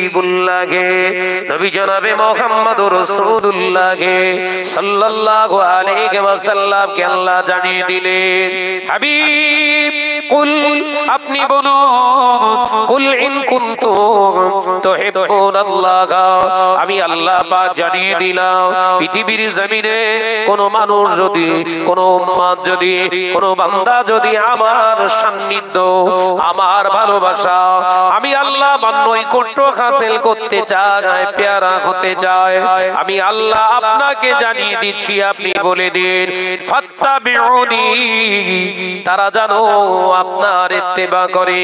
হাবিবুল্লাহ নবী জনাবে মুহাম্মদুর রাসূলুল্লাহ সাল্লাল্লাহু আলাইহি ওয়াসাল্লাম কে আল্লাহ জানিয়ে দিলেন, হাবিব কুল, আপনি বলুন, কুল ইন কুনতুম তুহিব্বুনাল্লাহ, আমি আল্লাহ পাক জানিয়ে দিলাম পৃথিবীর জমিনে কোন মানুষ যদি, কোন উম্মত যদি, কোন বান্দা যদি আমার সান্নিধ্য, আমার ভালোবাসা, আমি আল্লাহ নৈকট্য হাসিল করতে চায়, প্যারা হতে চায়, আমি আল্লাহ আপনাকে জানিয়ে দিচ্ছি, আপনি বলে দিন ফাত্তাবিউনি, তারা জানো আপনার ইত্তেবা করে।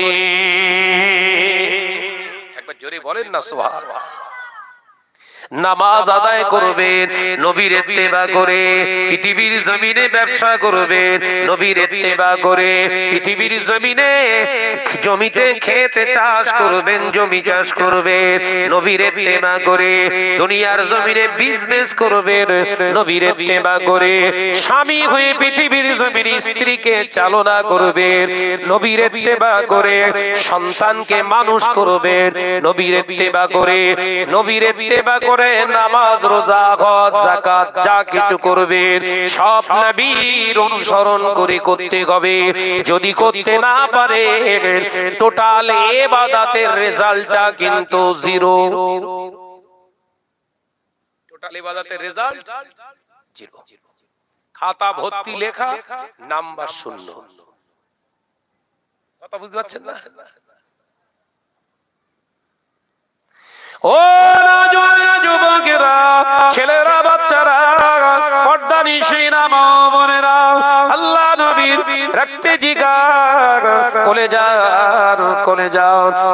একবার জোরে বলেন না সুবহানাল্লাহ। নামাজ আদায় করবেন নবীর ইত্তেবা করে, পৃথিবীর জমিনে ব্যবসা করবেন নবীর ইত্তেবা করে, পৃথিবীর জমিনে জমিতে খেতে চাষ করবেন, জমি চাষ করবেন নবীর ইত্তেবা করে, দুনিয়ার জমিনে বিজনেস করবেন নবীর ইত্তেবা করে, স্বামী হয়ে পৃথিবীর জমিনে স্ত্রীকে চালনা করবেন নবীর ইত্তেবা করে, সন্তানকে মানুষ করবেন নবীর ইত্তেবা করে, নবীর ইত্তেবা করে নামাজ রোজা হজ যাকাত যা কিছু করবেন সব নবীর অনুসরণ করে করতে হবে। যদি করতে না পারে টোটাল ইবাদতের রেজাল্টটা কিন্তু জিরো, টোটাল ইবাদতের রেজাল্ট জিরো, খাতা ভর্তি লেখা নাম্বার শূন্য। কথা বুঝতে পারছেন না? ও যুবকেরা, ছেলেরা, বাচ্চারা, পর্দানিশীনা মা বোনেরা, আল্লাহ নবীর রক্তে জিগার কলেজার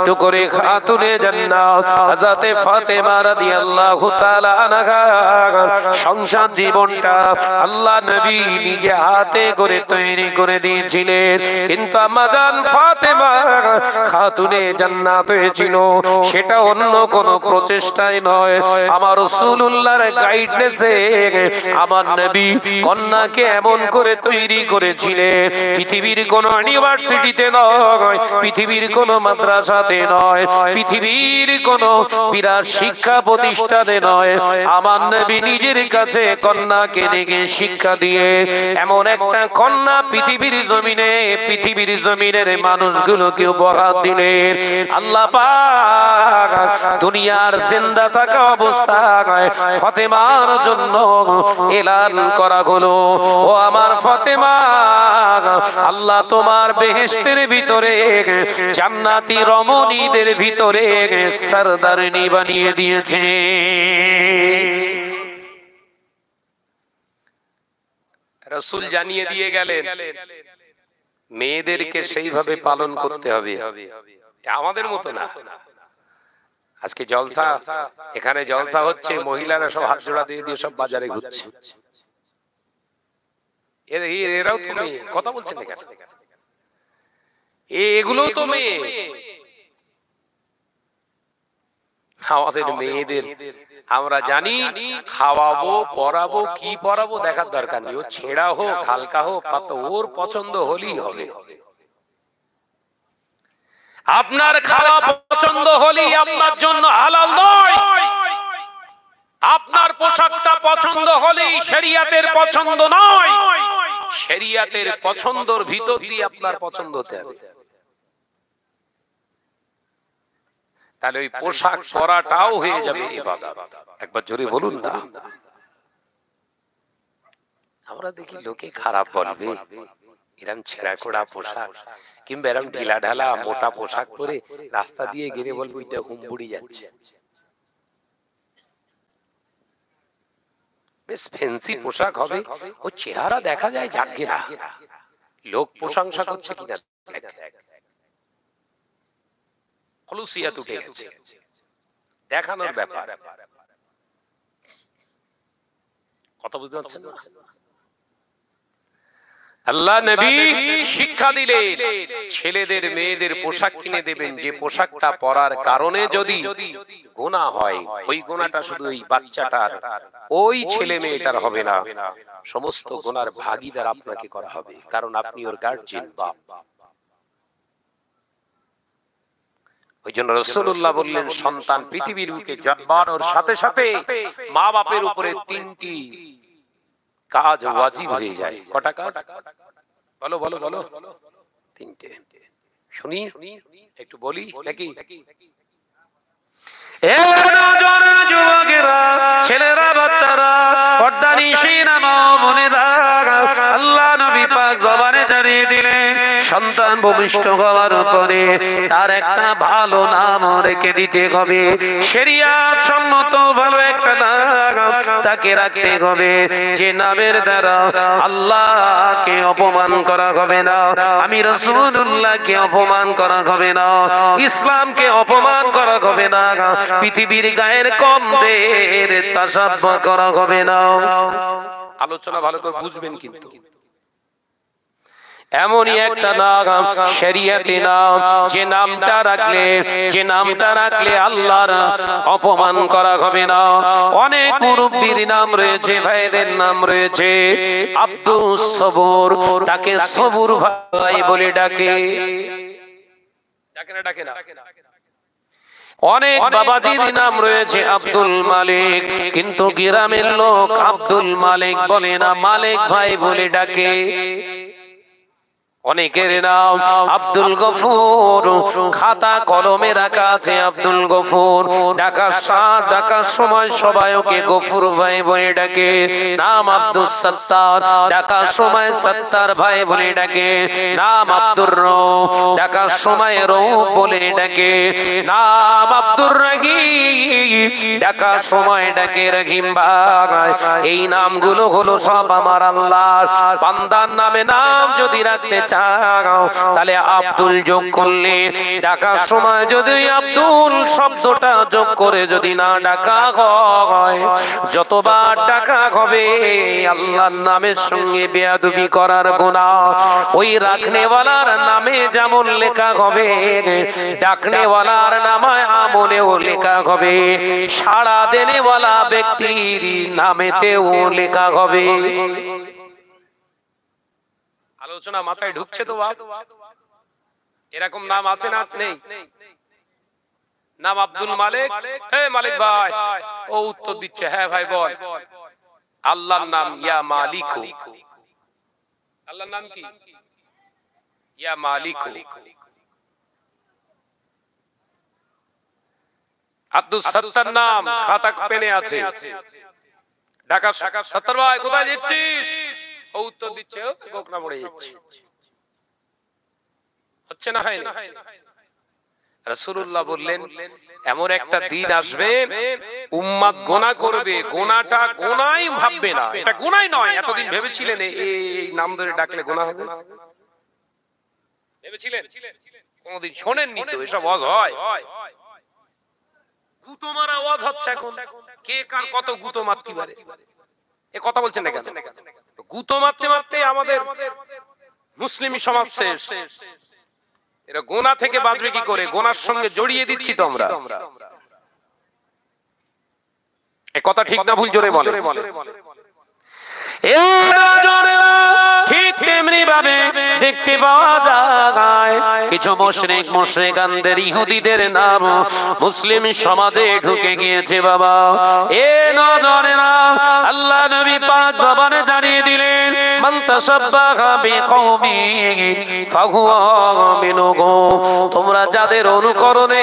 টুকরে খাতুনে জান্নাত হযরতে ফাতেমা রাদিয়াল্লাহু তাআলা আনহা সংসার জীবনটা আল্লাহ নবী নিজে হাতে করে তৈরি করে দিয়েছিলেন, কিন্তু আম্মা জান ফাতেমা খাতুনে জান্নাত হয়েছিল সেটা অন্য কোন প্রচেষ্টায় নয়, আমার রাসূলুল্লাহর গাইডনেসে আমার নবী কন্যাকে এমন করে তৈরি করেছিলেন, পৃথিবীর কোন ইউনিভার্সিটিতে নয়, পৃথিবীর কোন মাদ্রাসাতে নয়, পৃথিবীর কোন বিরাট শিক্ষা প্রতিষ্ঠানে নয়, আমার নবী নিজের কাছে কন্যাকে নিয়ে শিক্ষা দিয়ে এমন একটা কন্যা পৃথিবীর জমিনে, পৃথিবীর জমিনের মানুষগুলোকে উপহার দিলেন। আল্লাহ পাক দুনিয়ার জিন্দা থাকা অবস্থায় ফাতেমার জন্য এলান করা হলো, ও আমার ফাতেমা, আল্লাহ তোমার বেহেশতের ভিতরে জান্নাতি রমণীদের ভিতরে সরদারনি বানিয়ে দিয়েছে। রাসূল জানিয়ে দিয়ে গেলেন মেয়েদেরকে সেইভাবে পালন করতে হবে, আমাদের মতো না। আজকে জলসা, এখানে জলসা হচ্ছে, মহিলারা সব হাত জোড়া দিয়ে দিয়ে সব বাজারে ঘুরছে, এরাও তো মেয়ে, কথা বলছেন এখানে, এগুলো তো মেয়ে। আমাদের মেয়েদের আমরা জানি খাওয়াবো, পরাবো, কি পরাবো দেখার দরকার নেই, ও ছেঁড়া হোক হালকা হোক পাতলা, ওর পছন্দ হলেই হবে। আপনার খাওয়া পছন্দ হলেই আপনার জন্য হালাল নয়, আপনার পোশাকটা পছন্দ হলেই শরিয়তের পছন্দ নয়, শরিয়তের পছন্দর ভিতর দিয়ে আপনার পছন্দ হতে হবে। তাহলে ওই পোশাক পরাটাও হয়ে যাবে ইবাদত। একবার জোরে বলুন না। আমরা দেখি লোকে খারাপ বলবে, এরম ছেঁড়া কোড়া পোশাক কিংবা এরম ঢিলা ঢালা মোটা পোশাক পরে রাস্তা দিয়ে গেলে বলবো এটা হুমবুড়ি যাচ্ছে, বেশ ফ্যান্সি পোশাক হবে, ও চেহারা দেখা যায় জাগে না, লোক প্রশংসা করছে কিনা খলুসিয়াত উঠে গেছে, দেখানোর ব্যাপার। কথা বুঝতে পারছেন না? আল্লাহ নবী শিক্ষা দিলেন ছেলেদের মেয়েদের পোশাক কিনে দেবেন, যে পোশাকটা পরার কারণে যদি গুনাহ হয় ওই গুনাহটা শুধু ওই বাচ্চাটার, ওই ছেলে মেয়েটার হবে না, সমস্ত গুনার ভাগীদার আপনাকে করা হবে, কারণ আপনি ওর গার্জিয়ান, বাপ। ওই জন্য রাসূলুল্লাহ বললেন সন্তান পৃথিবীর বুকে জন্মানোর সাথে সাথে মা বাপের উপরে তিনটি কাজ ওয়াজিব হয়ে যায়। কটা কাজ? বলো বলো বলো। তিনটে শুনি, একটু বলি নাকি? এ নওজোয়ান যুবকেরা, ছেলেরা, বাচ্চারা, পর্দানিশীনা মা বোনেরা, আল্লাহ নবী পাক জবানে জানিয়ে দিলেন সন্তান ভূমিষ্ঠ হওয়ার পরে তার একটা ভালো নাম রেখে দিতে হবে। শরিয়াত সম্মত ভালো একটা নাম তাকে রাখতে হবে, যে নামের দ্বারা আল্লাহকে অপমান করা হবে না, আমি রাসূলুল্লাহকে অপমান করা হবে না, ইসলামকে অপমান করা হবে না, পৃথিবীর গায়ের কমদের তাসাব্য করা হবে না। আলোচনা ভালো করে বুঝবেন কিন্তু। এমনই একটা নাম শরিয়াতে নাম, যে নামটা রাখলে আল্লাহর অপমান করা হবে না। অনেক মুরব্বির নাম রয়েছে, ভাইদের নাম রয়েছে। আব্দুস সবুর, তাকে সবুর ভাই বলে ডাকে। ডাকে না? অনেক বাবাজির নাম রয়েছে আব্দুল মালিক, কিন্তু গ্রামের লোক আব্দুল মালিক বলে না, মালিক ভাই বলে ডাকে। অনেকের নাম আব্দুল গফুর, খাতা কলমে রাখা আছে আব্দুল গফুর। ডাকার সময় সবাই ওকে গফুর ভাই বলে ডাকে। নাম আব্দুল সত্তার, ডাকার সময় সত্তার ভাই বলে ডাকে। নাম আব্দুর রউফ, ডাকার সময় রউফ বলে ডাকে। নাম আব্দুর রহিম, ডাকার সময় ডাকে রহিম ভাই। এই নামগুলো হলো সব আমার আল্লাহর বান্দার নামে। নাম যদি রাখতে তাহলে আব্দুল যোগ করলে, ডাকার সময় যদি আব্দুল শব্দটা যোগ করে যদি না ডাকা হয়, যতবার ডাকা হবে আল্লাহর নামের সঙ্গে বেয়াদবি করার গুনাহ ওই রাখনেওয়ালার নামে যেমন লেখা হবে, ডাকনেওয়ালার নামে আমলেও লেখা হবে, সাড়া দেনেওয়ালা ব্যক্তির নামেতেও লেখা হবে। আলোচনা মাথায় ঢুকছে তো? এরকম নাম আছে না নেই? নাম আব্দুল মালিক। হে মালিক ভাই, ও উত্তর দিচ্ছে, হ্যাঁ ভাই বল। আল্লাহর নাম ইয়া মালিকু। আল্লাহর নাম কি? ইয়া মালিকু। আব্দুল সত্তার নাম খাতা পেনে আছে। ঢাকা সত্তার ভাই কোথায় যাচ্ছিস? ও উত্তর দিচ্ছে, গোকনা পড়ে যাচ্ছে। হচ্ছে না? হয় না? রাসূলুল্লাহ বললেন এমন একটা দিন আসবে উম্মত গুনাহ করবে, গুনাহটা গুনাহই ভাববে না, এটা গুনাহই নয়। এতদিন ভেবেছিলেন এই নাম ধরে ডাকলে গুনাহ হবে? ভেবেছিলেন? কোনদিন শোনেননি তো এসব ওয়াজ হয়? গুতো মারা ওয়াজ হচ্ছে এখন। কে কার কত গুতো মারতে পারে, এ কথা বলছেন না কেন? গুতো মারতে মারতে আমাদের মুসলিম সমাজ শেষ। এরা গোনা থেকে বাঁচবে কি করে? গোনার সঙ্গে জড়িয়ে দিচ্ছি তো আমরা। এ কথা ঠিক না ভুল? জোরে বলে। ঠিক তেমনি ভাবে দেখতে পাওয়া যায় কিছু মুশরিকানদের ইহুদিদের নাম মুসলিম সমাজে ঢুকে গিয়েছে। বাবা, এ নজরেরা, আল্লাহ নবী পাক জবানে জানিয়ে দিলেন, মান তাশাব্বাহা বিকওমিন ফাহুয়া মিনহুম। তোমরা যাদের অনুকরণে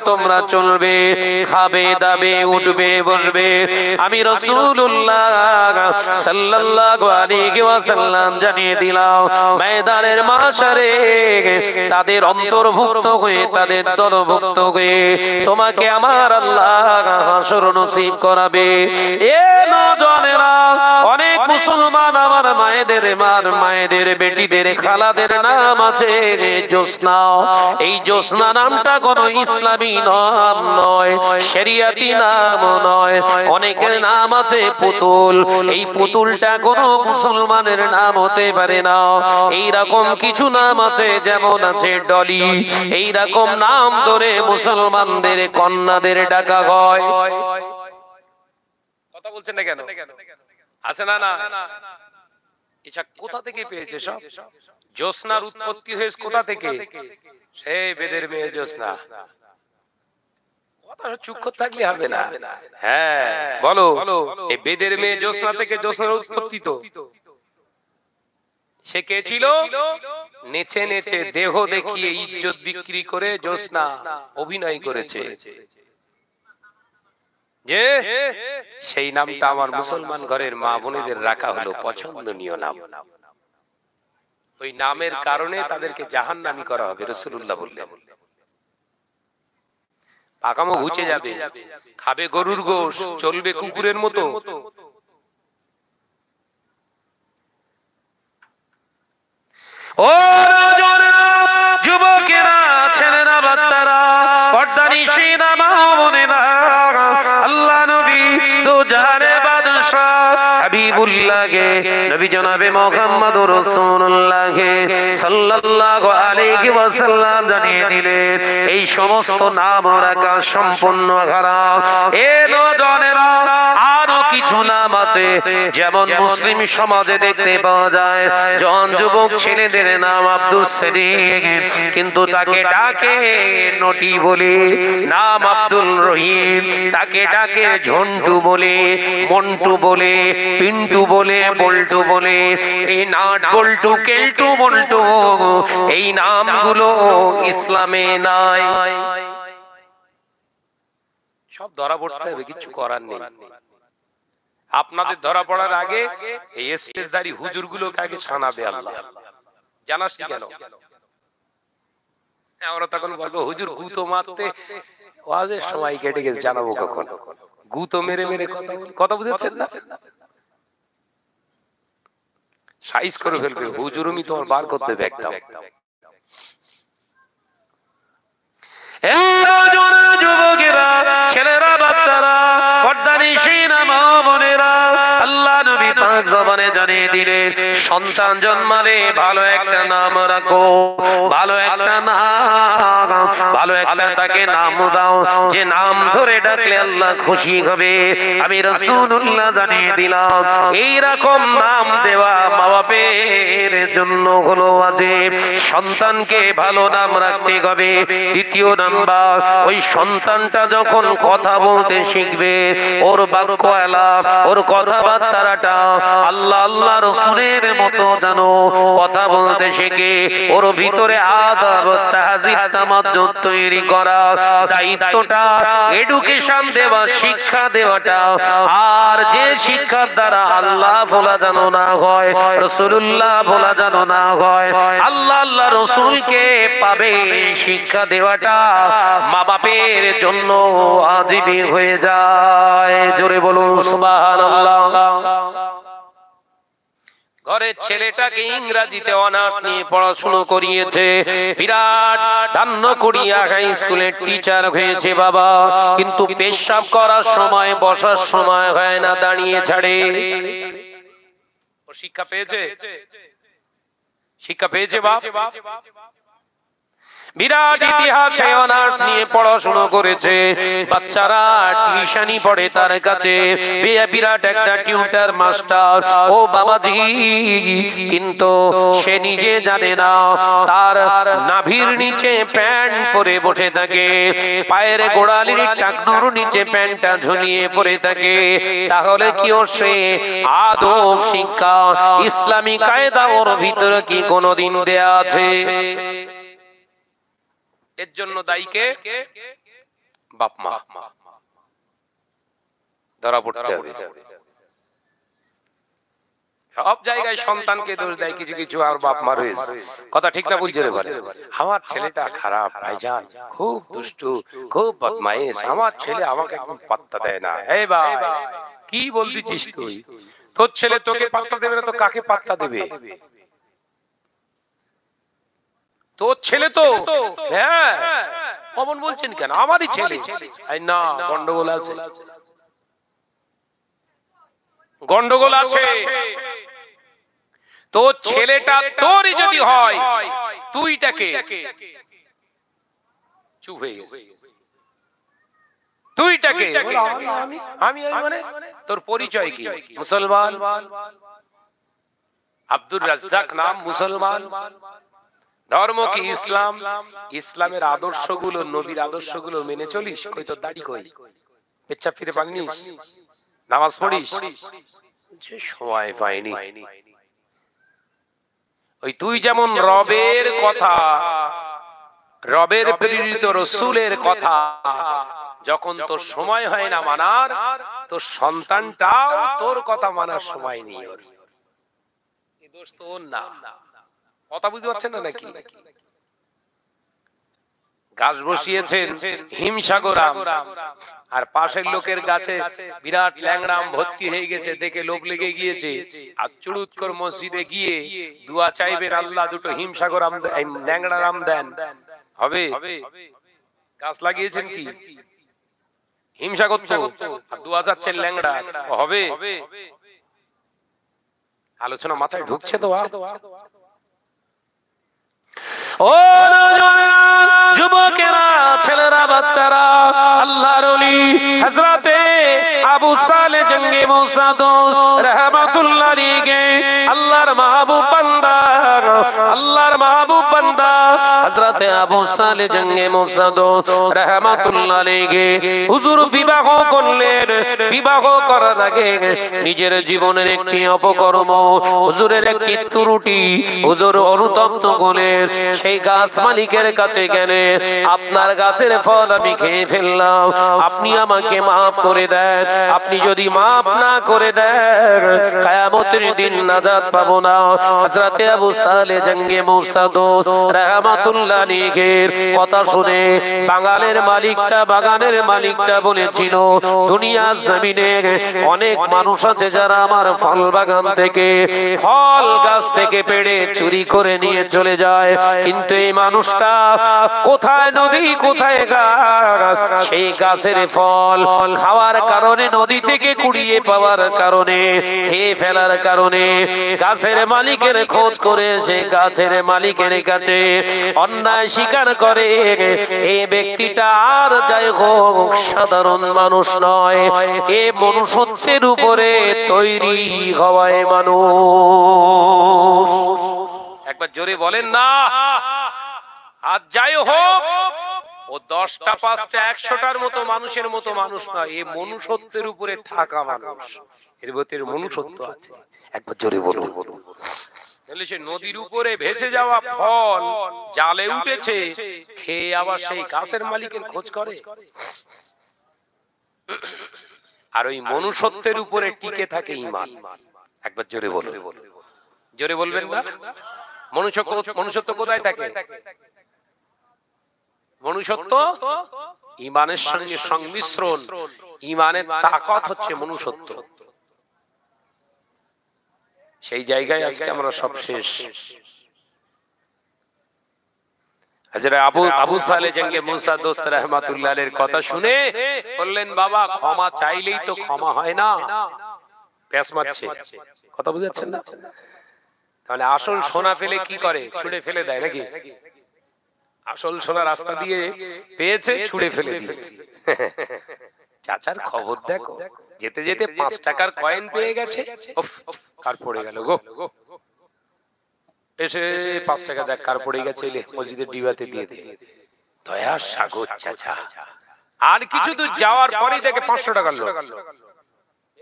তোমরা চলবে, খাবে, দাবে, উঠবে, বসবে, আমি রাসূলুল্লাহ সাল্লাল্লাহু আলাইহি ওয়াসাল্লাম জানিয়ে দিলাম, ময়দানের মাশারে তাদের অন্তর্ভুক্ত হয়ে, তাদের দলভুক্ত হয়ে তোমাকে আমার আল্লাহ হাসর নসিব করাবে। এ নওজোয়ানেরা, অনেক মুসলমান আমার মায়েদের বেটিদের খালাদের নাম আছে জোসনা। এই জোসনা নামটা কোনো ইসলামী নাম নয়, শরিয়াতি নাম নয়। অনেকের নাম আছে পুতুল। এই পুতুলটা কোনো মুসলমানের নাম হতে পারে না। এইরকম কিছু নাম আছে, যেমন আছে ডলি। এইরকম নাম ধরে মুসলমানদের কন্যাদের ডাকা হয়। কথা বলছেন না কেন? আছে না? না, এটা কোথা থেকে পেয়েছে? সব জ্যোৎস্নার উৎপত্তি হয়েছে কোথা থেকে? সেই বেদের মেয়ে জ্যোৎস্না। চুপ করে থাকলে হবে না। হ্যাঁ বলো, এই বেদের মেয়ে জ্যোৎস্না থেকে জ্যোৎস্নার উৎপত্তি তো। সে কে ছিল? নেচে নেচে দেহ দেখিয়ে ইজ্জত বিক্রি করে জ্যোৎস্না অভিনয় করেছে। যে সেই নামটা আমার মুসলমান ঘরের মা বোনেদের রাখা হলো পছন্দনীয় নাম। ওই নামের কারণে তাদেরকে জাহান্নামী করা হবে, রাসূলুল্লাহ বললেন। পাকামো ঘুচে যাবে, খাবে গরুর গোশ, চলবে কুকুরের মতো। ও যুবকেরা, ছেলেরা, বাচ্চারা, পর্দানিশীরা, মা বোনেরা, আল্লাহ নবী দো জাহানের বাদশা হাবিবুল্লাহ নবী জনাবে মুহাম্মদুর রাসূলুল্লাহ সাল্লাল্লাহু আলাইহি ওয়াসাল্লাম জানিয়ে দিলেন এই সমস্ত নাম রাখা সম্পূর্ণ হারাম। এ নওজওয়ানেরা, আরো কিছু নাম আছে যেমন মুসলিম সমাজে দেখতে পাওয়া যায়। জন যুবক ছেলেদের নাম আব্দুল সদিক, কিন্তু তাকে ডাকে নটি বলে। নাম আব্দুল রহিম, তাকে ডাকে ঝন্টু বলে, মন্টু বলে, পিন্টু বলে, বল্টু বলে। এই নাট বল্টু, কেলটু, বল্টু, এই নামগুলো ইসলামে নাই। সব ধরা পড়তে হবে, কিছু করার নেই। আপনাদের ধরা পড়ার আগে এই স্টেজদারি হুজুরগুলোকে আগে ছানাবে আল্লাহ। জানাস কেন? আমরা তখন বলবো হুজুর গুতো মারতে ওয়াজের সময় কেটে গেছে, জানাবো কখন? গুতো মেরে মেরে কথা বুঝেছেন না? সাইজ করে ফেলবে হুজুরমি, তোমার বার করতে হবে একদম। যুবকেরা, ছেলেরা, বাচ্চারা, পর্দানিশীরা, মা বোনেরা, আল্লাহ নবী পাক জবানে জানিয়ে দিলেন সন্তান জন্মালে ভালো একটা নাম রাখো, ভালো একটা নাম, ভালো একটা তাকে নাম দাও, যে নাম ধরে ডাকলে আল্লাহ খুশি হবে। আমি রাসূলুল্লাহ জানিয়ে দিলাম এইরকম নাম দেওয়া মা বাপের জন্য হলো ওয়াজিব। সন্তানকে ভালো নাম রাখতে হবে। দ্বিতীয় নাম্বার, ওই সন্তানটা যখন কথা বলতে শিখবে, ওর বাক্য আলাপ, ওর কথাবার্তাটা আল্লাহ আল্লাহ রাসূলের মতো যেন কথা বলতে শেখে। ওর ভিতরে আদব, তাহজিব, তামাদ্দুদ তৈরি করা দায়িত্বটা, এডুকেশন দেওয়া, শিক্ষা দেওয়াটা। আর যে শিক্ষার দ্বারা আল্লাহ ভোলা যেন না হয়, রাসূলুল্লাহ ভোলা যেন না হয়, আল্লাহ আল্লাহ রাসূলকে পাবে শিক্ষা দেওয়াটা মা বাপের জন্য ওয়াজিব হয়ে যায়। জোরে বলুন সুবহানাল্লাহ। ঘরের ছেলেটাকে ইংরেজিতে অনার্স নিয়ে পড়াশোনা করিয়েছে, বিরাট ধান্য করিয়া হাই স্কুলের টিচার হয়েছে বাবা, কিন্তু পেশাব করার সময়, বসার সময় হয় না, দাঁড়িয়ে ছাড়ে। ও শিক্ষা পেয়েছে? শিক্ষা পেয়েছে বাপ? বিরাট ইতিহাসে অনার্স নিয়ে পড়াশোনা করেছে, বাচ্চারা টিউশনি পড়ে তার কাছে, বিরাট একটা টিউটার মাস্টার। ও বাবাজি, কিন্তু সে নিজে জানে না তার নাভির নিচে প্যান্ট পরে বসে থাকে, পায়ের গোড়ালির টাকনুর নিচে প্যান্টটা ঝুলিয়ে পড়ে থাকে। তাহলে কি ওর সে আদব শিক্ষা, ইসলামী কায়দা ওর ভিতরে কি কোনোদিন দেয়া আছে? এর জন্য দায়ী কে? বাপ মা। ধরা পড়তে হবে। সব জায়গায় সন্তানকে দোষ দেয় কিছু কিছু, আর বাপ মা রয়েছে। কথা ঠিক না বলছে রে ভাই? আমার ছেলেটা খারাপ ভাইজান, খুব দুষ্টু, খুব বদমাইশ, আমার ছেলে আমাকে একদম পাত্তা দেয় না। এই ভাই, কি বলতেছিস তুই? তোর ছেলে তোকে পাত্তা দেবে না তো কাকে পাত্তা দেবে? তোর ছেলে তো। হ্যাঁ, অমন বলছেন কেন? আমারই ছেলে। না, গন্ডগোল আছে, গন্ডগোল আছে। তোর ছেলেটা তোরই যদি হয়, তুইটাকে চুপ হয়ে গেছে, তুইটাকে আমি মানে তোর পরিচয় কি? মুসলমান। আব্দুর রাজ্জাক নাম, মুসলমান, ধর্ম কি ইসলাম। ইসলামের আদর্শগুলো, নবীর আদর্শগুলো মেনে চলিস? কই তোর দাড়ি কই? পেচ্ছাপ ফিরে পানিস? নামাজ পড়িস? যে সময় পাইনি। ওই তুই যেমন রবের কথা, রবের প্রেরিত রাসূলের কথা যখন তোর সময় হয় না মানার, তোর সন্তানটাও তোর কথা মানার সময় নেই। ওর এই দোষ তো ওর না। কথা বুঝতে পারছেন না নাকি? গাছ বসিয়েছেন হিমসাগর আম, আর পাশের লোকের গাছে বিরাট ল্যাংড়া আম ভর্তি হয়ে গেছে, দেখে লোভ লেগে গিয়েছে। আর চুড়ুত করে মসজিদে গিয়ে দুয়া চাইবেন, আল্লাহ দুটো হিমসাগর আম, ল্যাংড়া আম দেন, হবে? গাছ লাগিয়েছেন কি হিমসাগর তো, আর দুয়া যাচ্ছেন ল্যাংড়া, হবে? আলোচনা মাথায় ঢুকছে তো? ও যুবকেরা, ছেলেরা, বাচ্চারা, আল্লাহর ওলি হযরতে আবু সালে জঙ্গে মুসা দোস রাহমাতুল্লাহ আলাইহি, আল্লাহর মাহবুব বান্দা, আল্লাহর মাহবুব বান্দা হযরতে আবু সালে জঙ্গে মুসা দোস রাহমাতুল্লাহ আলাইহি হুজুর বিবাহ করলেন। বিবাহ করার আগে নিজের জীবনের একটি অপকর্ম, হুজুরের একটি ত্রুটি হুজুর অনুতপ্ত করলেন। সেই গাছ মালিকের কাছে গেলে, আপনার গাছের ফল আমি খেয়ে ফেললাম, আপনি আমাকে মাফ করে দেন। আপনি যদি মাফ না করে দেন, কিয়ামতের দিন নাজাত পাবো না। হযরতে আবু সালে জঙ্গে মুসা দোস রাহমাতুল্লাহ আলাইহির কথা শুনে বাগানের মালিকটা বলেছিল, দুনিয়ার জমিনে অনেক মানুষ আছে যারা আমার ফল বাগান থেকে, ফল গাছ থেকে পেড়ে চুরি করে নিয়ে চলে যায়, কিন্তু এই মানুষটা কোথায় নদী কোথায় গাছ, সেই গাছের ফল খাওয়ার কারণে, নদী থেকে কুড়িয়ে পাওয়ার কারণে, খেয়ে ফেলার কারণে গাছের মালিকের খোঁজ করে সে গাছের মালিকের কাছে অন্যায় স্বীকার করে। এই ব্যক্তিটা আর যাই হোক সাধারণ মানুষ নয়, এ মনুষ্যত্বের উপরে তৈরি হওয়ায় মানুষ। একবার জোরে বলেন না। আর যাই হোক ও 10টা 5টা 100টার মতো মানুষের মতো মানুষ নয়, এ মনুষ্যত্বের উপরে থাকা মানুষ, এর ভিতরে মনুষ্যত্ব আছে। একবার জোরে বলুন। তাহলে সে নদীর উপরে ভেসে যাওয়া ফল জালে উঠেছে, খেয়ে আবার সেই গাছের মালিকের খোঁজ করে। আর ওই মনুষ্যত্বের উপরে টিকে থাকে ঈমান। একবার জোরে বলুন। জোরে বলবেন না। মনুষ্যত্ব কোথায় থাকে? মনুষ্যত্ব ঈমানের সঙ্গে সংমিশ্রণ, ঈমানের তাকত হচ্ছে মনুষ্যত্ব। সেই জায়গায় আজকে আমরা সব শেষ। হযরত আবু সালে জঙ্গে মুসা দোস্ত রাহমাতুল্লাহ আলাইহির কথা শুনে বললেন, বাবা ক্ষমা চাইলেই তো ক্ষমা হয় না। প্যাস মারছে, কথা বুঝাচ্ছেন না? তাহলে আসল সোনা পেলে কি করে? ছুঁড়ে ফেলে দেয় নাকি? আসল সোনা রাস্তা দিয়ে পেয়েছে, ছুঁড়ে ফেলে দিয়েছে। চাচার খবর দেখো, যেতে যেতে 5 টাকার কয়েন পেয়ে গেছে, উফ কার পড়ে গেল গো, এসে 5 টাকা দেখ কার পড়ে গেছে, মসজিদের ডিবাতে দিয়ে দে। দয়া সাগর চাচা। আর কিছু দূর যাওয়ার পরেই দেখে 500 টাকার লোক,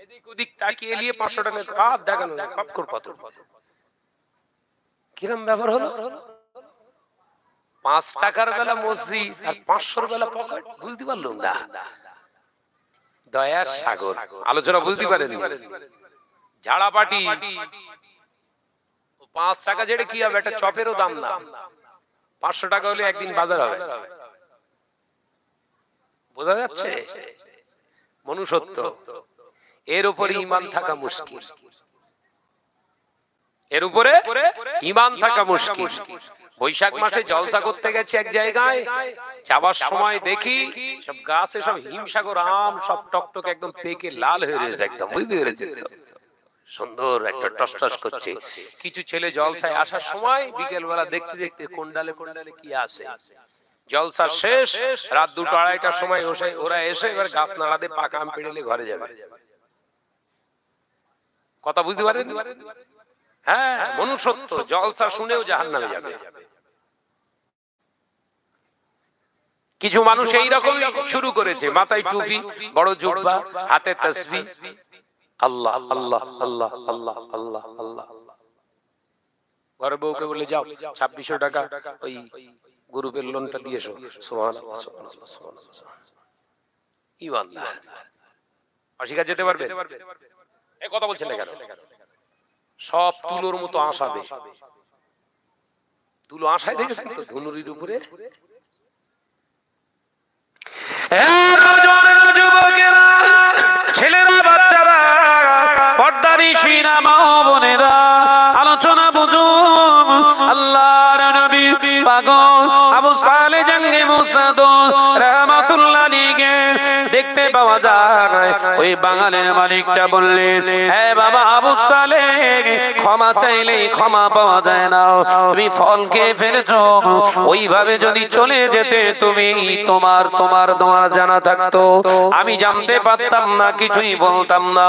এদিক ওদিক তাকিয়ে নিয়ে 500 টাকা কাপ দেখানো, কাপ কর পাথর। কিরম ব্যাপার হলো? 5 টাকার বেলা মসজিদ আর 500 বেলা পকেট, বুঝতে পারলাম না। দয়ার সাগর, আলোচনা বুঝতে পারেন? ঝাড়াপাটি 5 টাকা ছেড়ে কি হবে? একটা চপেরও দাম না। 500 টাকা হলে একদিন বাজার হবে। বোঝা যাচ্ছে? মনুষ্যত্ব, এর উপরে ঈমান থাকা মুশকিল, এর উপরে ঈমান থাকা মুশকিল। বৈশাখ মাসে জলসা করতে গেছে এক জায়গায়, যাবার সময় দেখি সব গাছে সব হিমসাগর আম, সব টকটকে একদম পেকে লাল হয়ে রয়েছে, একদম বুঝতে পেরেছেন তো? সুন্দর একটা টসটস করছে। কিছু ছেলে জলসায় আসার সময় বিকেল বেলা দেখতে দেখতে কোন ডালে কি আসে। জলসা শেষ, রাত 2টা 2:30টার সময় ওরা এসে এবার গাছ নাড়াতে পাকা আম পেড়ে ঘরে যাবে। কথা বুঝতে পারেন? হ্যাঁ, মনুষ্যত্ব, জলসা শুনেও জাহান্নামে যাবে। কিছু মানুষ এইরকম শুরু করেছে, মাথায় টুপি, বড় জুব্বা, হাতে তাসবিহ, আল্লাহ আল্লাহ আল্লাহ আল্লাহ আল্লাহ আল্লাহ। ঘরে বউকে বলে যাও 2600 টাকা ওই গ্রুপের লোনটা দিয়ে এসো। সুবহানাল্লাহ সুবহানাল্লাহ সুবহানাল্লাহ। ইমানদার অস্বীকার যেতে পারবে? এই কথা বলছেন না কেন? সব তুলোর মতো আসাবে। তুলো আসায় দেখেছেন তো ধনুরির উপরে? ছেলেরা, বাচ্চারা, পর্দানিশীনা মা বোনেরা, আলোচনা বুঝুন। আল্লাহর নবী পাগল আবু সালেহ জঙ্গে মুসাদ রাহমাতুল্লাহ আলাইহি দেখতে পাওয়া যায়। ওই বাঙালির মালিকটা বললেন, হে বাবা আবু সালেহ, ক্ষমা চাইলেই ক্ষমা পাওয়া যায় না। তুমি ফল খেয়ে ফেলেছো, ওইভাবে যদি চলে যেতে তুমি তোমার তোমার তোমার জানা থাকতো, আমি জানতে পারতাম না, কিছুই বলতাম না।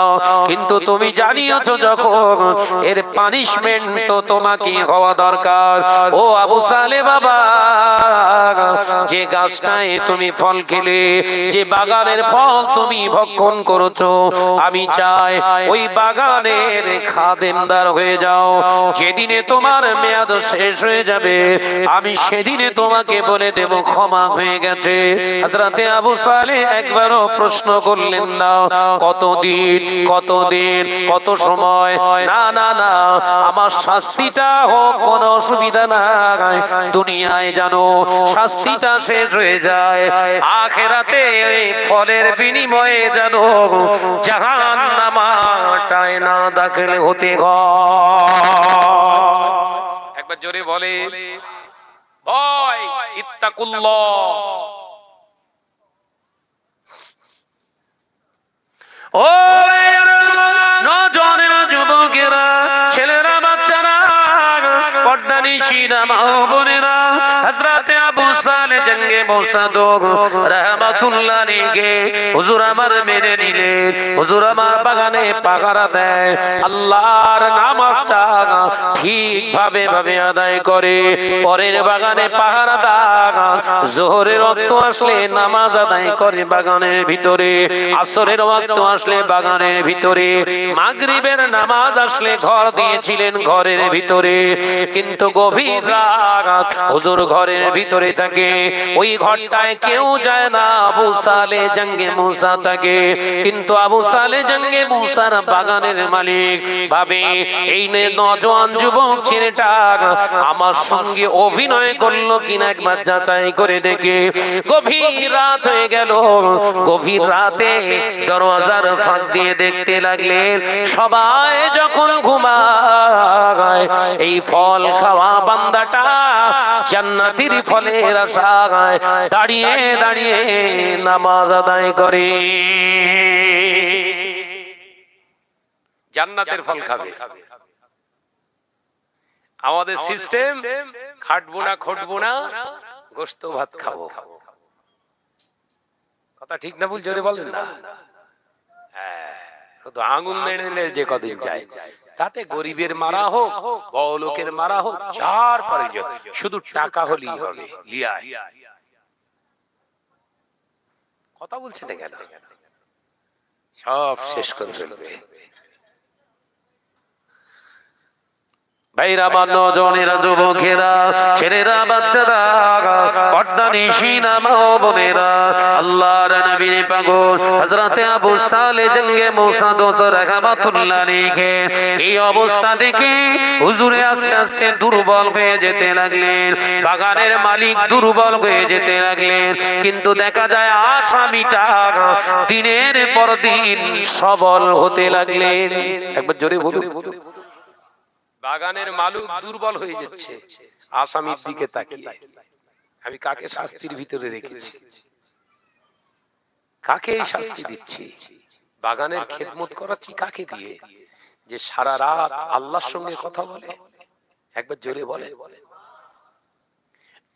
কিন্তু তুমি জানিয়েছো যখন, এর পানিশমেন্ট তো তোমাকে হওয়া দরকার। ও আবু সালেহ বাবা, যে গাছটায় তুমি ফল খেলে, যে বাগানের ফল তুমি ভক্ষণ করেছো, আমি চাই ওই বাগানের খাদেমদার হয়ে যাও। যেদিনে তোমার মেয়াদ শেষ হয়ে যাবে, আমি সেদিনে তোমাকে বলে দেব ক্ষমা হয়ে গেছে। হযরতে আবু সালেহ একবারও প্রশ্ন করলেন না কতদিন কতদিন কত সময়, না না না, আমার শাস্তিটা হোক, কোনো অসুবিধা নাই। দুনিয়ায় জানো শাস্তিটা শেষ হয়ে যায়, আখিরাতে এই ফলের বিনিময়ে জানো জাহান্নামটায় না দাখিল হতে হয়। একবার জোরে বলে, ভয়, ইত্তাকুল্লাহ। ও নওজোয়ানেরা, যুবকেরা, ছেলেরা, বাচ্চারা, পর্দানিশীনা মা বোনেরা, হযরতে আবু সালেহ জঙ্গে মুসাদ রাহমাতুল্লাহ আলাইহি হুজুর আমার মেনে নিলেন। হুজুর আমার বাগানে পাহারা দেয়, আল্লাহর নামাজটা ঠিকভাবে ভাবে আদায় করে, পরের বাগানে পাহারা দেয়, যোহরের ওয়াক্ত আসলে নামাজ আদায় করে বাগানের ভিতরে, আসরের ওয়াক্ত আসলে বাগানের ভিতরে, মাগরিবের নামাজ আসলে ঘর দিয়েছিলেন ঘরের ভিতরে। কিন্তু গভীর রাত হুজুর ঘরের ভিতরে থাকে, ওই ঘরটায় কেউ যায় না, আবু সালেহ জঙ্গে মুসা থাকে। কিন্তু আবু সালেহ জঙ্গে মুসার বাগানের মালিক ভাবে, এই নওজোয়ান যুবক ছেলেটা আমার সঙ্গে অভিনয় করলো কিনা একবার যাচাই করে দেখে। গভীর রাত হয়ে গেল, গভীর রাতে দরওয়াজার ফাঁক দিয়ে দেখতে লাগলেন, সবাই যখন ঘুমায়, এই ফল খাওয়া বান্দাটা জান্নাতের ফলের আশায় দাঁড়িয়ে দাঁড়িয়ে নামাজ আদায় করে, জান্নাতের ফল খাবে। আমাদের সিস্টেম, খাটবো না খটবো না, গোশত ভাত খাবো। কথা ঠিক না ভুল জোরে বলেন না? হ্যাঁ, শুধু আঙুল নেড়ে নেড়ে যে কদিন যায়, তাতে গরিবের মারা হোক, বড়লোকের মারা হোক, যার পরে শুধু টাকা হলেই হবে। লিয়ায় কথা বলছে না কেন? সব শেষ করে ফেলবে। ভাইরা, নওজোয়ানেরা, যুবকেরা, ছেলেরা, বাচ্চারা, পর্দানিশীনা মা বোনেরা, আল্লাহর নবীর পাগল হযরতে আবু সালেহ জঙ্গে মুসাদ রাহমাতুল্লাহ আলাইহি এই অবস্থা দেখে হুজুরে আস্তে আস্তে দুর্বল হয়ে যেতে লাগলেন, বাগানের মালিক দুর্বল হয়ে যেতে লাগলেন। কিন্তু দেখা যায় আসামিটা দিনের পর দিন সবল হতে লাগলেন। একবার জোরে বলুন। বাগানের মালিক দুর্বল হয়ে যাচ্ছে, আসামির দিকে তাকিয়ে আমি কাকে শাস্তির ভিতরে রেখেছি, কাকে এই শাস্তি দিচ্ছি, বাগানের খেদমত করাচ্ছি কাকে দিয়ে, যে সারা রাত আল্লাহর সঙ্গে কথা বলে। একবার জোরে বলে।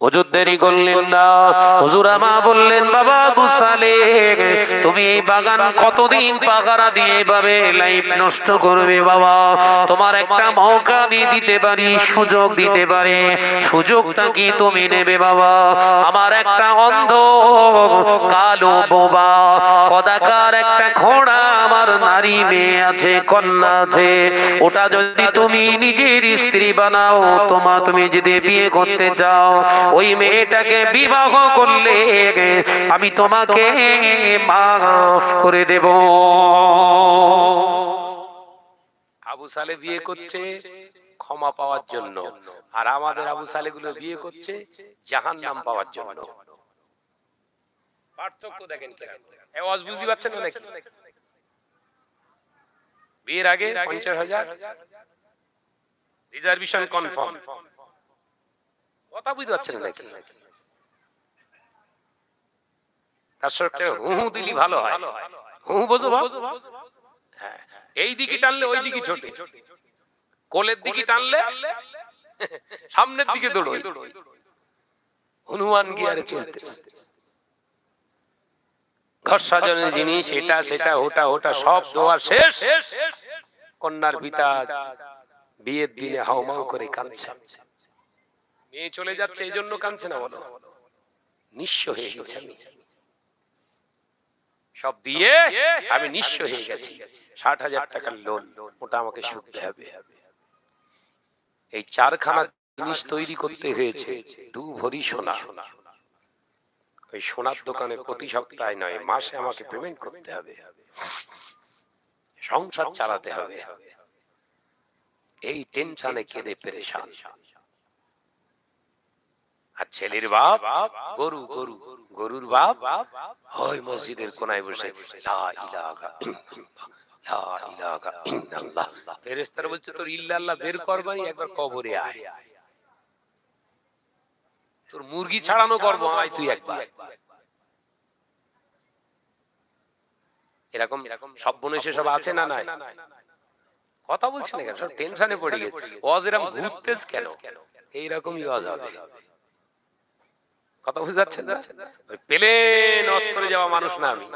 হুজুর দেরি করলেন না, হুজুর আমা বললেন, বাবা আবু সালেহ, তুমি তুমি এই বাগান কতদিন পাহারা দিয়ে এভাবে লাইফ নষ্ট করবে বাবা? তোমার একটা মৌকা আমি দিতে পারি, সুযোগ দিতে পারি, সুযোগটা কি তুমি নেবে বাবা? আমার একটা অন্ধ কালো বোবা কদাকার একটা ঘোড়া আমার নারী মেয়ে আছে, কন্যা আছে, ওটা যদি তুমি নিজের স্ত্রী বানাও, তুমি যদি বিয়ে করতে চাও, ওই মেয়েটাকে বিবাহ করলে আমি তোমাকে মাফ করে দেব। আবু সালে বিয়ে করছে ক্ষমা পাওয়ার জন্য, আর আমাদের আবু সালে গুলো বিয়ে করছে জাহান্নাম পাওয়ার জন্য। পার্থক্য দেখেন কেন? আওয়াজ বুঝতে পারছেন না নাকি? বিয়ের আগে 50,000 রিজার্ভেশন কনফার্ম, কথা বুঝতে পারছেন না নাকি? তার সঙ্গে হু হু দিলি ভালো হয়, হু বোঝো বাপ? হ্যাঁ, এই দিকে টানলে ওই দিকে ছোটে, কোলের দিকে টানলে সামনের দিকে দৌড়োয়, হনুমান গিয়ারে চলতেছে। ঘর সাজানোর জিনিস এটা সেটা ওটা ওটা সব দোয়া শেষ, কন্যার পিতা বিয়ের দিনে হাউমাউ করে কাঁদছে। মেয়ে চলে যাচ্ছে এই জন্য কাঁদছে না, বলো নিঃস্ব হয়ে গেছে, সব দিয়ে আমি নিঃস্ব হয়ে গেছি, 60,000 টাকার লোন, ওটা আমাকে শুধতে হবে। এই 4খানা জিনিস তৈরি করতে হয়েছে 2 ভরি সোনা। ওই সোনার দোকানে প্রতি সপ্তাহে নয়, মাসে আমাকে পেমেন্ট করতে হবে, সংসার চালাতে হবে। এই টেনশনে কেঁদে পেরেশান। আর ছেলের বাপ গরু, গরু গরুর বাপ ওই মসজিদের কোনায় বসে লা ইলাহা ইল্লাল্লাহ, লা ইলাহা ইল্লাল্লাহ। ফেরেশতারা বলছে তোর ইল্লাল্লাহ বের করবাই, একবার কবরে আয়, তোর মুরগি ছাড়ানো করব, আয় তুই একবার। এরকম সব বনে সব আছে না নাই? কথা বলছেন না কেন? সব টেনশনে পড়ে গেছে। ওয়াজ এরকম ঘুরতেছ কেন? এইরকমই ওয়াজ হবে। কথা বুঝতে পারছেন না? ওই প্লেন ওয়াজ করে যাওয়া মানুষ না আমি।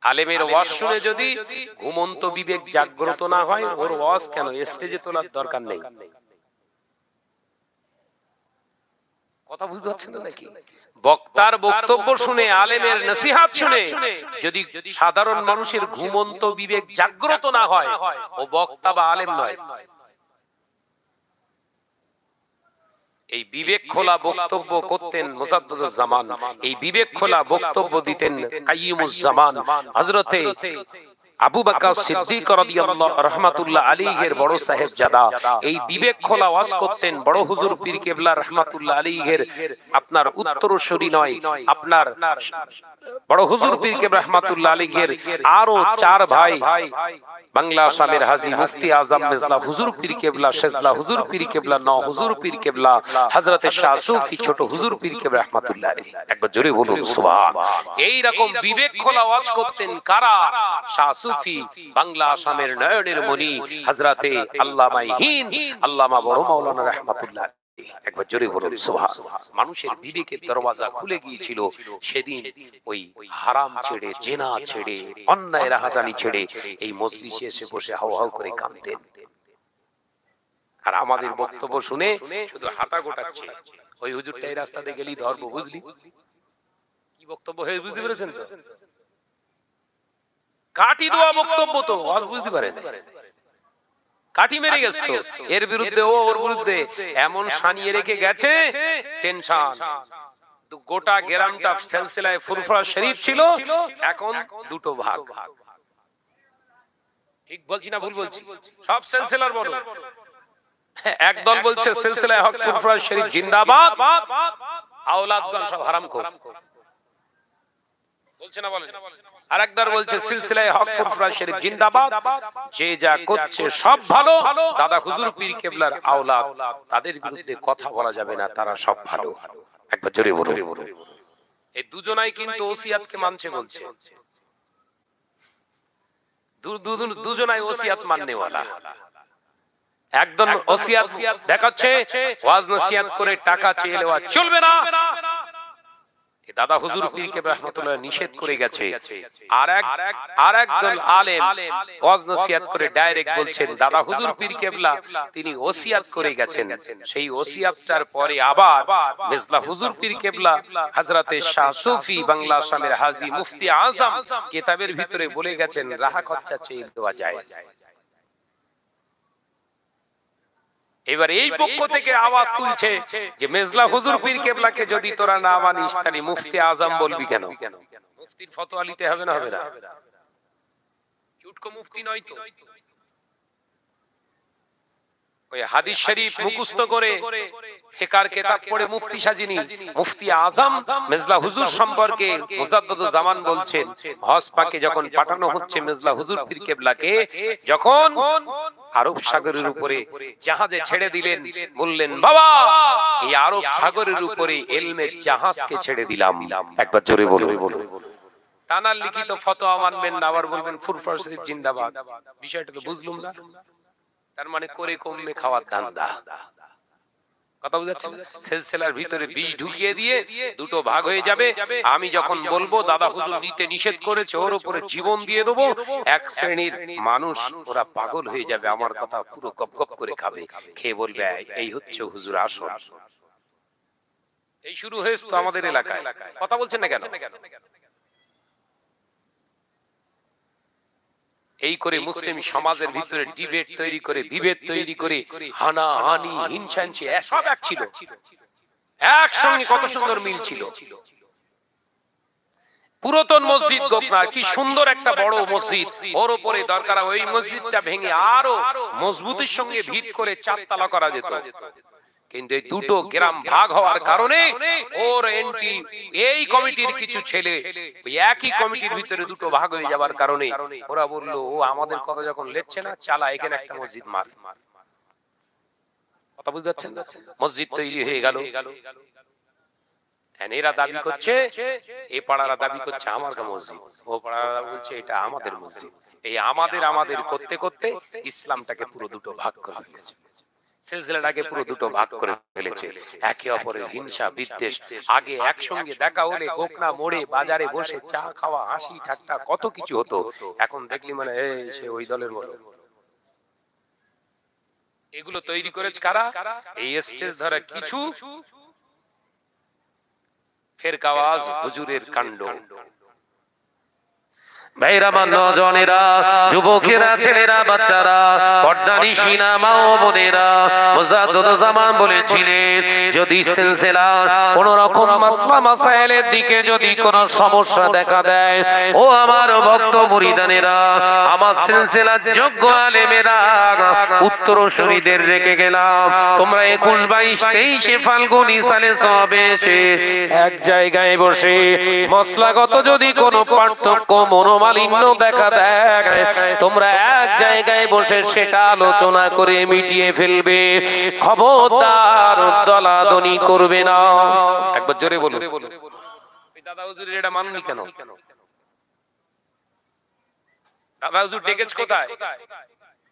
আলেমের ওয়াজ শুনে যদি ঘুমন্ত বিবেক জাগ্রত না হয়, ওর ওয়াজ কেন স্টেজে তোলার দরকার নেই। কথা বুঝতে পারছেন না নাকি? বক্তার বক্তব্য শুনে, আলেমের নসিহত শুনে যদি সাধারণ মানুষের ঘুমন্ত বিবেক জাগ্রত না হয়, ও বক্তা বা আলেম নয়। এই বিবেক খোলা বক্তব্য করতেন মুসাদ্দদুজ জামান, এই বিবেক খোলা বক্তব্য দিতেন কাইয়িমুজ জামান হযরতে আবু বকর সিদ্দিক রাদিয়াল্লাহু রাহমাতুল্লাহ আলাইহির বড় সাহেবজাদা। এই বিবেক খোলা ওয়াজ করতেন বড় হুজুর পীর কেবলা রাহমাতুল্লাহ আলাইহির আপনার উত্তরসূরি নয়, আপনার বড় হুজুর পীর কেবলা রাহমাতুল্লাহ আলাইহির আরো 4 ভাই, বাংলা আসামের হাজী মুফতি আজম মিজলা হুজুর পীর কেবলা, শেজলা হুজুর পীর কেবলা, ন হুজুর পীর কেবলা, হযরতে শাহ সুফি ছোট হুজুর পীর কেবলা রাহমাতুল্লাহ আলাইহি। একবার জোরে বলুন সুবহান। এই রকম বিবেক খোলা ওয়াজ করতেন কারা? শাহ সুফি, বাংলা আসামের নয়নের মণি হযরতে আল্লামা হিন্দ আল্লামা বড় মাওলানা রাহমাতুল্লাহ। একবার জোরে বলুন সুবহান। মানুষের বিবেকের দরওয়াজা খুলে গিয়েছিল সেদিন। ওই হারাম ছেড়ে, জেনা ছেড়ে, অন্যায় রাহাজানি ছেড়ে এই মজলিসে এসে বসে হাউ হাউ করে কাঁদতেন। আর আমাদের বক্তব্য শুনে শুধু হাতা গোটাচ্ছে, ওই হুজুরটা এই রাস্তাতে গেলি ধর্ম, বুঝলি কি বক্তব্য হয়ে, বুঝতে পেরেছেন তো? কাটি দেওয়া বক্তব্য তো, আজ বুঝতে পারেন কাটি মেরে গেছে তো, এর বিরুদ্ধে ও ওর বিরুদ্ধে এমন সানিয়ে রেখে গেছে, টেনশন। গোটা গ্রামটা সিলসিলায় ফুরফুরা শরীফ ছিল, এখন দুটো ভাগ। ঠিক বলছি না ভুল বলছি? সব সিলসিলার বড় এক দল বলছে সিলসিলায় হক ফুরফুরা শরীফ জিন্দাবাদ, আওলাদগণ সব হারামখোর বলছে না, বলেন। আরেক দল বলছে সিলসিলায় হক ফুরফুরা শরীফ জিন্দাবাদ, যে যা করছে সব ভালো, দাদা হুজুর পীর কেবলার আওলাদ, তাদের বিরুদ্ধে কথা বলা যাবে না, তারা সব ভালো। একবার জোরে বলুন। এই দুজনাই কিন্তু ওসিয়াতকে মানছে বলছে, দুজনাই ওসিয়াত মাননেওয়ালা। একদম ওসিয়াত দেখাচ্ছে, ওয়াজ নসিহত করে টাকা চেয়ে নেওয়া চলবে না, দাদা হুজুর পীর কেবলা রাহমাতুল্লাহ নিষেধ করে গেছে। আর একজন আলেম ওয়াজ নসিহত করে ডাইরেক্ট বলছেন দাদা হুজুর পীর কেবলা তিনি ওসিয়াত করে গেছেন, সেই ওসিয়াতটার পরে আবার মিজলা হুজুর পীর কেবলা হযরতে শাহ সুফি বাংলা আসামের হাজী মুফতি আজম কিতাবের ভিতরে বলে গেছেন রাহা খরচা চেয়ে দেওয়া যায়। এবার এই পক্ষ থেকে আওয়াজ তুলছে যে মেজলা হুজুর পীর কেবলাকে যদি তোরা না মানিস তাহলে মুফতি আজম বলবি কেন? মুফতির ফতোয়া নিতে হবে না? হবে না? চুটকো মুফতি নয় তো, ওই হাদিস শরীফ মুখস্থ করে ফিকার কিতাব পড়ে মুফতি সাজিনি। মুফতি আজম মেজলা হুজুর সম্পর্কে মুজাদ্দিদুল জামান বলছেন হজ পাকে যখন পাঠানো হচ্ছে মেজলা হুজুর পীর কেবলাকে, যখন আরব সাগরের উপরে জাহাজে ছেড়ে দিলেন, বললেন বাবা এই আরব সাগরের উপরে ইলমের জাহাজকে ছেড়ে দিলাম। একবার জোরে বলুন। তানার লিখিত ফতোয়া মানবেন না, আবার বলবেন ফুরফুরা শরীফ জিন্দাবাদ। বিষয়টা তো বুঝলুম না। তার মানে করে কমবে খাওয়ার ধান্দা। কথা বুঝাচ্ছেন? সিলসিলার ভিতরে বিষ ঢুকিয়ে দিয়ে দুটো ভাগ হয়ে যাবে। আমি যখন বলবো দাদা হুজুর নিতে নিষেধ করেছে, ওর উপরে জীবন দিয়ে দেবো, এক শ্রেণীর মানুষ ওরা পাগল হয়ে যাবে, আমার কথা পুরো গপ গপ করে খাবে, খেয়ে বলবে এই হচ্ছে হুজুর আসল। এই শুরু হয়েছে তো আমাদের এলাকায়। কথা বলছেন না কেন? এই করে মুসলিম সমাজের ভিতরে ডিবেট তৈরি করে, বিভেদ তৈরি করে, হানাহানি হিংসা সব এক ছিল, একসঙ্গে কত সুন্দর মিল ছিল। পুরাতন মসজিদ গোকনা কি সুন্দর একটা বড় মসজিদ, ওর উপরে দরকার ওই মসজিদটা ভেঙে আরো মজবুতির সঙ্গে ভিত করে চারতলা করা যেত। কিন্তু এই দুটো গ্রাম ভাগ হওয়ার কারণে ওর এন্টি এই কমিটির কিছু ছেলে ওই একই কমিটির ভিতরে দুটো ভাগ হয়ে যাওয়ার কারণে ওরা বললো ও আমাদের কথা যখন লেখছে না, চালা এখানে একটা মসজিদ মার। কথা বুঝতে পারছেন? মসজিদ তৈরি হয়ে গেল। এরা দাবি করছে, এই পাড়ারা দাবি করছে আমার মসজিদ, ও পাড়ারা বলছে এটা আমাদের মসজিদ। এই আমাদের করতে করতে ইসলামটাকে পুরো দুটো ভাগ করে ফেলেছে, সিলসিলাটাকে পুরো দুটো ভাগ করে ফেলেছে। একে অপরের হিংসা বিদ্বেষ। আগে একসঙ্গে দেখা হলে গোকনা মোড়ে বাজারে বসে চা খাওয়া, হাসি ঠাট্টা কত কিছু হতো। এখন দেখলি মানে সে ওই দলের বলে। এগুলো তৈরি করেছে কারা? এই স্টেজ ধরা কিছু ফেরকাওয়াজ হুজুরের কাণ্ড। ভাইরা, নওজওয়ানেরা, যুবকেরা, ছেলেরা, বাচ্চারা, পর্দানিশিনা মা ও বোনেরা, মুজাদ্দিদুল জামান বলেছিলেন যদি সিলসিলার কোন রকম মাসলা মাসাইলের দিকে যদি কোন সমস্যা দেখা দেয়, ও আমার ভক্ত মুরিদানেরা, আমার সিলসিলার যোগ্য আলেমেরা উত্তরসূরিদের রেখে গেলাম, তোমরা 21, 22, 23 ফাল্গুন সালে সবে এসে এক জায়গায় বসে মসলাগত যদি কোনো পার্থক্য মনোমালিন্য দেখা দেয়, তোমরা এক জায়গায় বসে সেটা আলোচনা করে মিটিয়ে ফেলবে। খবরদার দলাদলি করবে না। একবার জোরে বলুন। দাদা হুজুরের এটা মাননি কেন? দাদা হুজুর ডেকেছে কোথায়?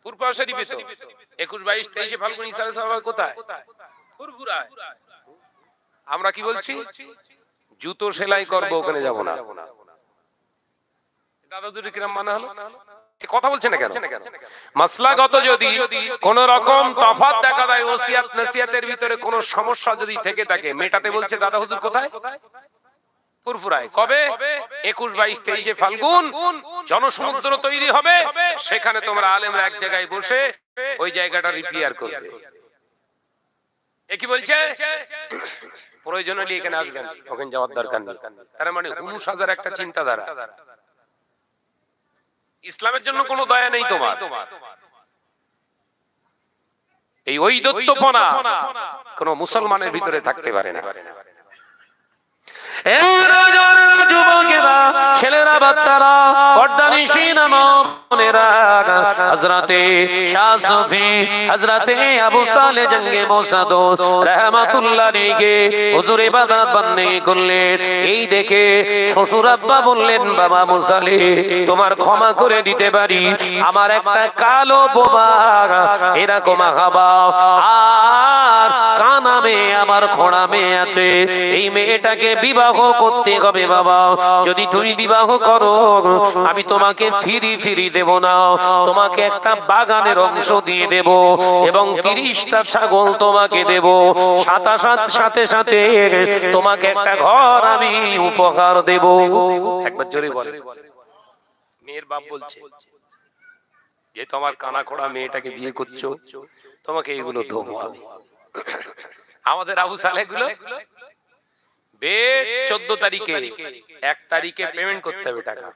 ফুরফুরা শরীফে তো 21, 22, 23 ফাল্গুন ইসালে সবাই কোথায়? ফুরফুরায়। আমরা কি বলছি? জুতো সেলাই করবো, ওখানে যাব না। দাদা হুজুরের কিরম মানা হলো? কথা বলছেন না কেন? মাসলাগত যদি কোন রকম তফাৎ দেখা দেয়, ওসিয়াত নসিহতের ভিতরে কোন সমস্যা যদি থেকে থাকে, মেটাতে বলছে দাদা হুজুর কোথায়? ফুরফুরায়। কবে? 21, 22, 23 ফাল্গুন জনসমুদ্র তৈরি হবে, সেখানে তোমরা আলেমরা এক জায়গায় বসে ওই জায়গাটা রিপেয়ার করবে। এ কি বলছে? প্রয়োজন হলে এখানে আসবেন, ওখানে যাওয়ার দরকার নেই। তার মানে হুনুস হাজার একটা চিন্তাধারা। ইসলামের জন্য কোনো দয়া নেই তোমার। এই ঐদত্তপনা কোন মুসলমানের ভিতরে থাকতে পারে না। ছেলেরা, বাচ্চারা, পর্দানিশিনা মা বোনেরা, হযরতে শাহ সুফি হযরতে আবু সালেহ জঙ্গে মোসাদ্দদ রাহমাতুল্লাহ আলাইহি হুজুর ইবাদত বন্দেগি করলেন। এই দেখে শ্বশুর আব্বা বললেন, বাবা মুসালি তোমার ক্ষমা করে দিতে পারি, আমার একটা কালো বোমা এরকম হাবা আর কানা নামে আমার খোড়া মেয়ে আছে, এই মেয়েটাকে বিবাহ করতে হবে বাবা। যদি তুমি বিবাহ করো আমি তোমাকে ফিরি দেব না, তোমাকে একটা বাগানের অংশ দিয়ে দেব এবং 30টা ছাগল তোমাকে দেব, সাথে সাথে তোমাকে একটা ঘর আমি উপহার দেব। একবার জোরে বলে। মেয়ের বাপ বলছে যে তোমার কানা খোড়া মেয়েটাকে বিয়ে করছো, তোমাকে এগুলো দেবো আমি। আমাদের আবু সালেহ গুলো 14 তারিখে 1 তারিখে পেমেন্ট করতে হবে টাকা।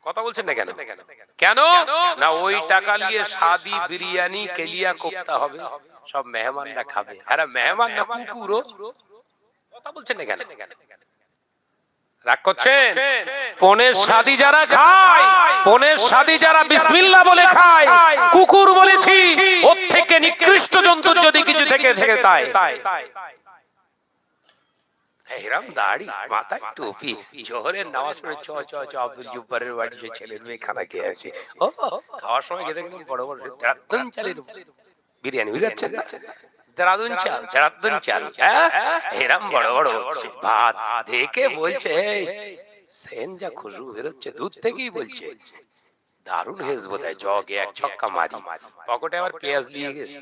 কথা বলছেন না কেন? কেন না ওই টাকা নিয়ে শাদি বিরিয়ানি কেলিয়া কোপ্তা হবে, সব মেহমানরা খাবে। আরে মেহমান না কুকুরও। কথা বলছেন না কেন? রাগ করছেন? পনের শাদি যারা খায়, পনের শাদি যারা বিসমিল্লাহ বলে খায়, কুকুর বলেছি, ওর থেকে নিকৃষ্ট জন্তু যদি কিছু থেকে তাই এরম দাড়ি মাথায় টুপি, জোহরের নামাজ পড়ে চ চ চ আব্দুল জব্বারের বাড়ি সে ছেলের মেয়ে খানা খেয়ে আসে। ও খাওয়ার সময় খেতে গেলে বড় বড় দেরাদুন চালের বিরিয়ানি বুঝাচ্ছেন না, দেরাদুন চাল এরম বড় বড় ভাত দেখে বলছে সেন যা খুশবু বেরোচ্ছে দুধ থেকেই বলছে দারুণ হেজ বোধহয়, জগে 1 ছক্কা মারি, পকেটে আবার পেঁয়াজ নিয়ে গেছে।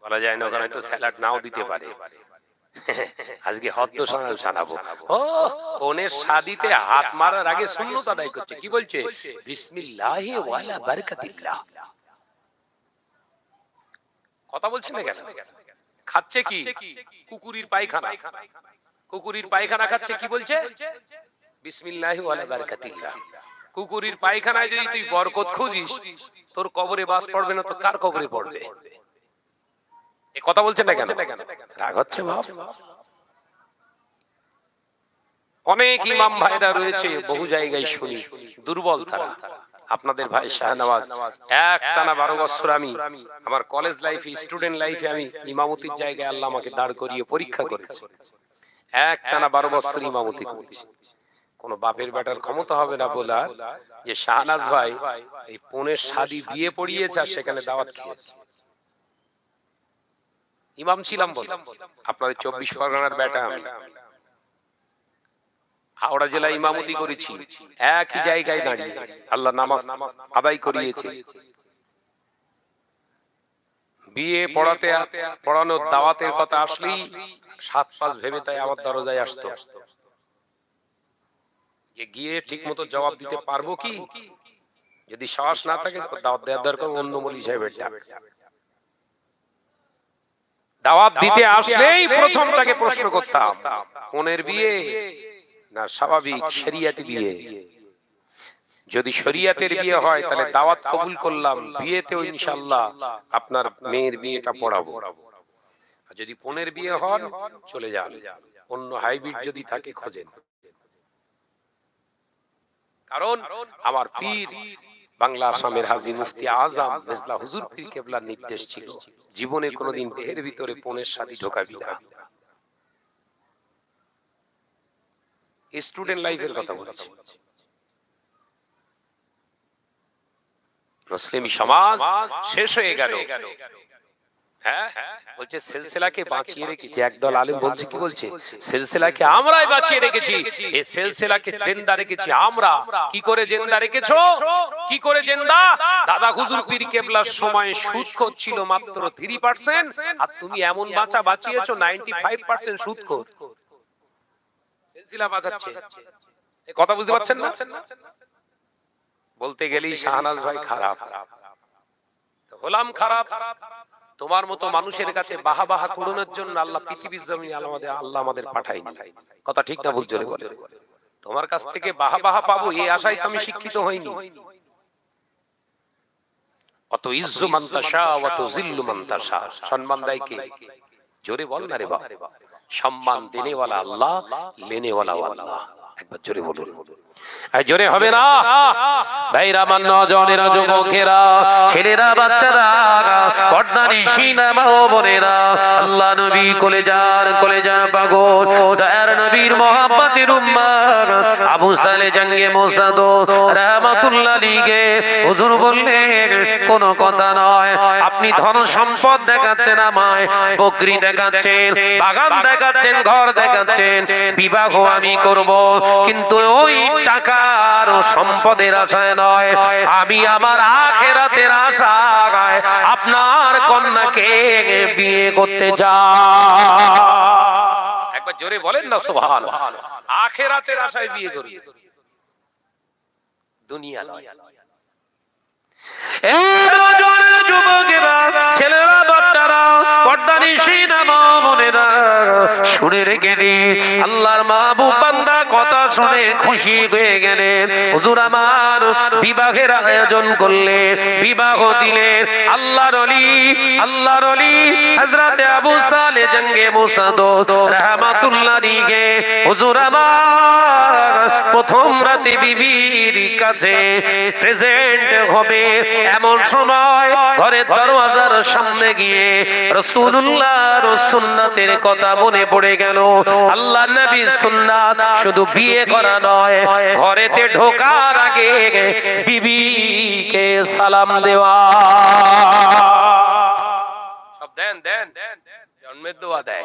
বলা যায় না ওখানে তো স্যালাড নাও দিতে পারে। আজকে হদ্দ শোনাবো। ও কোনের শাদিতে হাত মারার আগে সুন্নত আদায় করছে, কি বলছে? বিসমিল্লাহি ওয়ালা বারাকাতিল্লাহ। কথা বলছেন না কেন? খাচ্ছে কি? কুকুরের পায়খানা। কুকুরের পায়খানা খাচ্ছে, কি বলছে? বিসমিল্লাহি ওয়ালা বারাকাতিল্লাহ। কুকুরের পায়খানায় যদি তুই বরকত খুঁজিস, তোর কবরে বাস পড়বে না তো কার কবরে পড়বে? এ কথা বলছেন না কেন? রাগ হচ্ছে বাপ। অনেক ইমাম ভাইরা রয়েছে, বহু জায়গায় শুনি দুর্বল তারা। আপনাদের ভাই শাহনওয়াজ একটানা 12 বছর আমি আমার কলেজ লাইফে, স্টুডেন্ট লাইফে আমি ইমামতির জায়গায় আল্লাহ আমাকে দাঁড় করিয়ে পরীক্ষা করেছে। একটানা 12 বছর ইমামতি করেছি। কোন বাপের বেটার ক্ষমতা হবে না বলা যে শাহনাজ ভাই এই পনের শাদি বিয়ে পড়িয়েছে আর সেখানে দাওয়াত খেয়েছে। ইমাম ছিলাম বলে আপনাদের 24 পরগনার বেটা আমি। হাওড়া জেলায় ইমামতি করেছি, একই জায়গায় দাঁড়িয়ে আল্লাহ নামাজ আদায় করিয়েছে। বিয়ে পড়ানোর দাওয়াতের কথা আসলেই 7-5 ভেবে তাই আমার দরজায় আসতো যে গিয়ে ঠিক মতো জবাব দিতে পারবো কি, যদি সাহস না থাকে দাওয়াত দেওয়ার দরকার অন্য মৌলভী সাহেবের ডাক। দাওয়াত দিতে আসলেই প্রথম তাকে প্রশ্ন করতাম কোনের বিয়ে না স্বাভাবিক শরিয়াতি বিয়ে। যদি শরিয়াতের বিয়ে হয় তাহলে দাওয়াত কবুল করলাম, বিয়েতেও ইনশাআল্লাহ আপনার মেয়ের বিয়েটা পড়াবো। আর যদি পনের বিয়ে হন চলে যান, অন্য হাইব্রিড যদি থাকে খোঁজেন। কারণ আমার পীর বাংলা আসামের হাজী মুফতি আজম মেজলা হুজুর পীর কেবলার নির্দেশ ছিল জীবনে কোনোদিন দেহের ভিতরে পনের শাদী ঢোকাবি না। স্টুডেন্ট লাইফের কথা বলছি। মুসলিম সমাজ শেষ হয়ে গেল। হ্যাঁ বলছে সিলসিলাকে বাঁচিয়ে রেখেছি। একদল আলেম বলছে, কি বলছে? সিলসিলাকে আমরাই বাঁচিয়ে রেখেছি, এই সিলসিলাকে জিন্দা রেখেছি আমরা। কি করে জিন্দা রেখেছো? কি করে জিন্দা? দাদা হুজুর পীর কেবলার সময় সুদখোর ছিল মাত্র 3%, আর তুমি এমন বাঁচিয়েছো 95% সুদখোর। সিলসিলা বাঁচাচ্ছে, কথা বুঝতে পারছেন না? বলতে গেলেই শাহনাজ ভাই খারাপ, হলাম খারাপ। তোমার মতো মানুষের কাছে বাহা বাহা কুড়ানোর জন্য আল্লাহ পৃথিবীর জমিনে আল্লাহ আমাদের পাঠায়নি। কথা ঠিক না ভুল জোরে বলে? তোমার কাছ থেকে বাহা বাহা পাবো এই আশায় তো আমি শিক্ষিত হইনি। অত ইজ্জু মান তাশা ওয়া তুযিল্লু মান তাশা, সম্মান দেয় কে? জোরে বল না রে বাবা। সম্মান দেনে ওয়ালা আল্লাহ, লেনে ওয়ালা আল্লাহ। একবার জোরে বলুন। জোরে হবে না ভাইরা, আমার নওজওয়ানেরা, যুবকেরা, ছেলেরা, বাচ্চারা, পর্দানিশীনা মা ও বোনেরা, আল্লাহ নবী কলেজার পাগল দয়ার নবীর মহব্বত উম্মতের উম্মার আবু সালে জঙ্গে মোসাদ রাহমাতুল্লাহ আলাইহি হুজুর বললেন কোন কথা নয়, আপনি ধন সম্পদ দেখাচ্ছেন আমায়, বকরি দেখাচ্ছেন, বাগান দেখাচ্ছেন, ঘর দেখাচ্ছেন, বিবাহ আমি করব, কিন্তু ওই টাকার ও সম্পদের আশায় নয়, আমি আমার আখিরাতের আশায় আপনার কন্যাকে বিয়ে করতে চাই। একবার জোরে বলেন না সুবহানাল্লাহ। আখিরাতের আশায় বিয়ে করবে, দুনিয়া নয়। ছেলেরা, বাচ্চারা, পর্দানিশীনা মা বোনেরা শুনে রেখে দিন, আল্লাহর মাহবুব বান্দা কথা শুনে খুশি হয়ে গেলেন। হুজুর আমার বিবাহের আয়োজন করলেন, বিবাহ দিলেন। আল্লাহর ওলি হযরত আবু সালে জঙ্গে মুসাদ রাহমাতুল্লাহ আলাইহি হুজুর আমার প্রথম রাতে বিবির কাছে প্রেজেন্ট হবে এমন সময় ঘরের দরওয়াজার সামনে গিয়ে রাসূলুল্লাহর সুন্নাতের কথা মনে পড়ে গেল। আল্লাহর নবীর সুন্নাত শুধু বিয়ে করা নয়, ঘরেতে ঢোকার আগে বিবিকে সালাম দেওয়া। সব দেন দেন জন্মের দোয়া দেয়,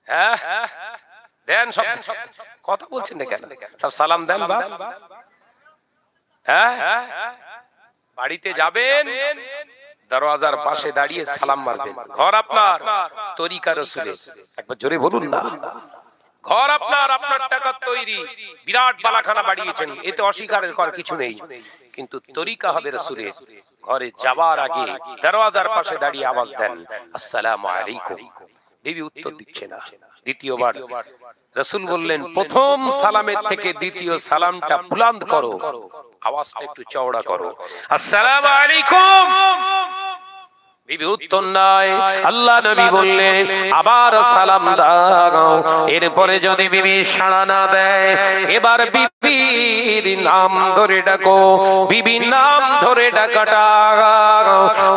হ্যাঁ দেন, সব কথা বলছেন না কেন? সব সালাম দেন বাপ, হ্যাঁ বাড়িতে যাবেন দরওয়াজার পাশে দাঁড়িয়ে সালাম মারবেন। ঘর আপনার, তরিকা রাসূলের। একবার জোরে বলুন না। ঘর আপনার, আপনার টাকার তৈরি, বিরাট বালাখানা বাড়িয়েছেন, এতে অস্বীকারের করার কিছু নেই, কিন্তু তরিকা হবে রাসূলের। ঘরে যাওয়ার আগে দরওয়াজার পাশে দাঁড়িয়ে আওয়াজ দেন আসসালামু আলাইকুম। বিবি উত্তর দিচ্ছে না। দ্বিতীয়বার রাসূল বললেন প্রথম সালামের থেকে দ্বিতীয় সালামটা বুলন্দ করো, আওয়াজটা একটু চওড়া করো, আসসালামু আলাইকুম। বিবি উত্তর নাই। আল্লাহ নবী বললেন আবার সালাম দাও। এরপরে যদি বিবি সাড়া না দেয়, এবার বিবির নাম ধরে ডাকো, বিবির নাম ধরে ডাকাটা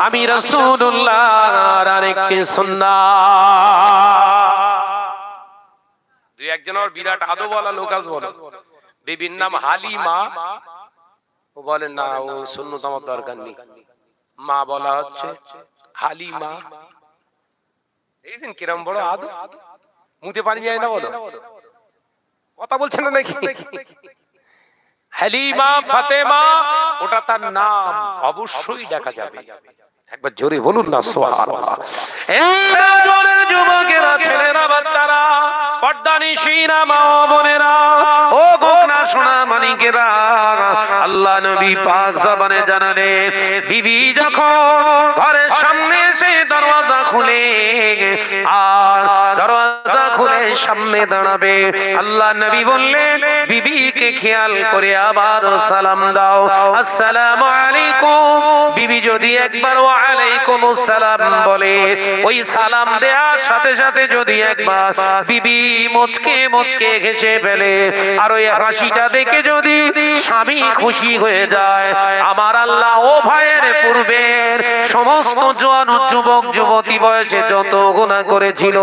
আমি রাসূলুল্লাহর আরেকটি সুন্নাত। দুই একজন আর বিরাট আদবওয়ালা লোক আছে, বলে বিবির নাম হালিমা, ও বলেন না ও সুন্নত আমার দরকার নেই, মা বলা হচ্ছে হালিমা। দেখেছেন কিরম বড় আদব, মুখে পানি যায় না, বলো কথা বলছেন না নাকি? হালিমা, ফাতেমা ওটা তার নাম, অবশ্যই দেখা যাবে। একবার জোরে বলুন না সুবহানাল্লাহ। যুবকেরা, ছেলেরা, বাচ্চারা, পর্দানিশীনা মা বোনেরা, ও গোকনা সোনা মানিকেরা, আল্লাহ নবী পাক জবানে জানালেন বিবি যখন ঘরের সামনে এসে দরওয়াজা খুলে আর দরওয়াজা খুলে সামনে দাঁড়াবে, আল্লাহ নবী বললেন বিবিকে খেয়াল করে আবার সালাম দাও, আসসালামু আলাইকুম। বিবি যদি একবার ওয়া আলাইকুমুস সালাম বলে, ওই সালাম দেওয়ার সাথে সাথে যদি একবার বিবি মুচকে মুচকে হেসে ফেলে, আর ওই হাসিটা দেখে যদি স্বামী খুশি হয়ে যায়, আমার আল্লাহ ও ভাইয়ের পূর্বের সমস্ত জওয়ান যুবক যুবতী বয়সে যত গুনাহ করেছিল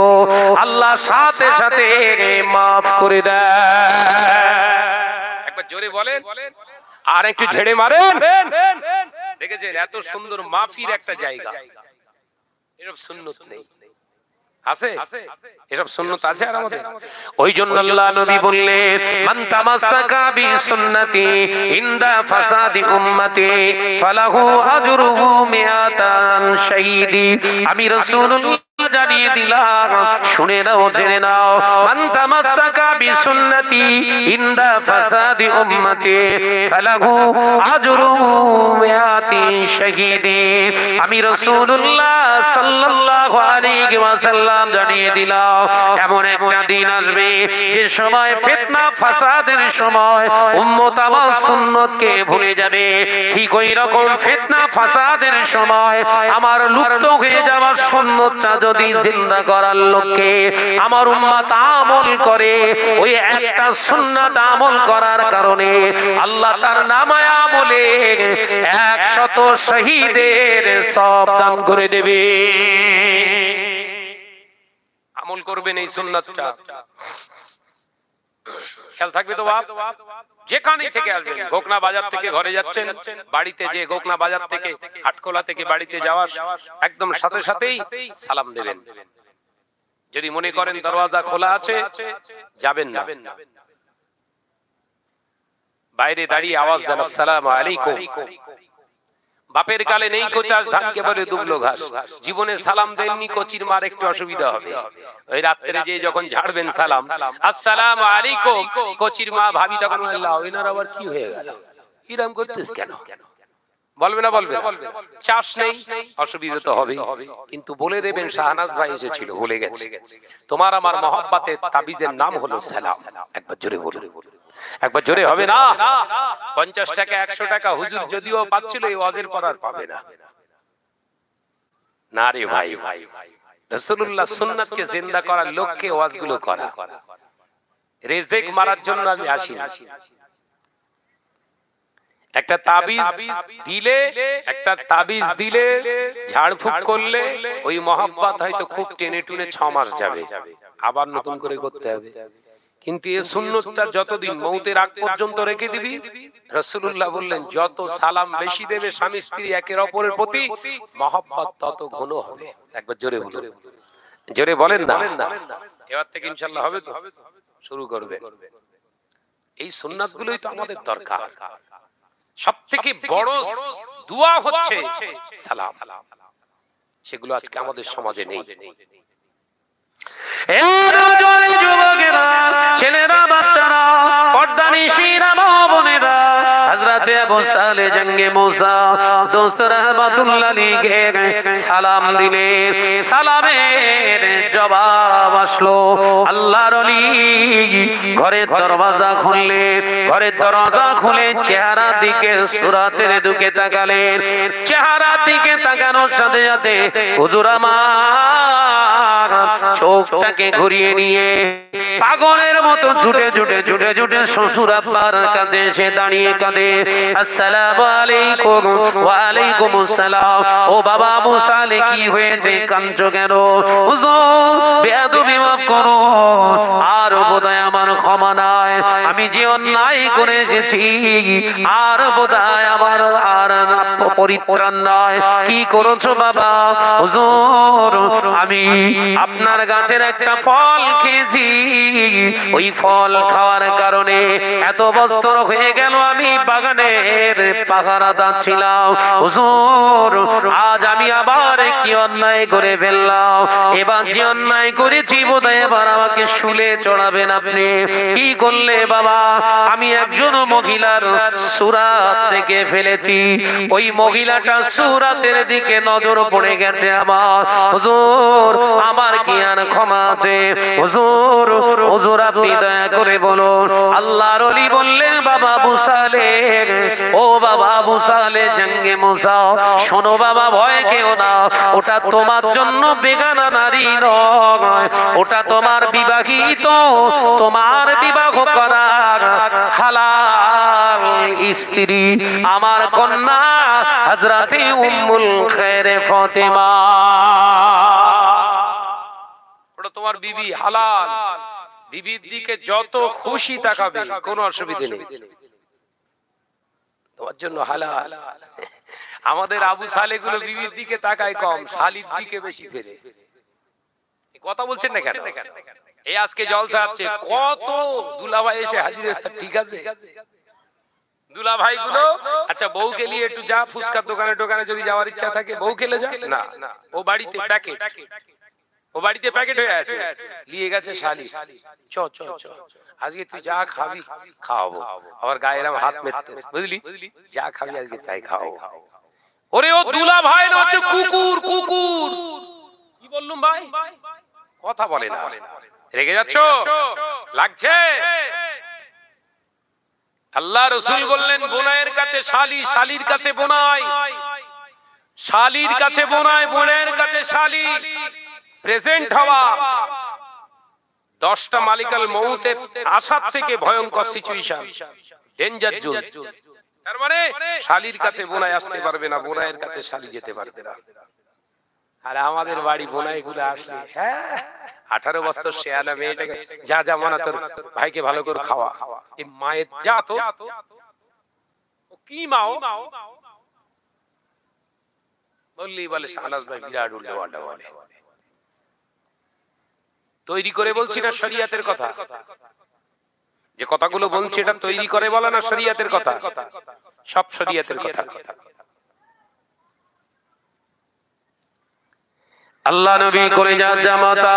আল্লাহ সাথে সাথে মাফ করে দেয়। একবার জোরে বলেন, আর একটু ঝেড়ে মারেন। দেখেছেন এত সুন্দর মাফির একটা জায়গা, এসব সুন্নত নেই, আছে এসব সুন্নত আছে আর আমাদের। ওই জন্য আল্লাহ নবী বললেন মান তামাসসাকা বি সুন্নতি ইনদা ফাসাদি উম্মতি ফালাহু আজরুহু মিআতান শাহীদি। আমি রাসূলুল্লাহ জানিয়ে দিলাম, শুনে নাও, জেনে নাও, মান তামাসসাকা বি সুন্নতি ইনদা ফাসাদি উম্মতি ফালাহু আজরুহু মিআতি শাহীদি। আমি রাসূলুল্লাহ সাল্লাল্লাহু আলাইহি ওয়াসাল্লাম জানিয়ে দিলাম এমন একটা দিন আসবে যে সময় ফিতনা ফাসাদের সময় উম্মত আমার সুন্নতকে ভুলে যাবে, ঠিক ওই রকম ফিতনা ফাসাদের সময় আমার লুপ্ত হয়ে যাওয়া সুন্নতটা যদি জিন্দা করার লক্ষ্যে আমার উম্মত আমল করে, ওই একটা সুন্নাত আমল করার কারণে আল্লাহ তার নামায়ে আমলে 100 শহীদের সওয়াব দান করে দেবে। আমল করবেন এই সুন্নাতটা। খেয়াল থাকবে তো বাপ, যেখানেই থেকে আসবেন, গোকনা বাজার থেকে ঘরে যাচ্ছেন, বাড়িতে যে গোকনা বাজার থেকে হাটখোলা থেকে বাড়িতে যাওয়ার একদম সাথে সাথেই সালাম দেবেন। যদি মনে করেন দরওয়াজা খোলা আছে, যাবেন না, বাইরে দাঁড়িয়ে আওয়াজ দেন আসসালামু আলাইকুম। বাপের কালে নেই কোচাস, ধানকে বলে দুবলো ঘাস। জীবনে সালাম দেননি, কচির মার একটু অসুবিধা হবে। ওই রাত্রে যে যখন ঝাড়বেন সালাম আসসালামু আলাইকুম, কচির মা ভাবি তখন আল্লাহ ওইনার আবার কি হয়ে গেল, কিরম করতেছ কেন, বলবে না? বলবে চাষ নেই, অসুবিধা তো হবে, কিন্তু বলে দেবেন শাহনাজ ভাই এসেছিল, বলে গেছে তোমার আমার মহব্বতের তাবিজের নাম হলো সালাম। একবার জোরে বলুন, একবার জোরে হবে না? 50 টাকা 100 টাকা হুজুর যদিও পাচ্ছিল, এই ওয়াজের পর আর পাবে না। না রে ভাই, রাসূলুল্লাহ সুন্নাতকে জিন্দা করার লক্ষ্যে ওয়াজগুলো করা, রিজিক মারার জন্য আমি আসিনি। একটা তাবিজ দিলে ঝাড়ফুঁক করলে ওই মহব্বত হয়তো খুব টেনে টুনে 6 মাস যাবে, আবার নতুন করে করতে হবে। কিন্তু এই সুন্নতটা যতদিন মৌতের আগ পর্যন্ত রেখে দিবি, রাসূলুল্লাহ বললেন যত সালাম বেশি দেবে স্বামী স্ত্রী একের অপরের প্রতি, মহব্বত তত ঘন হবে। একবার জোরে বলুন, জোরে বলেন না। এবার থেকে ইনশাআল্লাহ হবে তো, শুরু করবে। এই সুন্নাতগুলোই তো আমাদের দরকার। সবথেকে বড় দোয়া হচ্ছে সালাম, সেগুলো আজকে আমাদের সমাজে নেই। যুবকেরা, ছেলেরা, বাচ্চারা, পর্দানিশীরা, মা বোনেরা, হযরতে আবু সালেহ জঙ্গে মুসা দোস্ত রাহমাতুল্লাহ আলাইহি সালাম দিলেন। সালামের জবাব আসলো। আল্লাহর ওলি ঘরের দরওয়াজা খুললেন, ঘরের দরওয়াজা খুলে চেহারার দিকে, সুরাতের দিকে তাকালেন। চেহারার দিকে তাকানোর সাথে সাথে হুজুর আমার চোখটাকে ঘুরিয়ে নিয়ে পাগলের মতো ছুটে ছুটে ছুটে ছুটে শ্বশুর আব্বার কাছে এসে দাঁড়িয়ে কাঁদে, আসসালামু আলাইকুম। ওয়া আলাইকুম আসসালাম। ও বাবা আবু সালেহ, কি হয়েছে, কাঁদছো কেন? হুজুর বেয়াদবি মাফ করো, আর বোধহয় আমার ক্ষমা নাই, আমি যে অন্যায় করে এসেছি আর বোধহয় আমার আর পরিত্রাণ নাই। কি করেছো বাবা? হুজুর আমি আপনার গাছের একটা ফল খেয়েছি, ওই ফল খাওয়ার কারণে এত বছর হয়ে গেল আমি বাগানের পাহারাদার ছিলাম। হুজুর আজ আমি আবার কি অন্যায় করে ফেললাম, এবার যে অন্যায় করেছি বোধহয় এবার আমাকে শুলে চড়াবেন আপনি। কি করলে বাবা? আমি একজন মহিলার সূরাত থেকে ফেলেছি, ওই মহিলাটা সূরাতের দিকে নজর পড়ে গেছে আমার। হুজুর আমার কি আর ক্ষমা আছে? হুজুর হুজুর আপনি দয়া করে বলুন। আল্লাহর ওলি বললেন, বাবা আবু সালেহ, ও বাবা আবু সালেহ জঙ্গে মুসা, শোনো বাবা, ভয় কেও না, ওটা তোমার জন্য বেগানা নারী নয়, ওটা তোমার বিবাহিত, তোমার বিবাহ করার হালাল স্ত্রী, আমার কন্যা হযরতে উম্মুল খায়র ফাতেমা। ওটা তোমার বিবি, হালাল। বিবির দিকে যত খুশি তাকাবে, কোনো অসুবিধা নেই, তোমার জন্য হালাল। আমাদের আবু সালেহ গুলো বিবির দিকে তাকায় কম, শালির দিকে বেশি ফেরে। কথা বলছেন না কেন? এই আজকে জলসা আছে, কত দুলাভাই এসে হাজির হয়েছে, ঠিক আছে দুলা ভাই গুলো, আচ্ছা বউ খেলিয়ে একটু যা, ফুচকার দোকানে টোকানে যদি যাওয়ার ইচ্ছা থাকে বউ খেলে যা, না ও বাড়িতে প্যাকেট, ও বাড়িতে প্যাকেট হয়ে আছে, নিয়ে গেছে শালি, চ চ চ আজকে তুই যা খাবি খাওয়াবো, আবার গায়ের হাত মেরতেছে, বুঝলি, যা খাবি আজকে তাই খাওয়াবো। ওরে ও দুলা ভাই না, হচ্ছে কুকুর। কুকুর কি বললুম ভাই, কথা বলে না, রেগে যাচ্ছ, লাগছে? আল্লাহ রাসূল বললেন, বোনাইয়ের কাছে শালি, শালির কাছে বোনাই, শালির কাছে বোনাই, বোনের কাছে শালি। প্রেজেন্ট হওয়া 10টা মালিকাল মউতের আসার থেকে ভয়ঙ্কর সিচুয়েশন, ডেঞ্জার জোন। তার মানে শালির কাছে বোনাই আসতে পারবে না, বোনাইয়ের কাছে শালি যেতে পারবে না। আর আমাদের বাড়ি বোনাই গুলো আসলে, হ্যাঁ 18 বছর শেয়ানা মেয়েটাকে যা যা মানা তোর ভাইকে ভালো করে খাওয়া, এই মায়ের যা তো কি মাও বললি বলে শাহনাজ ভাই বিরাট উল্টো বলে। তৈরি করে বলছি না শরীয়তের কথা, যে কথাগুলো বলছি এটা তৈরি করে বলা না শরীয়তের কথা, সব শরীয়তের কথা। আল্লাহ নবী কলিজার জামাতা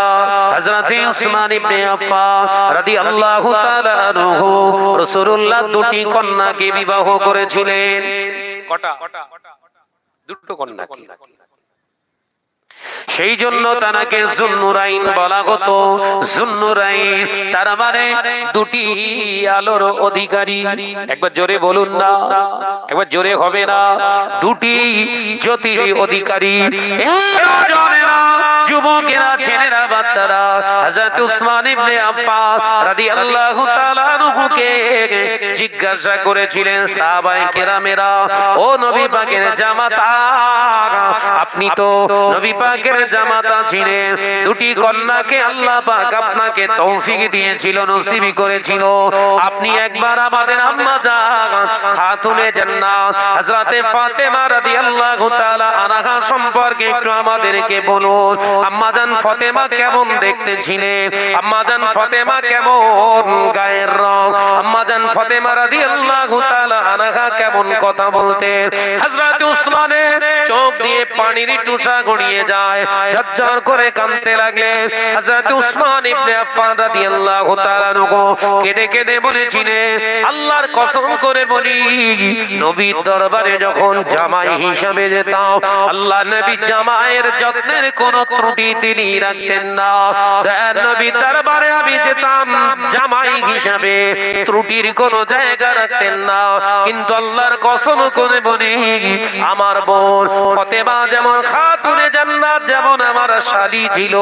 হযরত উসমান ইবনে আফফান রাদিয়াল্লাহু তাআলা আনহু রাসূলুল্লাহ দুটি কন্যাকে বিবাহ করেছিলেন। কটা? দুটো কন্যাকে। সেই জন্য তাকে যুন্নুরাইন বলা হতো। যুন্নুরাইন তার মানে দুটি আলোর অধিকারী। একবার জোরে বলুন না, একবার জোরে হবে না। দুটি জ্যোতির অধিকারী। যুবকেরা, ছেলেরা, বাচ্চারা হযরত উসমান ইবনে আফফান রাদিয়াল্লাহু তাআলা আনহুকে জিজ্ঞাসা করেছিলেন সাহাবায়ে কেরামেরা, ও নবী পাকের জামাতা, আপনি তো নবী পাকের জামাতা ছিলেন, দুটি কন্যাকে আল্লাহ পাক আপনাকে তৌফিক দিয়েছিল, নসিব করেছিল, আপনি একবার আমাদের আম্মা জান খাতুনে জান্নাত হযরতে ফাতেমা রাদিয়াল্লাহু তাআলা আনহা সম্পর্কে একটু আমাদেরকে বলুন। আম্মা জান ফাতেমা কেমন দেখতে ছিলেন? আম্মা জান ফাতেমা কেমন গায়ের রং? আম্মা জান ফাতেমা রাদিয়াল্লাহু তাআলা আনহা কেমন কথা বলতেন? হযরত উসমানের চোখ দিয়ে পানির টুসা গড়িয়ে যায়, ঝরঝর করে কাঁদতে লাগলেন। হযরত উসমান ইবনে আফফান রাদিয়াল্লাহু তাআলা আনহু কেঁদে কেঁদে বলেছিলেন, আল্লাহর কসম করে বলি, নবীর দরবারে যখন জামাই হিসাবে যেতাম, আল্লাহ নবী জামাইয়ের যত্নের কোনো ত্রুটি তিনি রাখতেন না। দয়ার নবীর দরবারে আমি যেতাম জামাই হিসাবে, ত্রুটির কোনো জায়গা রাখতেন না। কিন্তু আল্লাহর কসম করে বলি, আমার বোন ফাতেমা যেমন খাতুনে জান্নাত, যেমন আমার শালী ছিল,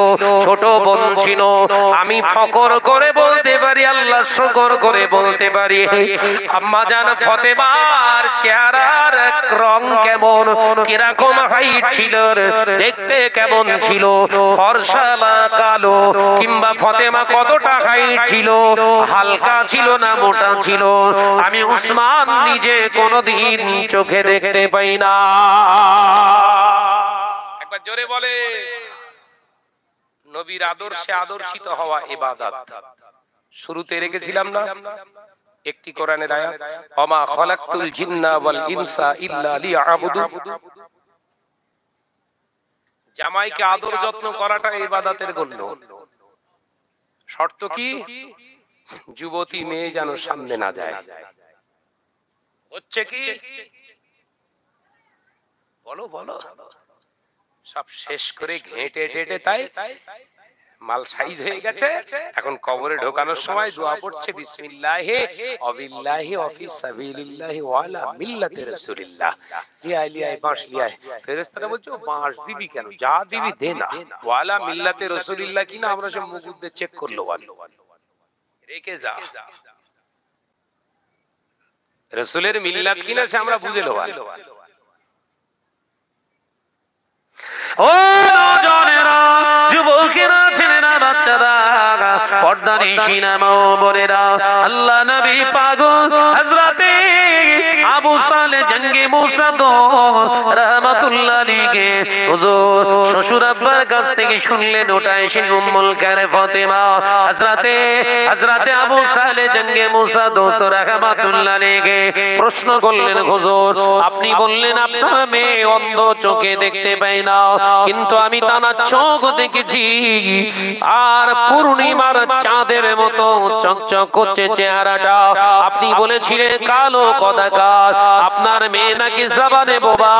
ছোট বোন ছিল, আমি ফখর করে বলতে পারি, আল্লাহ শুকর করে বলতে পারি, আম্মা জান ফাতেমার চেহারার রং কেমন, কিরকম হাইট ছিল, দেখতে কেমন ছিল, ফর্সা না কালো, কিংবা ফাতেমা কতটা হাইট ছিল, হালকা ছিল না মোটা ছিল, আমি উসমান নিজে কোনদিন চোখে দেখতে পাই না। একবার জোরে বলে, নবীর আদর্শে আদর্শিত হওয়া ইবাদত। শুরুতে রেখেছিলাম না একটি কোরআনের আয়াত, ওমা খালাকতুল জিন্না ওয়াল ইনসা ইল্লা লিয়াবুদুন। জামাইকে আদর যত্ন করাটা ইবাদতের গণ্য। শর্ত কি? যুবতী মেয়ে যেন সামনে না যায়। হচ্ছে কি? বলো বলো। সব শেষ করে ঘেঁটে টেটে তাই মাল সাইজ হয়ে গেছে। এখন কবরে ঢোকানোর সময় দোয়া পড়ছে, বিসমিল্লাহি ওয়াবিল্লাহি ওয়া ফি সাবিলিল্লাহি ওয়া আলা মিল্লাতি রাসূলিল্লাহ। লিয়াই লিয়াই বাঁশ লিয়াই। ফেরেশতারা বলছে, ও বাঁশ দিবি কেন? যা দিবি দে না। ওয়া আলা মিল্লাতি রাসূলিল্লাহ কিনা আমরা সব মুকুদ্দে চেক করলো, রেখে যা। রাসূলের মিল্লাত কিনা সে আমরা বুঝে লব। ও নওজোয়ানেরা, যুবকেরা, ছেলেরা, বাচ্চারা, পর্দানিশিনা মা বোনেরা, আল্লাহ নবী পাগল হযরতে আবু সালে জঙ্গে মুসাদ রাহমাতুল্লাহ আলাইহি হুজুর শ্বশুর আব্বার কাছ থেকে শুনলেন, ওটা এসে উম্মুল কারে ফাতেমা হযরতে আবু সালে জঙ্গে মুসাদ রাহমাতুল্লাহ আলাইহি প্রশ্ন করলেন, হুজুর আপনি বললেন আপনার মেয়ে অন্ধ, চোখে দেখতে পায় না, কিন্তু আমি টানা চোখ দেখেছি, আর পূর্ণিমার চাঁদের মতো চকচক করছে চেহারাটা। আপনি বলেছিলেন কালো কদাকার, আপনার মেয়ে নাকি জবানে বোবা,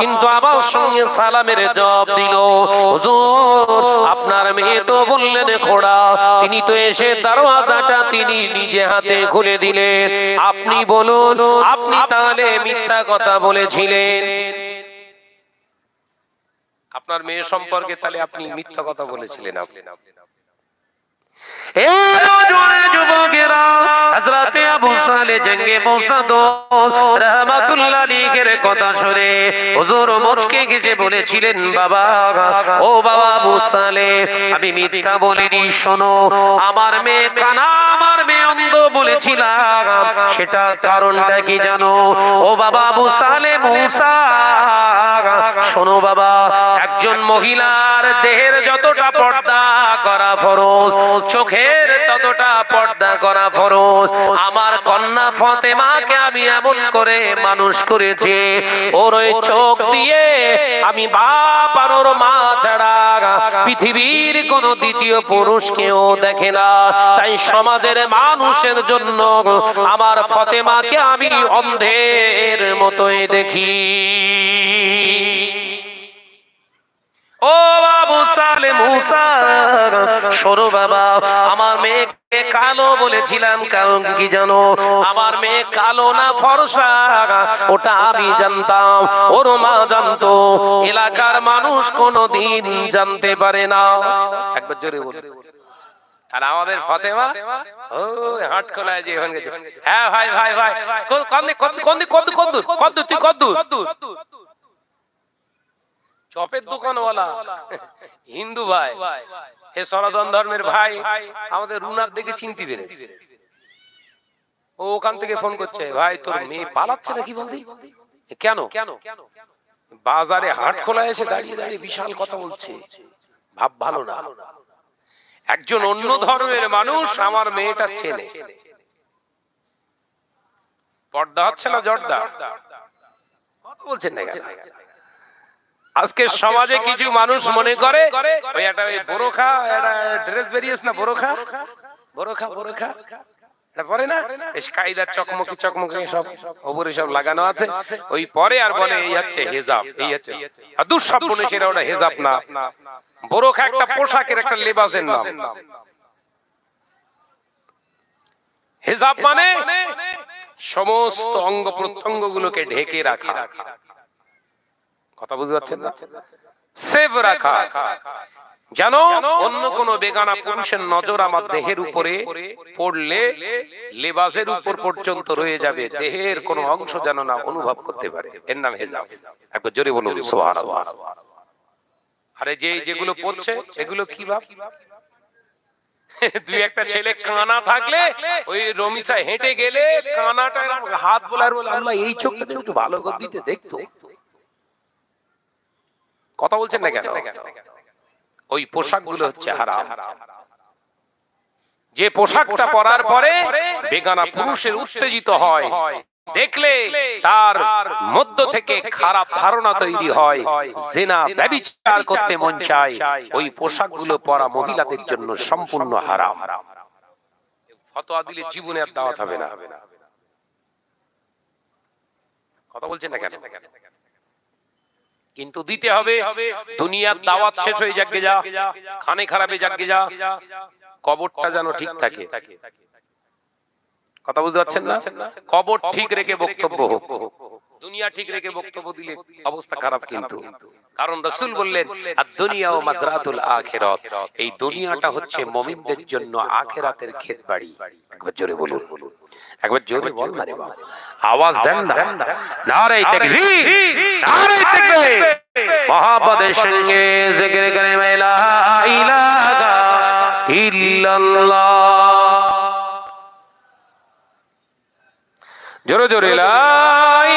কিন্তু আমার সঙ্গে সালামের জবাব দিল। হুজুর আপনার মেয়ে তো বললেন খোড়া, তিনি তো এসে দরওয়াজাটা তিনি নিজে হাতে খুলে দিলেন। আপনি বলুন, আপনি তাহলে মিথ্যা কথা বলেছিলেন? আপনার মেয়ে সম্পর্কে তাহলে আপনি মিথ্যা কথা বলেছিলেন। আপনি যুবকেরা, হযরতে আবু সালে জঙ্গে পৌঁছাতো রাহমাতুল্লাহ আলাইহির কথা শুনে হুজুর মুচকে গেছে বলেছিলেন, বাবা ও বাবা আবু সালে, আমি মিথ্যা বলিনি, শোনো আমার মেয়ে কানা, আমার মেয়ে অন্ধ বলেছিলাম, সেটা কারণটা কি জানো? ও বাবা আবু সালে মুসা, শোনো বাবা, একজন মহিলার দেহের যতটা পর্দা করা ফরজ, চোখের ততটা পর্দা করা ফরজ। আমার কন্যা ফাতেমাকে আমি এমন করে মানুষ করেছি, ওর ওই চোখ দিয়ে আমি বাপ আর ওর মা ছাড়া পৃথিবীর কোন দ্বিতীয় পুরুষ কেউ দেখে না। তাই সমাজের মানুষের জন্য আমার ফাতেমাকে আমি অন্ধের মতোই দেখি। ও আবু সালে মুসা, শোনো বাবা, আমার মেয়েকে কালো বলেছিলাম, কারণ কি জানো? আমার মেয়ে কালো না ফর্সা ওটা আমি জানতাম, ওর মা জানতো, এলাকার মানুষ কোনোদিন জানতে পারে না। একবার জোরে বলুন। আর আমাদের ফাতেমা ও হাট খোলায় যে ওখানে গেছে। হ্যাঁ ভাই ভাই ভাই, চপের দোকানওয়ালা হিন্দু ভাই, হে সনাতন ধর্মের ভাই, আমাদের রুনার দেখে চিনতে পেরেছে। ও ওখান থেকে ফোন করছে, ভাই তোর মেয়ে পালাচ্ছে নাকি? বলদি কেন? বাজারে হাট খোলা এসে দাঁড়িয়ে দাঁড়িয়ে বিশাল কথা বলছে, ভাব ভালো না। একজন অন্য ধর্মের মানুষ আমার মেয়েটা চেনে, পর্দা হচ্ছে না জর্দা, কথা বলছেন না। আজকে সমাজে কিছু মানুষ মনে করে ওই একটা ওই বোরখা একটা ড্রেস বেরিয়েছে না, বোরখা বোরখা বোরখা এটা পরে না, বেশ কায়দার চকমকি চকমকি সব ওপরে সব লাগানো আছে, ওই পরে আর বলে এই হচ্ছে হেজাব, এই হচ্ছে দুঃস্বপ্ন, সেটা ওটা হেজাব না। বোরখা একটা পোশাকের একটা লেবাসের নাম। হেজাব মানে সমস্ত অঙ্গ প্রত্যঙ্গ গুলোকে ঢেকে রাখা, কথা বুঝতে পারছেন না? সেভ রাখা, জানো অন্য কোন বেগানা পুরুষের নজর আমার দেহের উপরে পড়লে লেবাসের উপর পর্যন্ত রয়ে যাবে, দেহের কোন অংশ যেন না অনুভব করতে পারে, এর নাম হেজাব। একবার জোরে বলুন সুবহানাল্লাহ। আরে যেগুলো পড়ছে এগুলো কি ভাব? দুই একটা ছেলে কানা থাকলে ওই রমিসা হেঁটে গেলে কানাটা হাত বোলার বলে, আল্লাহ এই চোখটা একটু ভালো করে দিতে দেখতো। কথা বলছেন না কেন? ওই পোশাকগুলো হচ্ছে হারাম। যে পোশাকটা পরার পরে বেগানা পুরুষের উত্তেজিত হয়, দেখলে তার মধ্য থেকে খারাপ ধারণা তৈরি হয়, জিনা ব্যভিচার করতে মন চায়, ওই পোশাকগুলো পরা মহিলাদের জন্য সম্পূর্ণ হারাম। ফতোয়া দিলে জীবনে আর দাওয়াত হবে না। কথা বলছেন না কেন? কিন্তু দিতে হবে। দুনিয়ার দাওয়াত শেষ হয়ে যাক গে যা, খানে খারাপে যাক গে যা, কবরটা যেন ঠিক থাকে। কথা বুঝতে পারছেন না? কবর ঠিক রেখে বক্তব্য হোক, দুনিয়া ঠিক রেখে বক্তব্য দিলে অবস্থা খারাপ। কিন্তু কারণ রাসূল বললেন আদ-দুনিয়া ওয়া মাজরাতুল আখিরাত, এই দুনিয়াটা হচ্ছে মুমিনদের জন্য আখিরাতের ক্ষেতবাড়ি। একবার জোরে বলুন, একবার জোরে বল না রে বাবা, আওয়াজ দেন না। নারে তাকবীর, নারে তাকবীর, মুহাব্বতের সঙ্গে জিকির করে লা ইলাহা ইল্লাল্লাহ, জোরে জোরে লা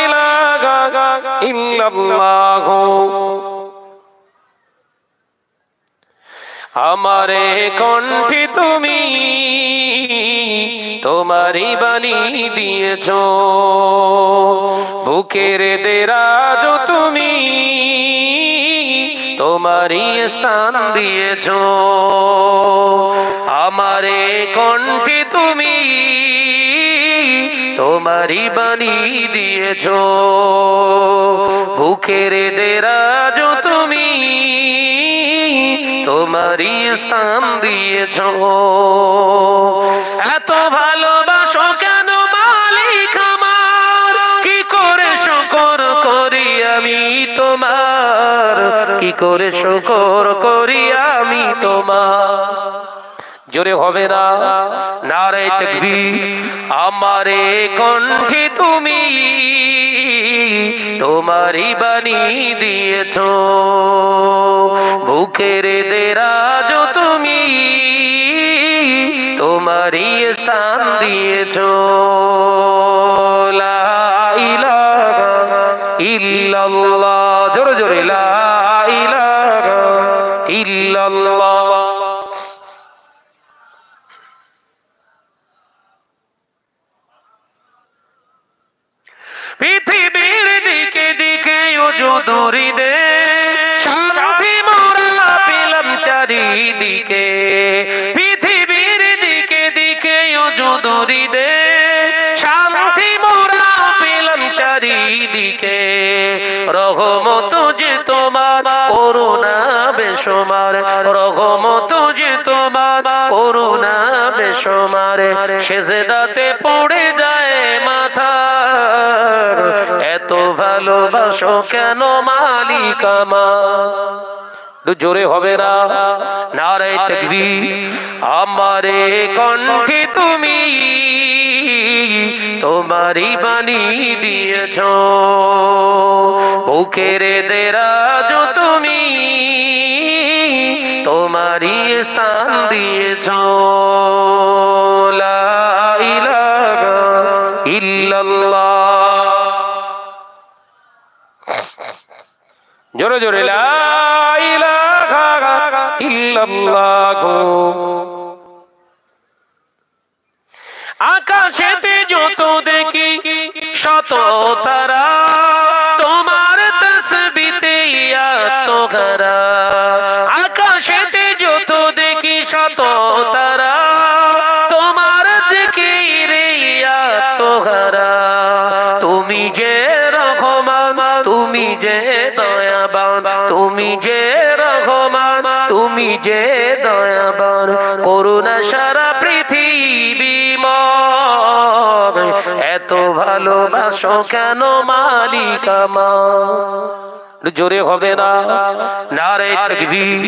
ইলাহা ইল্লাল্লাহ। আমারে কণ্ঠে তুমি তোমারই বাণী দিয়েছো, বুকের দেরাজ তুমি তোমারই স্থান দিয়েছো। আমারে কণ্ঠে তুমি তোমারই বাণী দিয়েছো, বুকের দেরাজ তুমি তোমারই স্থান দিয়েছো। এত ভালোবাসো কেন মালিক আমার, কি করে শুকর করি আমি তোমার, কি করে শুকর করি আমি তোমার। জোরে হবে না নারে তাকবীর আমারে কণ্ঠে তুমি তোমারই বাণী দিয়েছো বুকের দেরাজ তুমি তোমারই স্থান দিয়েছো লা ইলাহা ইল্লাল্লাহ জোরে জোরে লা ইলাহা ইল্লাল্লাহ পৃথিবীর দিকে দিকে ওজুদুরি দে শান্তি মোরা পেলাম চারিদিকে পৃথিবীর দিকে দিকে ওজুদুরি দে শান্তি মোরা পেলাম চারিদিকে রহমত যে তোমার করুণা বেশুমার রহমত যে তোমার করুণা বেশুমার সেজদাতে পড়ে যায় মাথা এত ভালোবাসো কেন মালিক আমার জোরে হবে না নারে তাকবীর আমারে কণ্ঠে তুমি তোমারই বাণী দিয়েছো বুকের দেরাজ তুমি তোমারই স্থান দিয়েছো লা ইলাহা ইল্লাল্লাহ জোরে জোরে লা ইলাহা ইল্লাল্লাহ আকাশেতে যত দেখি শত তারা তোমার তাসবিতে আত্মহারা আকাশেতে যত দেখি শত তারা তোমার জিকিরে আত্মহারা তুমি যে রহমান তুমি যে দয়াবান তুমি যে রহমান তুমি যে দয়াবান করুণা সারা পৃথিবী এত ভালোবাসো কেন মালিক আমার জোরে হবে না নারে তাকবীর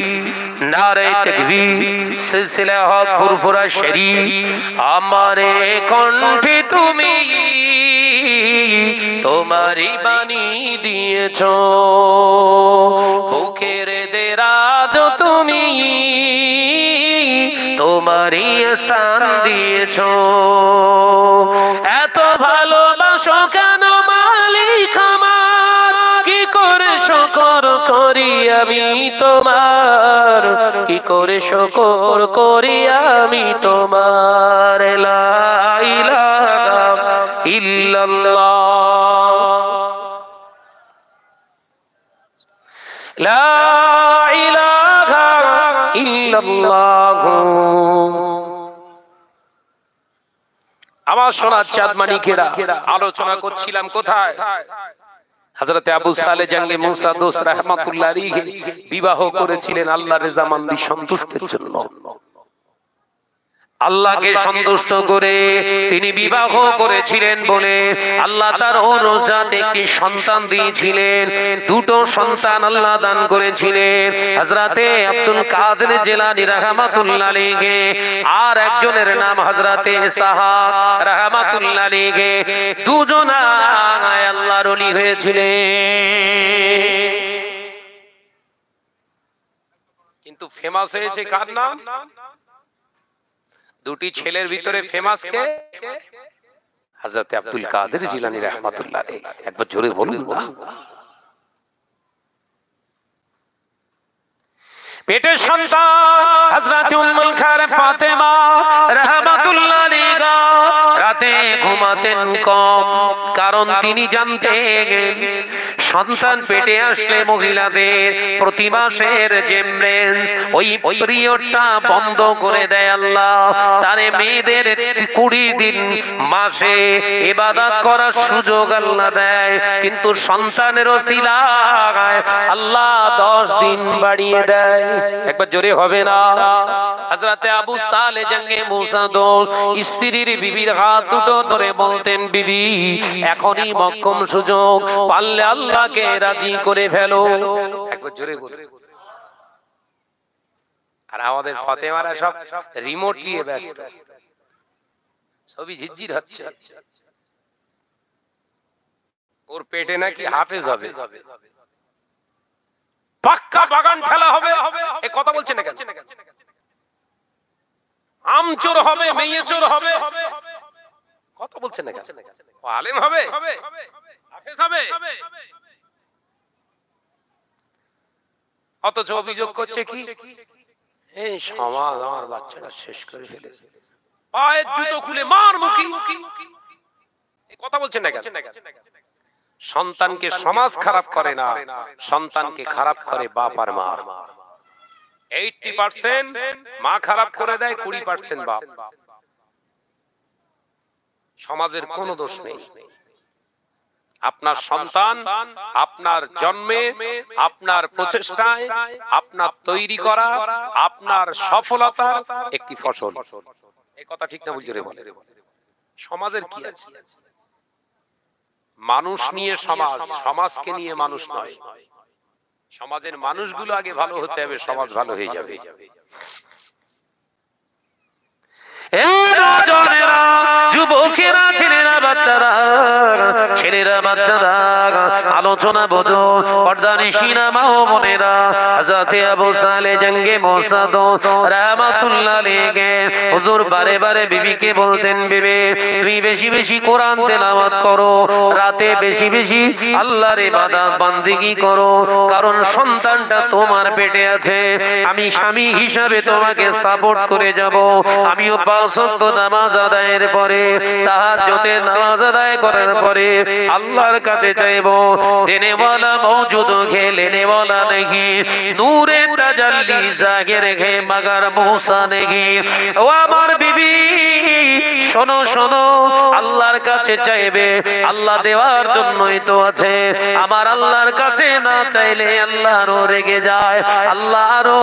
সিলসিলা হক ফুরফুরা শরীফ আমারে কণ্ঠে তুমি তোমারই বাণী দিয়েছো বুকের দেরাজ তুমি তোমারই স্থান দিয়েছো এত ভালোবাসো কেন মালিক আমার কি করে শুকর করি আমি তোমার কি করে শুকর করি আমি তোমার লা ইলাহা ইল্লাল্লাহ লা ইলাহা ইল্লাল্লাহ আমার সোনার চাঁদ মানিকেরা আলোচনা করছিলাম কোথায় হযরতে আবু সালেহ জঙ্গে মুসা দোস রাহমাতুল্লাহ আলাইহি বিবাহ করেছিলেন আল্লাহর রেজামন্দি সন্তুষ্টির জন্য আল্লাহকে সন্তুষ্ট করে তিনি বিবাহ করেছিলেন বলে আল্লাহ তার অনুজাত একটি সন্তান দিয়েছিলেন দুটো সন্তান আল্লাহ দান করেছিলেন হযরতে আব্দুল কাদের জিলানী রাহমাতুল্লাহ আলাইহি আর একজনের নাম হযরতে ইসহাক রাহমাতুল্লাহ আলাইহি দুজনাই আল্লাহর ওলি হয়েছিলেন কিন্তু ফেমাস হয়েছে কার নাম দুটি ছেলের ভিতরে ফেমাস কে হযরত আব্দুল কাদের জিলানী রাহমাতুল্লাহ আলাইহি একবার জোরে বলুন না পেটে সন্তান হযরত উম্মুল খায়র ফাতেমা রাহমাতুল্লাহ আলাইহা রাতে ঘুমাতেন কম কারণ তিনি জানতেন সন্তান পেটে আসলে মহিলাদের প্রতি মাসের যে মেন্স ওই পিরিয়ডটা বন্ধ করে দেয় আল্লাহ তারে মেয়েদের 20 দিন মাসে ইবাদত করার সুযোগ আল্লাহ দেয় কিন্তু সন্তানের ওসিলায় আল্লাহ 10 দিন বাড়িয়ে দেয় একবার জোরে হবে না হযরতে আবু সালেহ জঙ্গে মুসা দোস স্ত্রীর বিবির হাত দুটো ধরে বলতেন বিবি এখনই মক্কম সুযোগ পারলে আল্লাহকে রাজি করে ফেলো একবার জোরে বলো আর আমাদের ফাতেমারা সব রিমোট নিয়ে ব্যস্ত, সবই ঝিরঝির হচ্ছে। ওর পেটে নাকি হাফেজ হবে, পাক্কা বাগান ঠেলা হবে, এই কথা বলছে না কেন? আম চোর হবে, মেয়ে চোর হবে, কথা বলছে না কেন? আলেম হবে, হাফেজ হবে। অথচ অভিযোগ করছে কি, এই সমাজ আমার বাচ্চাটা শেষ করে ফেলেছে, পায়ের জুতো খুলে মার মুখি, এই কথা বলছে না কেন? সন্তানকে সমাজ খারাপ করে না, সন্তানকে খারাপ করে বাপ আর মা। 80% মা খারাপ করে দেয়, 20% বাপ। সমাজের কোনো দোষ নেই। আপনার সন্তান আপনার জন্মে, আপনার প্রচেষ্টায়, আপনার তৈরি করা, আপনার সফলতার একটি ফসল। এই কথা ঠিক না, বুঝে বলে? সমাজের কি আছে? মানুষ নিয়ে সমাজ, সমাজকে নিয়ে মানুষ নয়। সমাজের মানুষগুলো আগে ভালো হতে হবে, সমাজ ভালো হয়ে যাবে। যুবকেরা, ছেলেরা, বাচ্চারা, আলোচনা বোঝো, পর্দানিশিনা মা ও বোনেরা। হযরতে আবু সালে জঙ্গে মোসাদ রাহমাতুল্লাহ আলাইহি হুজুর বারে বারে বিবিকে বলতেন, বিবি তুমি বেশি বেশি কোরআন তেলাওয়াত করো, রাতে বেশি বেশি আল্লাহর ইবাদত বান্দিগি করো, কারণ সন্তানটা তোমার পেটে আছে। আমি স্বামী হিসাবে তোমাকে সাপোর্ট করে যাব। আমিও 5 ওয়াক্ত নামাজ আদায়ের পরে, তাহাজ্জুদের নামাজ আদায় করার পরে আল্লাহর কাছে চাইবো। দেনে ওয়ালা মওজুদ হে, লেনে ওয়ালা নেহি, নূরে তাজাল্লি জাহির হে মগর মূসা নেহি। ও আমার বিবি, শোনো শোনো, আল্লাহর কাছে চাইবে, আল্লাহ দেওয়ার জন্যই তো আছে। আমার আল্লাহর কাছে না চাইলে আল্লাহ আরো রেগে যায়, আল্লাহ আরো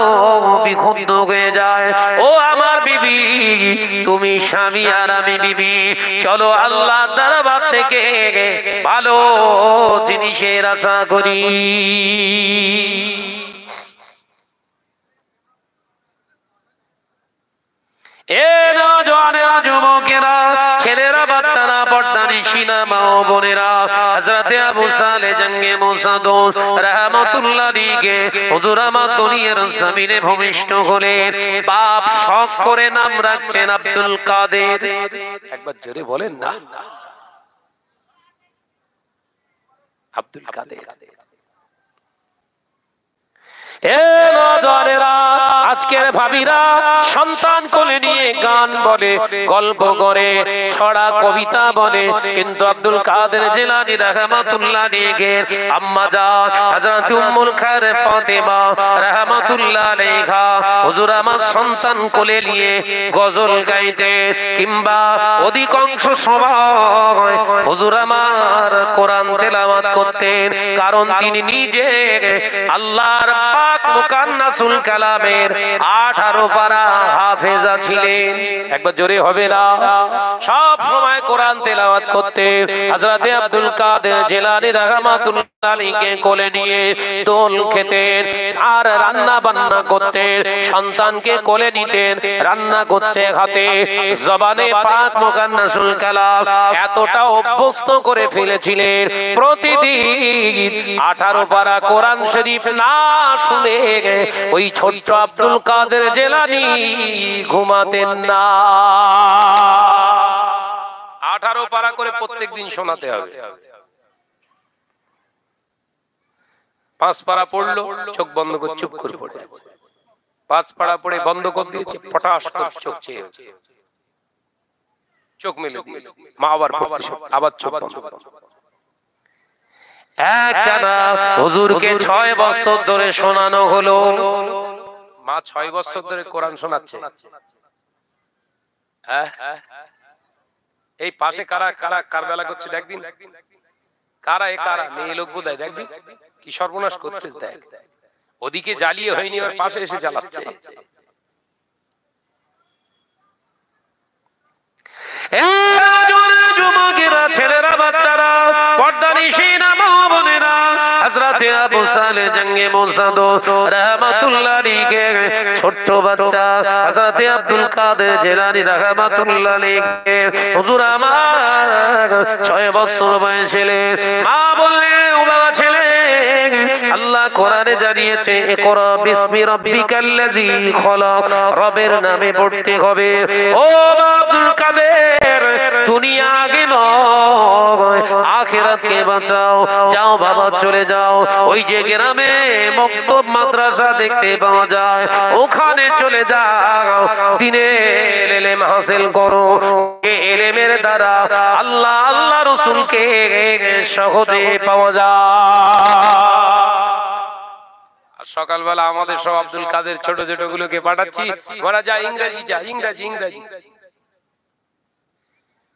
বিক্ষুব্ধ হয়ে যায়। ও আমার বিবি, তুমি স্বামী আর আমি বিবি, চলো আল্লাহর দরবার থেকে ভালো জিনিসের আশা করি। এ নওজওয়ানেরা, যুবকেরা, ছেলেরা, বাচ্চারা, পর্দানিশিনা মা ও বোনেরা, হযরতে আবু সালে জঙ্গে মোসাদ রাহমাতুল্লাহ আলাইহি হুজুর আমার দুনিয়ার জমিনে ভূমিষ্ঠ হলেন। বাপ শখ করে নাম রাখছেন আব্দুল কাদের। একবার জোরে বলেন না, আব্দুল কাদের। আজকের ভাবিরা সন্তান কোলে নিয়ে গান বলে, গল্প করে, ছড়া কবিতা বলে, কিন্তু আব্দুল কাদের জিলানী রাহমাতুল্লাহ আলাইহি আম্মা জান হযরত উম্মুল খায়র ফাতেমা রাহমাতুল্লাহ আলাইহা হুজুর আমার সন্তান কোলে নিয়ে গজল গাইতে, কিংবা অধিকাংশ সময় হুজুর আমার কোরআন তেলাওয়াত করতেন, কারণ তিনি নিজে আল্লাহর পাক মুকান্নাসুল কালামের 18 পারা হাফেজা ছিলেন। একবার জোরে হবে না? সব সময় কোরআন তেলাওয়াত করতেন। হযরতে আব্দুল কাদের জিলানী রাহমাতুল্লাহ আলাইহি কোলে নিয়ে দোল খেতেন আর রান্না বান্না করতেন, সন্তানকে কোলে নিতেন, রান্না করছে হাতে, জবানে পাক মুকান্নাসুল কালাম এতটা অভ্যস্ত করে ফেলেছিলেন, প্রতিদিন 18 পারা কোরআন শরীফ না শুনে ওই ছোট্ট আব্দুল কাদের জিলানী ঘুমাতেন না। 18 পারা করে প্রত্যেকদিন শোনাতে হবে। 5 পারা পড়লো, চোখ বন্ধ করে চুপ করে পড়ে, 5 পারা পড়ে বন্ধ করে দিয়েছে, ফটাস করে চোখ চেয়ে চোখ মেলে দিয়েছে, মা আবার পড়তে, আবার চোখ বন্ধ। একটানা হুজুরকে 6 বছর ধরে শোনানো হলো। মা 6 বছর ধরে কোরআন শোনাচ্ছে। এই পাশে কারা কারা কারবেলা করছে দেখদিন, কারা এ কারা মেয়ে লোক বোধহয়, দেখদিন কি সর্বনাশ করতেছে দেখ। ওদিকে জ্বালিয়ে হয়নি, ওর পাশে এসে জ্বালাচ্ছে। ছেলেরা, বাচ্চারা, পর্দানিশিনা মা বোনেরা, হযরতে আবু সালেহ জঙ্গে মুসাদ রাহমাতুল্লাহ আলাইহি ছোট বাচ্চা হযরতে আব্দুল কাদের জিলানী রাহমাতুল্লাহ আলাইহি হুজুর আমার 6 বছর বয়সে মা বললেন ও বাবা ছেলে আল্লাহ কোরআনে জানিয়েছে ইকরা বিসমি রাব্বিকাল্লাযী খলাক রবের নামে পড়তে হবে ও আব্দুল কাদের দুনিয়া আগে নয় আখিরাতকে বাঁচাও যাও বাবা চলে যাও ওই যে গ্রামে মক্তব মাদ্রাসা দেখতে পাওয়া যায় ওখানে চলে যাও দ্বীনের ইলম হাসিল করো এই ইলমের দ্বারা আল্লাহ আল্লাহ রাসূলকে সহজে পাওয়া যায় সকালবেলা আমাদের সব আব্দুল কাদের ছোট ছোট গুলোকে পাঠাচ্ছি ওরা যা ইংরেজি যা ইংরেজি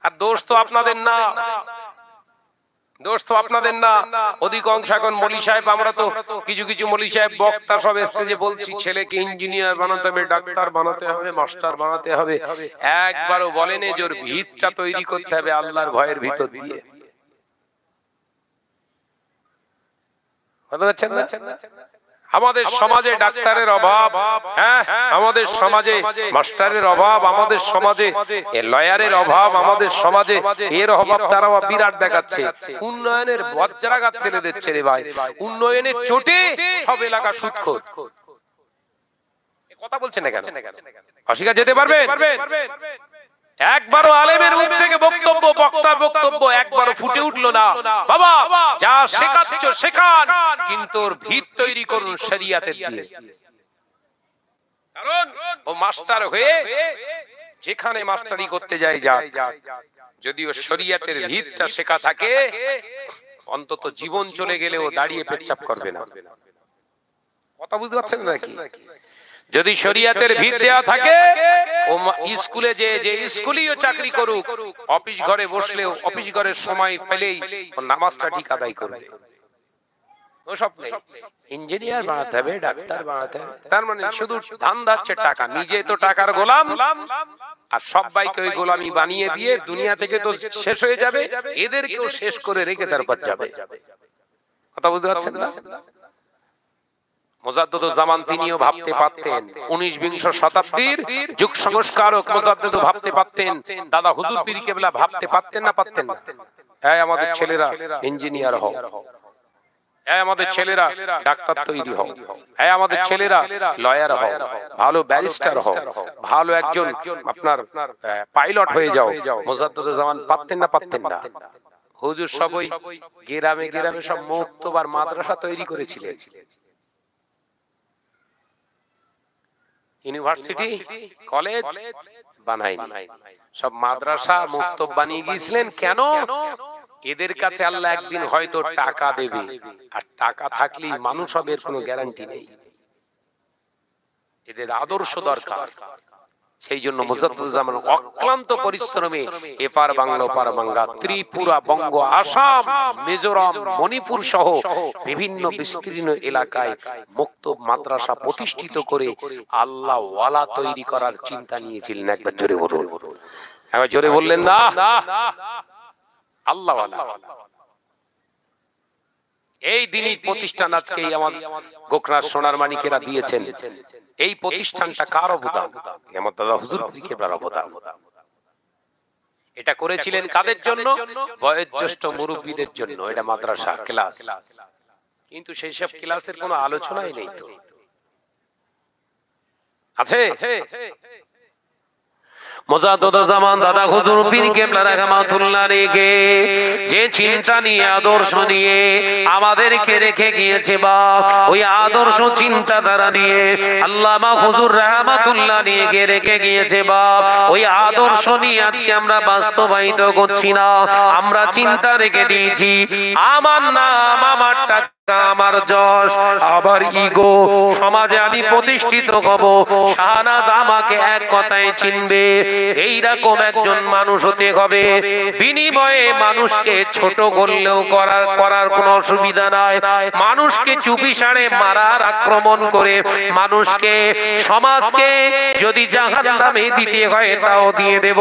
আর দোষ তো আপনাদের না অধিকাংশ এখন মৌলী সাহেব আমরা তো কিছু কিছু মৌলী সাহেব বক্তা সব স্টেজে বলছি ছেলেকে ইঞ্জিনিয়ার বানাতে হবে ডাক্তার বানাতে হবে মাস্টার বানাতে হবে একবারও বলেনি যে ওর ভিতটা তৈরি করতে হবে আল্লাহর ভয়ের ভিতর দিয়ে আমাদের সমাজে ডাক্তারের অভাব হ্যাঁ আমাদের সমাজে মাস্টারের অভাব আমাদের সমাজে লয়ারের অভাব আমাদের সমাজে এর অভাব তারা বিরাট দেখাচ্ছে উন্নয়নের বজ্রাঘাত ফেলে দিচ্ছে রে ভাই উন্নয়নের চোটে সব এলাকা সুদখোর কথা বলছেন না কেন অস্বীকার যেতে পারবেন একবারও আলেমের মুখ থেকে বক্তব্য বক্তার বক্তব্য একবারও ফুটে উঠলো না বাবা যা শেখাচ্ছ শেখান কিন্তু ওর ভিত তৈরি করুন শরিয়াতের দিয়ে কারণ ও মাস্টার হয়ে যেখানে মাস্টারি করতে যায় যা যদিও শরিয়াতের ভিতটা শেখা থাকে অন্তত জীবন চলে গেলে ও দাঁড়িয়ে পেচ্ছাপ করবে না কথা বুঝতে পারছেন নাকি যদি শরিয়াতের ভিত দেয়া থাকে ও স্কুলে যে স্কুলেও চাকরি করুক অফিস ঘরে বসলেও অফিস ঘরের সময় পেলেই ও নামাজটা ঠিক আদায় করবে ওসব নেই ইঞ্জিনিয়ার বানাতে হবে ডাক্তার বানাতে হবে তার মানে শুধু ধান্দা হচ্ছে টাকা নিজে তো টাকার গোলাম আর সবাইকে ওই গোলামি বানিয়ে দিয়ে দুনিয়া থেকে তো শেষ হয়ে যাবে এদেরকেও শেষ করে রেখে তারপর যাবে কথা বুঝতে পারছেন না মুজাদ্দিদুজ্জামান তিনিও ভাবতে পারতেন 19-20 শতাব্দীর যুগ সংস্কারক মুজাদ্দিদ ভাবতে পারতেন দাদা হুজুর পীর কেবলা ভাবতে পারতেন না এই আমাদের ছেলেরা ইঞ্জিনিয়ার হোক এই আমাদের ছেলেরা ডাক্তার তৈরি হোক এই আমাদের ছেলেরা লয়ার হোক ভালো ব্যারিস্টার হোক ভালো একজন আপনার পাইলট হয়ে যাও মুজাদ্দিদুজ্জামান পারতেন না হুজুর সবই গ্রামে গ্রামে সব মুক্তবার মাদ্রাসা তৈরি করেছিলেন ইউনিভার্সিটি কলেজ বানায়নি সব মাদ্রাসা মুক্তব বানিয়ে গিয়েছিলেন কেন এদের কাছে আল্লাহ একদিন হয়তো টাকা দেবে আর টাকা থাকলেই মানুষ হবে এর কোনো গ্যারান্টি নেই এদের আদর্শ দরকার সেই জন্য মুজাদ্দিদুজ্জামান অক্লান্ত পরিশ্রমে এপার বাংলা ওপার বাংলা ত্রিপুরা বঙ্গ আসাম মিজোরাম মণিপুর সহ বিভিন্ন বিস্তীর্ণ এলাকায় মুক্তব মাদ্রাসা প্রতিষ্ঠিত করে আল্লাহ ওয়ালা তৈরি করার চিন্তা নিয়েছিলেন একবার জোরে বলুন একবার জোরে বললেন না আল্লাহ ওয়ালা এই দিনই প্রতিষ্ঠান আজকে আমাদের গোকরার সোনার মানিকেরা দিয়েছেন এই প্রতিষ্ঠানটা কার অবদান আমার দাদা হুজুর পীর কেবলার অবদান এটা করেছিলেন কাদের জন্য বয়োজ্যেষ্ঠ মুরব্বিদের জন্য এটা মাদ্রাসা ক্লাস কিন্তু সেই সব ক্লাসের কোনো আলোচনাই নেই তো আছে মুজাদ্দিদুজ্জামান দাদা হুজুর পীর কেবলা রাহমাতুল্লাহ আলাইহি যে চিন্তা নিয়ে আদর্শ নিয়ে আমাদেরকে রেখে গিয়েছে বা ওই আদর্শ চিন্তাধারা নিয়ে আল্লামা হুজুর রাহমাতুল্লাহ আলাইহি রেখে গিয়েছে বা ওই আদর্শ নিয়ে আজকে আমরা বাস্তবায়িত করছি না আমরা চিন্তা রেখে দিয়েছি আমার নাম আমার টাকা আমার যশ আবার ইগো সমাজে আমি প্রতিষ্ঠিত হব শাহনাজ আমাকে এক কথায় চিনবে এই রকম একজন মানুষ হতে হবে বিনিময়ে মানুষকে ছোট করলেও করার কোনো অসুবিধা নাই মানুষকে চুপিসারে মারার আক্রমণ করে মানুষকে সমাজকে যদি জাহান্নামে দিতে হয় তাও দিয়ে দেব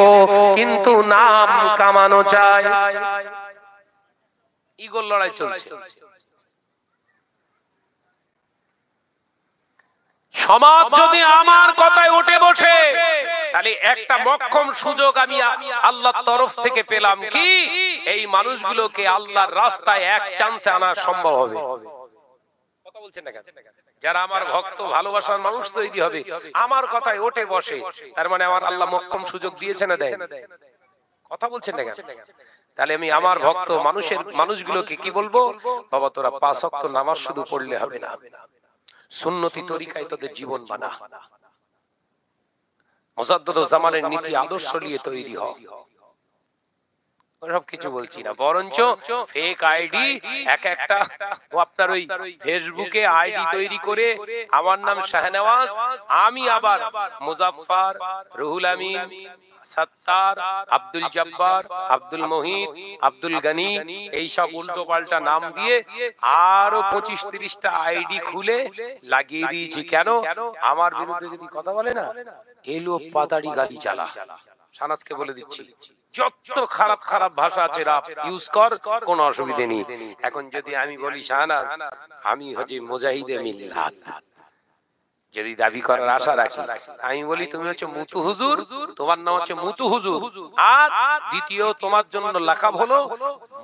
কিন্তু নাম কামানো চাই ইগোর লড়াই চলছে সমাজ যদি আমার কথায় উঠে বসে, তাহলে একটা মক্ষম সুযোগ আমি আল্লাহর তরফ থেকে পেলাম, কি এই মানুষগুলোকে আল্লাহর রাস্তায় এক চান্সে আনা সম্ভব হবে। কথা বলছেন না কেন? যারা আমার ভক্ত ভালোবাসার মানুষ তৈরি হবে, আমার কথায় ওঠে বসে, তার মানে আমার আল্লাহ মক্ষম সুযোগ দিয়েছে না দেয়? কথা বলছেন না কেন? তাহলে আমি আমার ভক্ত মানুষগুলোকে কি বলবো? বাবা তোরা 5 ওয়াক্ত নামাজ শুধু পড়লে হবে না, সুন্নতি তরিকায় তোদের জীবন বানা, মুজাদ্দিদুল জামানের নীতি আদর্শ নিয়ে তৈরি হ। সব কিছু বলছি না, বরঞ্চ ফেক আইডি একটা আপনার ওই ফেসবুকে আইডি তৈরি করে আমার নাম শাহনওয়াজ, আমি আবার মুজাফফর, রুহুল আমিন, সত্তার, আব্দুল জব্বার, আব্দুল মুহিত, আব্দুল গনি, এই সব উল্টো পাল্টা নাম দিয়ে আরো 25-30টা আইডি খুলে লাগিয়ে দিয়েছি। কেন? আমার বিরুদ্ধে যদি কথা বলে না, এলো পাতাড়ি গালি চালা। শাহনাজকে বলে দিচ্ছি, যত খারাপ খারাপ ভাষা আছে রাপ ইউজ কর, কোনো অসুবিধা নেই। এখন যদি আমি বলি শাহনাজ আমি হচ্ছে মুজাহিদে মিল্লাত, যদি দাবি করার আশা রাখি, আমি বলি তুমি হচ্ছে মুতু হুজুর, তোমার নাম হচ্ছে মুতু হুজুর, আর দ্বিতীয় তোমার জন্য লাকাব হলো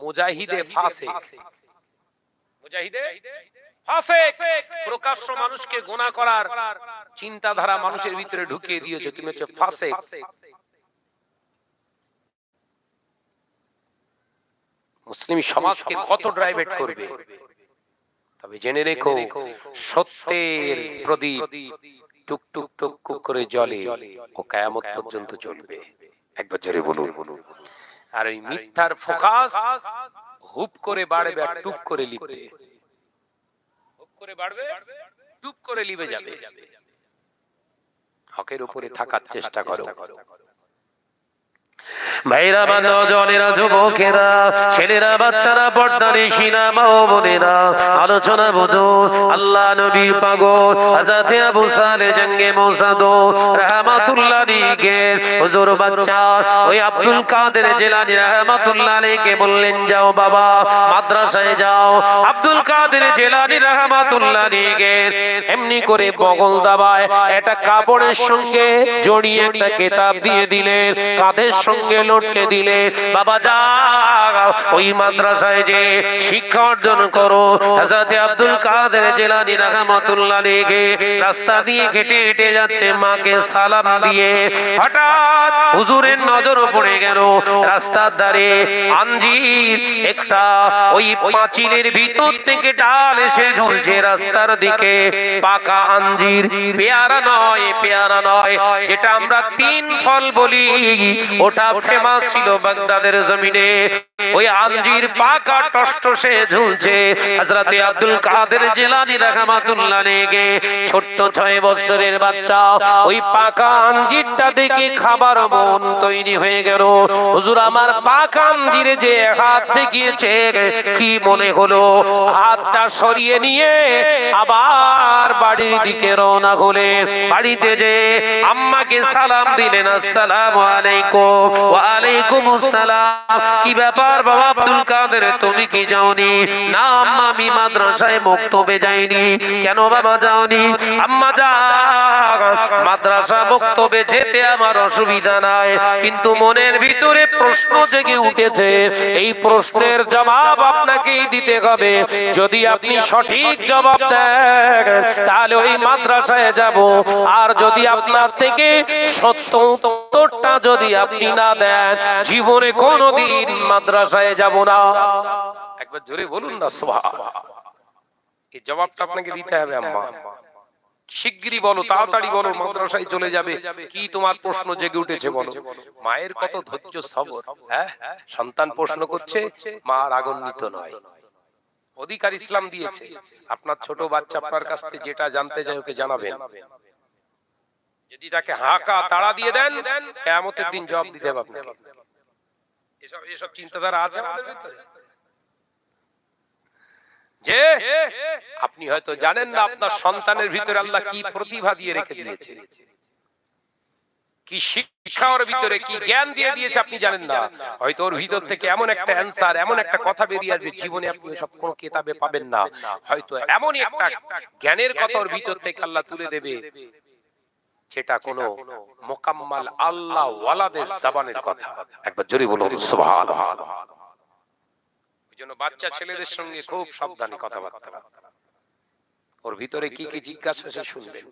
মুজাহিদে ফাসিক। মুজাহিদে ফাসিক, প্রকাশ্য মানুষকে গুনাহ করার চিন্তাধারা মানুষের ভিতরে ঢুকিয়ে দিয়েছো, তুমি হচ্ছে ফাসিক। মুসলিম সমাজকে কত ড্রাইভেট করবে। তবে জেনে রেখো, সত্যের প্রদীপ টুক টুক টুক টুক করে জ্বলে, ও কিয়ামত পর্যন্ত জ্বলবে। একবার জোরে বলুন। আর ওই মিথ্যার ফোকাস হুপ করে বাড়বে আর টুপ করে লিবে, হুপ করে বাড়বে টুপ করে লিবে যাবে। হকের উপরে থাকার চেষ্টা করো। ভাইরা, নওজওয়ানেরা, যুবকেরা, ছেলেরা, বাচ্চারা, পর্দানিশিরা, মা ও বোনেরা, আলোচনা বুঝো। আল্লাহ নবী পাগল হযরতে আবু সালে জঙ্গে মৌসাদ রাহমাতুল্লাহ আলাইহি হুজুর বাচ্চা ওই আব্দুল কাদের জিলানী রাহমাতুল্লাহ আলাইহি বললেন, যাও বাবা মাদ্রাসায় যাও। আব্দুল কাদের জিলানী রাহমাতুল্লাহ আলাইহি এমনি করে বগল দাবায় একটা কাপড়ের সঙ্গে জড়িয়ে একটা কিতাব দিয়ে দিলেন, কাদের সঙ্গে লটকে দিলে, বাবা যাও ওই মাদ্রাসায় যে শিক্ষা অর্জন করো। হযরত আব্দুল কাদের জিলানী রাহমাতুল্লাহ আলাইহি রাস্তা দিয়ে হেঁটে হেঁটে যাচ্ছে, মাকে সালাম দিয়ে হঠাৎ হুজুরের নজর পড়ে গেল রাস্তার ধারে আঞ্জির একটা, ওই পাঁচিলের ভিতর থেকে ডাল এসে ঝুলছে রাস্তার দিকে। পাকা আঞ্জির, পেয়ারা নয়, পেয়ারা নয়, যেটা আমরা 3 ফল বলি, ওটা ফেমাস ছিল বাগদাদের জমিনে। ওই আঞ্জির পাকা টসটসে ঝুলছে। হযরতে আব্দুল কাদের জিলানী রাহমাতুল্লাহ আলাইহি ছোট্ট 6 বছরের বাচ্চা ওই পাকা আঞ্জিরটা দেখে খাবার মন তৈরি হয়ে গেল। হুজুর আমার পাকা আঞ্জিরে যে হাত ঠেকিয়েছে, কি মনে হলো, হাতটা সরিয়ে নিয়ে আবার বাড়ির দিকে রওনা হলেন। বাড়িতে যে আম্মাকে সালাম দিলেন, আসসালামু আলাইকুম। ওয়া আলাইকুম আসসালাম। কি ব্যাপার বাবা আব্দুল কাদের, তুমি কি যাওনি? না আম্মা, আমি মাদ্রাসায় মক্তবে যাইনি। কেন বাবা যাওনি? আম্মা যান, মাদ্রাসা মক্তবে যেতে আমার অসুবিধা নাই, কিন্তু মনের ভিতরে প্রশ্ন জেগে উঠেছে, এই প্রশ্নের জবাব আপনাকেই দিতে হবে। যদি আপনি সঠিক জবাব দেন তাহলে ওই মাদ্রাসায় যাব, আর যদি আপনার থেকে সত্য উত্তরটা যদি আপনি না দেন, জীবনে কোনোদিন মাদ্রাসায় যাব না। একবার জোরে বলুন না সুবহানাল্লাহ। এই জবাবটা আপনাকে দিতে হবে আম্মা। শিগগিরই বলো, তাড়াতাড়ি বলো, মাদ্রাসায় চলে যাবে। কি তোমার প্রশ্ন জেগে উঠেছে বলো। মায়ের কত ধৈর্য সবর। হ্যাঁ, সন্তান প্রশ্ন করছে, মা রাগান্বিত নয়। অধিকার ইসলাম দিয়েছে। আপনার ছোট বাচ্চা আপনার কাছ থেকে যেটা জানতে চায় ওকে জানাবেন। যদি তাকে হাঁকা তাড়া দিয়ে দেন, কিয়ামতের দিন জবাব দিতে হবে আপনাকে। এসব চিন্তাধারা আছে আমাদের ভিতরে। যে আপনি হয়তো জানেন না আপনার সন্তানের ভিতরে আল্লাহ কি প্রতিভা দিয়ে রেখে দিয়েছে। কি শিক্ষা ওর ভিতরে, কি জ্ঞান দিয়ে দিয়েছে আপনি জানেন না। হয়তো ওর ভিতর থেকে এমন একটা অ্যানসার, এমন একটা কথা বেরিয়ে আসবে, জীবনে আপনি সব কোনো কিতাবে পাবেন না। হয়তো এমনই একটা জ্ঞানের কথা ওর ভিতর থেকে আল্লাহ তুলে দেবে, যেটা কোনো মুকাম্মাল আল্লাহ ওয়ালাদের জবানের কথা। একবার জোরে বলুন সুবহানাল্লাহ। ওইজন্য বাচ্চা ছেলেদের সঙ্গে খুব সাবধানে কথাবার্তা, ওর ভিতরে কি কি জিজ্ঞাসা সে শুনবেন।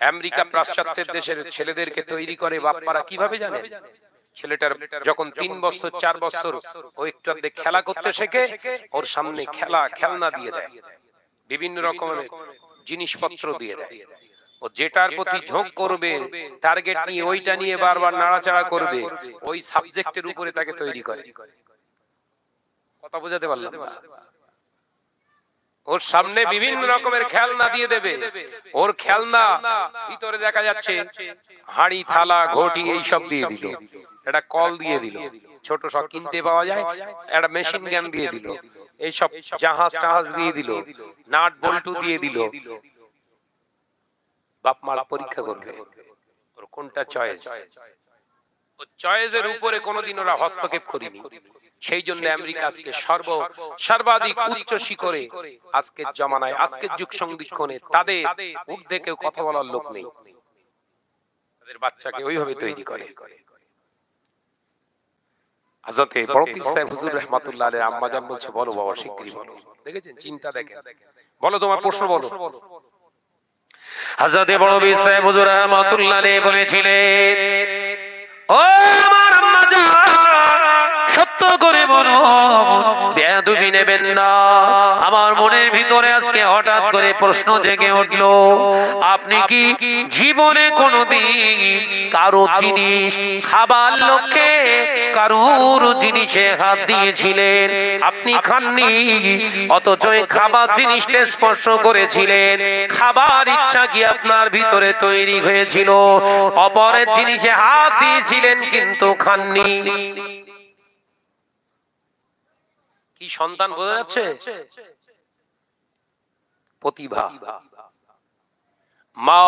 আমেরিকা পাশ্চাত্যের দেশের ছেলেদেরকে তৈরি করে বাপ্পারা কিভাবে জানেন? ছেলেটার যখন 3 বছর 4 বছর ও একটু আধটু খেলা করতে শেখে, ওর সামনে খেলনা দিয়ে দেয়, বিভিন্ন রকমের জিনিসপত্র দিয়ে দেয়। ও যেটার প্রতি ঝোঁক করবে, টার্গেট নিয়ে ওইটা নিয়ে বারবার নাড়াচাড়া করবে, ওই সাবজেক্টের উপরে তাকে তৈরি করে। কথা বোঝাতে পারলাম না? ওর সামনে বিভিন্ন রকমের খেলনা দিয়ে দেবে, ওর খেলনা ভিতরে দেখা যাচ্ছে হাড়ি থালা ঘটি এইসব দিয়ে দিল, একটা কল দিয়ে দিল, ছোট সব কিনতে পাওয়া যায়, একটা মেশিন গান দিয়ে দিল, এইসব জাহাজ টাহাজ দিয়ে দিল, নাট বল্টু দিয়ে দিল। বাপ মার পরীক্ষা করবে ওর কোনটা চয়েস। ও চয়েসের উপরে কোনোদিন ওরা হস্তক্ষেপ করেনি। সেই জন্য আমেরিকা আজকে সর্বাধিক উচ্চ শিখরে, আজকের জমানায়, আজকের যুগ সন্ধিক্ষণে তাদের ঊর্ধ্বে কেউ কথা বলার লোক নেই। তাদের বাচ্চাকে ওইভাবে তৈরি করে। হযরতে বড় পীর সাহেব হুজুর রাহমাতুল্লাহ আলাইহি আম্মা জান বলছে, বলো বাবা শিগগিরই বলো। দেখেছেন, চিন্তা দেখেন, বলো তোমার প্রশ্ন বলো। হযরতে বড় পীর সাহেব হুজুর রাহমাতুল্লাহ আলাইহি বলেছিলেন, ও আমার আম্মা জান, সত্য করে বলো, বেয়াদবি নেবেন না। আমার মনের ভিতরে আজকে হঠাৎ করে প্রশ্ন জেগে উঠলো, আপনি কি জীবনে কোনোদিন কারো জিনিস খাবার লক্ষ্যে কারোর জিনিসে হাত দিয়েছিলেন? আপনি খাননি, অথচ খাবার জিনিসটা স্পর্শ করেছিলেন। খাবার ইচ্ছা কি আপনার ভিতরে তৈরি হয়েছিল, অপরের জিনিসে হাত দিয়েছিলেন কিন্তু খাননি। কি সন্তান বোঝা যাচ্ছে? প্রতিভা। মা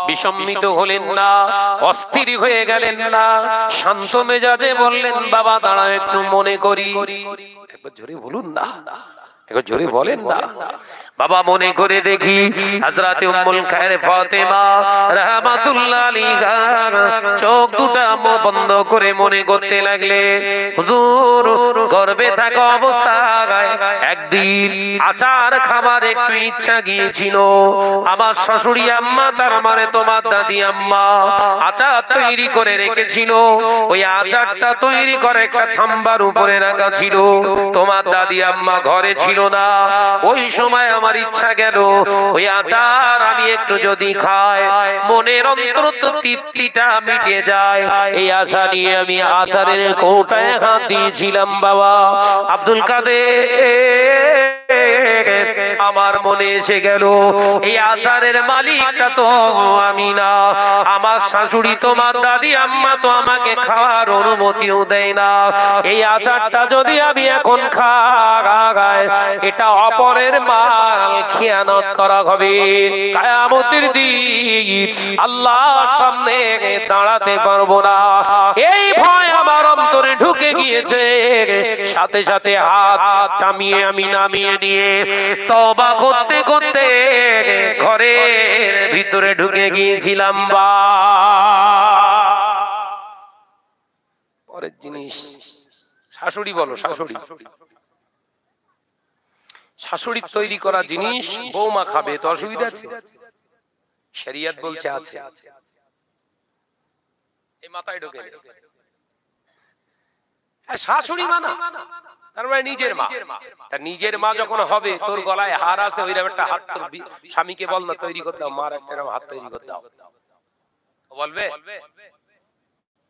বিসম্মিত হলেন না, অস্থির হয়ে গেলেন না, শান্ত মেজাজে বললেন, বাবা দাঁড়াও একটু মনে করি। একবার জোরে বলুন না, একবার জোরে বলেন না। বাবা মনে করে দেখি। হযরতে উম্মুল খায়র ফাতেমা রাহমাতুল্লাহ আলাইহা চোখ দুটো বন্ধ করে মনে করতে লাগলেন, হুজুর গর্ভে থাকা অবস্থায় একদিন আচার খাবার একটু ইচ্ছা গিয়েছিল। আমার শাশুড়ি আম্মা, তার মানে তোমার দাদি আম্মা, আচার তৈরি করে রেখেছিল। ওই আচারটা তৈরি করে একটা থাম্বার উপরে রাখা ছিল। তোমার দাদি আম্মা ঘরে ছিল না। ওই সময় আমার ইচ্ছা গেল, ওই আচার আমি একটু যদি খাই, মনের অন্তত তৃপ্তিটা মিটে যায়। এই আশা নিয়ে আমি আচারের কৌটায় হাত দিয়েছিলাম। বাবা আব্দুল কাদের, আমার মনে এসে গেল এই আচারের মালিকটা তো আমি না, আমার শাশুড়ি, তোমার দাদি আম্মা তো আমাকে খাওয়ার অনুমতিও দেয় না। এই আচারটা যদি আমি এখন খাই, এটা অপরের মাল খিয়ানত করা হবে। কিয়ামতের দিন আল্লাহর সামনে দাঁড়াতে পারবো না। এই ভয় আমার অন্তরে ঢুকে গিয়েছে। সাথে সাথে হাত থামিয়ে আমি নামিয়ে নিয়ে তওবা করতে করতে ঘরের ভিতরে ঢুকে গিয়েছিলাম। পরের জিনিস, শাশুড়ি বলো, শাশুড়ি, শাশুড়ির তৈরি করা জিনিস বৌমা খাবে, তো অসুবিধা আছে? শরিয়ত বলছে আছে। এই মাথায় ঢোকে শাশুড়ি মানা, তার মানে নিজের মা। তার নিজের মা যখন হবে, তোর গলায় হার আছে, ওইরকম একটা হাত তোর স্বামীকে বল না তৈরি করতে দাও, মার একটা হাত তৈরি করতে দাও। বলবে?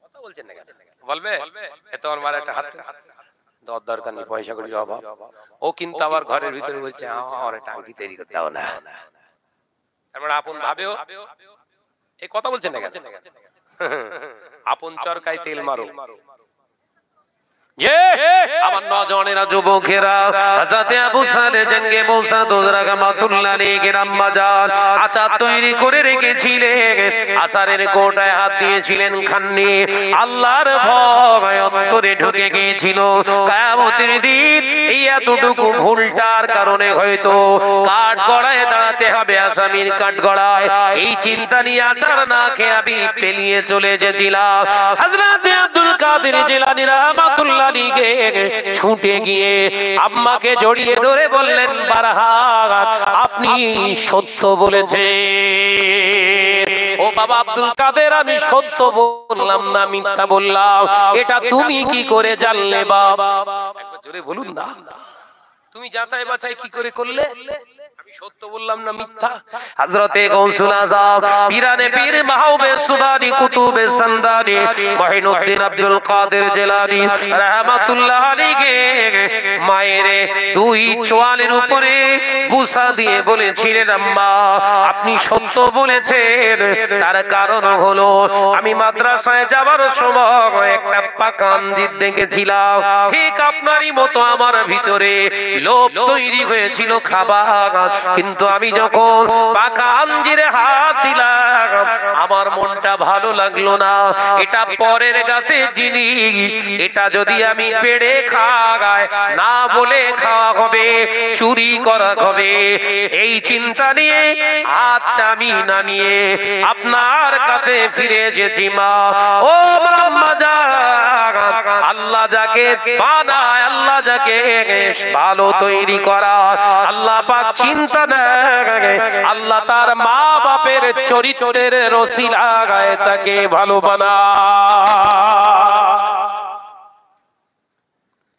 কথা বলছেন না কেন? বলবে এত আমার মার একটা হাত দেওয়ার দরকার নেই, পয়সা করি অভাব। ও কিন্তু আবার ঘরের ভিতরে বলছে আমার একটা আংটি তৈরি করতে দাও না। তার মানে আপন ভাবেও এই কথা বলছেন না কেন? আপন চরকায় তেল মারো। যে আমার নজনেরা যুবকেরা হযরত আবু সালে জঙ্গে মৌসা দোজরা রাহমাতুল্লাহ আলাইহি আম্মা জান আচার তৈরি করে রেখেছিলেন আচারের কোটায় হাত দিয়েছিলেন খাননি আল্লাহর ভয় অন্তরে ঢুকে গিয়েছিল কিয়ামতের দিন এই এতটুকু ভুলটার কারণে হয়তো কাঠ গড়ায় দাঁড়াতে হবে আসামির কাঠ গড়ায় এই চিন্তা নিয়ে আচার না খেয়ে আমি পেলিয়ে চলে যেছিলাম হযরত আব্দুল কাদের জিলানী রাহমাতুল্লাহ আলাইহি ছুটে গিয়ে আম্মাকে জড়িয়ে ধরে বললেন বারহাত আপনি সত্য বলেছেন ও বাবা আব্দুল কাদের আমি সত্য বললাম না মিথ্যা বললাম এটা তুমি কি করে জানলে বাবা একবার জোরে বলুন না তুমি যাচাই বাছাই কি করে করলে আমি সত্য বললাম না মিথ্যা হযরতে গৌসুল আযম পীরানে পীর মাহবুবে সুবানি কুতুবে সান্দানি মঈনুদ্দিন আব্দুল কাদের জিলানী রাহমাতুল্লাহ আলাইহি মায়ের দুই চোয়ালের উপরে বুসা দিয়ে বলেছিলেন আম্মা আপনি সত্য বলেছেন তার কারণ হলো আমি মাদ্রাসায় যাবার সময় একটা পাকা আঞ্জির দেখেছিলাম ঠিক আপনারই মতো আমার ভিতরে লোভ তৈরি হয়েছিল খাবার কিন্তু আমি যখন পাকা আঞ্জিরে হাত দিলাম আমার মনটা ভালো লাগলো না এটা পরের গাছের জিনিস এটা যদি আমি পেড়ে খাই না বলে খাওয়া হবে চুরি করা হবে এই চিন্তা নিয়ে হাতটা আমি নামিয়ে আপনার কাছে ফিরে যেছি মা ও আম্মা জান আল্লাহ যাকে বানায় আল্লাহ যাকে ভালো তৈরি করা আল্লাহ পাক চিন্তা নেয় আল্লাহ তার মা বাপের চরিত্রের রসিলায় তাকে ভালো বানায়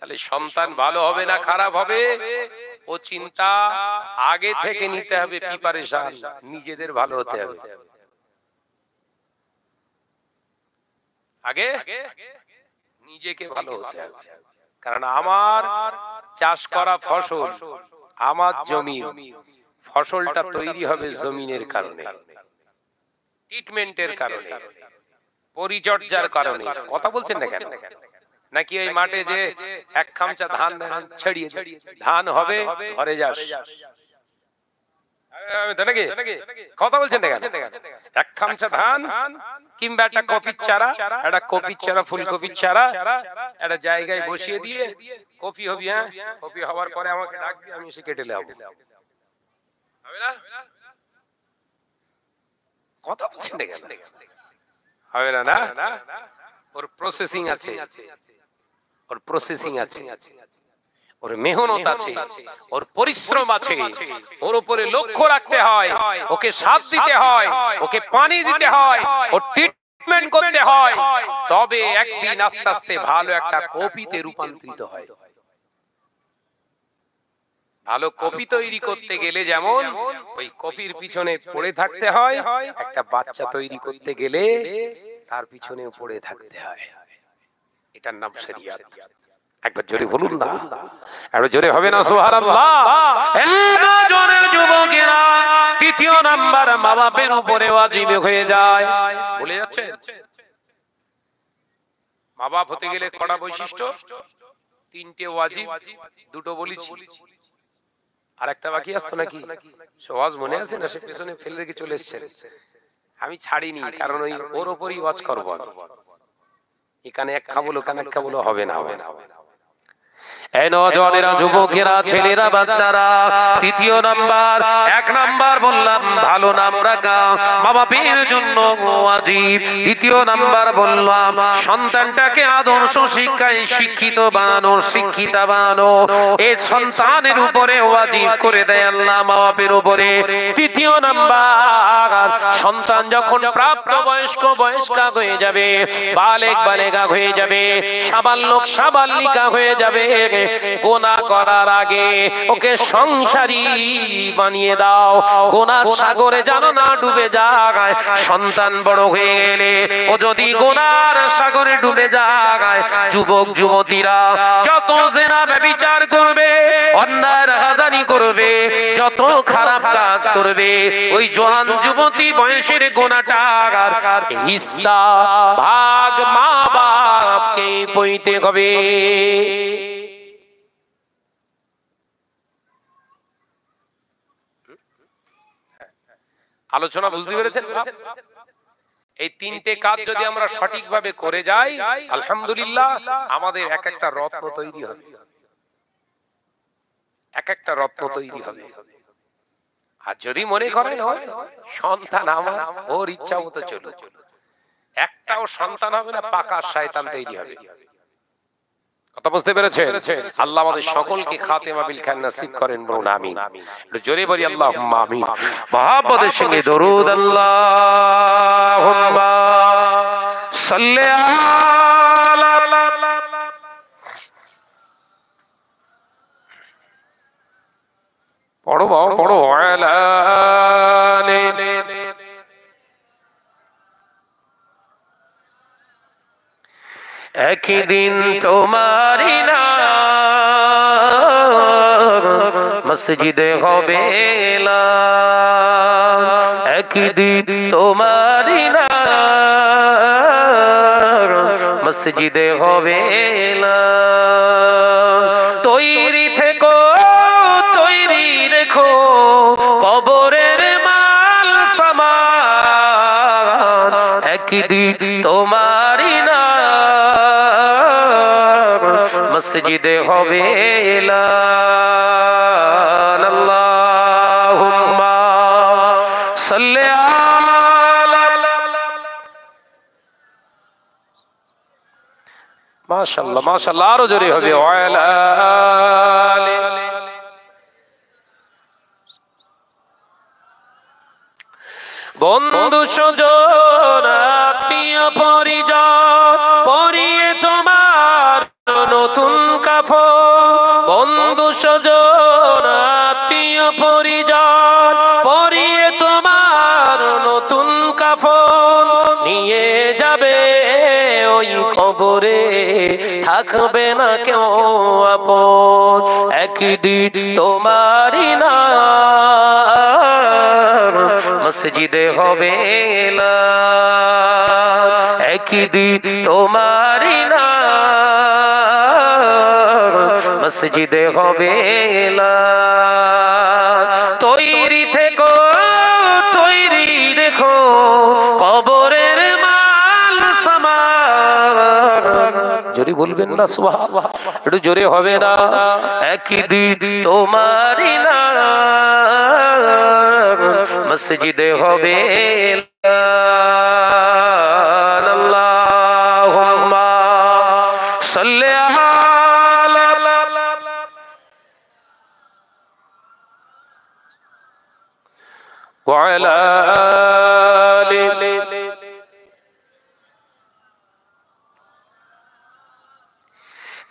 তাহলে সন্তান ভালো হবে না খারাপ হবে ও চিন্তা আগে থেকে নিতে হবে প্রিপারেশন নিজেদের ভালো হতে হবে আগে নিজেকে ভালো হতে হবে কারণ আমার চাষ করা ফসল আমার জমির ফসলটা তৈরি হবে জমিনের কারণে ট্রিটমেন্টের কারণে পরিচর্যার কারণে কথা বলছেন না কেন নাকি ওই মাঠে যে এক খামচা ধান ছড়িয়ে ধান হবে ঘরে যাস কথা বলছেন না কেন এক খামচা ধান কিংবা একটা কপির চারা ফুলকপির চারা একটা জায়গায় বসিয়ে দিয়ে কপি হবি হ্যাঁ কপি হওয়ার পরে আমাকে ডাকবি আমি এসে কেটে নেব হবে না কথা বলছেন না কেন হবে না না ওর প্রসেসিং আছে ওর প্রসেসিং আছে ওর মেহনত আছে ওর পরিশ্রম আছে ওর উপরে লক্ষ্য রাখতে হয় ওকে সাথ দিতে হয় ওকে পানি দিতে হয় ওর ট্রিটমেন্ট করতে হয় তবে একদিন আস্তে আস্তে ভালো একটা কপিতে রূপান্তরিত হয় ভালো কপি তৈরি করতে গেলে যেমন ওই কপির পিছনে পড়ে থাকতে হয় একটা বাচ্চা তৈরি করতে গেলে তার পিছনে পড়ে থাকতে হয় এটার নাম শরিয়ত একবার জোরে বলুন না আর জোরে হবে না সুবহানাল্লাহ এবার জোরে যুবকেরা তৃতীয় নাম্বার মা বাপের উপরে ওয়াজিব হয়ে যায় ভুলে যাচ্ছে মা বাপ হতে গেলে কড়া বৈশিষ্ট্য তিনটে ওয়াজিব দুটো বলেছি আরেকটা বাকি আসতো নাকি সওয়াজ মনে আছে না সে পেছনে ফেলে রেখে চলে এসেছেন আমি ছাড়িনি কারণ ওই ওর উপরই ওয়াজ করব এখানে এক খাবলো কানে এক খাবলো হবে না এই নওজওয়ানেরা যুবকেরা ছেলেরা বাচ্চারা তৃতীয় নাম্বার এক নাম্বার বললাম ভালো নাম রাখা মা বাপের জন্য ওয়াজিব দ্বিতীয় নাম্বার বললাম সন্তানটাকে আদর্শ শিক্ষায় শিক্ষিত বানানো শিক্ষিতা বানানো এই সন্তানের উপরে ওয়াজিব করে দেয় আল্লাহ মা বাপের উপরে তৃতীয় নাম্বার সন্তান যখন প্রাপ্ত বয়স্কা হয়ে যাবে বালেক বালেগা হয়ে যাবে সাবালক সাবালিকা হয়ে যাবে গোনা করার আগে ওকে সংসারী বানিয়ে দাও গোনার সাগরে যেন না ডুবে যায় সন্তান বড় হয়ে গেলে ও যদি গোনার সাগরে ডুবে যায় যুবক যুবতীরা যত জেনা ব্যভিচার করবে অন্যায় রাহাজানি করবে যত খারাপ কাজ করবে ওই জওয়ান যুবতী বয়সের গোনাটা হিস্সা ভাগ মা বাপকে বইতে হবে আলোচনা বুঝতে পেরেছেন? এই তিনটে কাজ যদি আমরা সঠিকভাবে করে যাই, আলহামদুলিল্লাহ, আমাদের এক একটা রত্ন তৈরি হবে, এক একটা রত্ন তৈরি হবে। আর যদি মনে করেন হয় সন্তান আমার, ওর ইচ্ছা মতো চলুক, একটাও সন্তান হবে না, পাকা শয়তান তৈরি হবে। কথা বুঝতে পেরেছেন? আল্লাহ আমাদের সকলকে খাতেমা বিল খায়র নসিব করেন, বলুন আমিন। একটু জোরে বলি আল্লাহুম্মা আমিন। মহব্বতের সঙ্গে দরুদ আল্লাহুম্মা সাল্লি আলা, পড়ো পড়ো, আলা একদিন তোমারি নাম মসজিদে হবে এলান, একদিন তোমারি নাম মসজিদে হবে এলান। তৈরি থেকো, তৈরি রেখো কবরের মাল সামান, একদিন তোমারি মসজিদে হবে এলান। আল্লাহুম্মা সাল্লি আলা, মাশাআল্লাহ মাশাআল্লাহ, আরো জোরে হবে, ওয়ালা আলি। বন্ধু স্বজন আত্মীয় পরিজন পরিয়ে তোমার নতুন কাফন, বন্ধু স্বজন আত্মীয় পরিজন পরিয়ে তোমার নতুন কাফন, নিয়ে যাবে ওই কবরে, থাকবে না কেউ আপন, একদিন তোমারি নাম মসজিদে হবে এলান, একদিন তোমারি নাম মসজিদে হবে এলান। তৈরি থেকো, তৈরি রেখো কবরের মাল সামান, জোরে বলবেন না সুবহানাল্লাহ, একটু জোরে হবে না, একদিন তোমারি নাম মসজিদে হবে এলান। আল্লাহুম্মা সাল্লি আলা, ওয়া আলা আলি।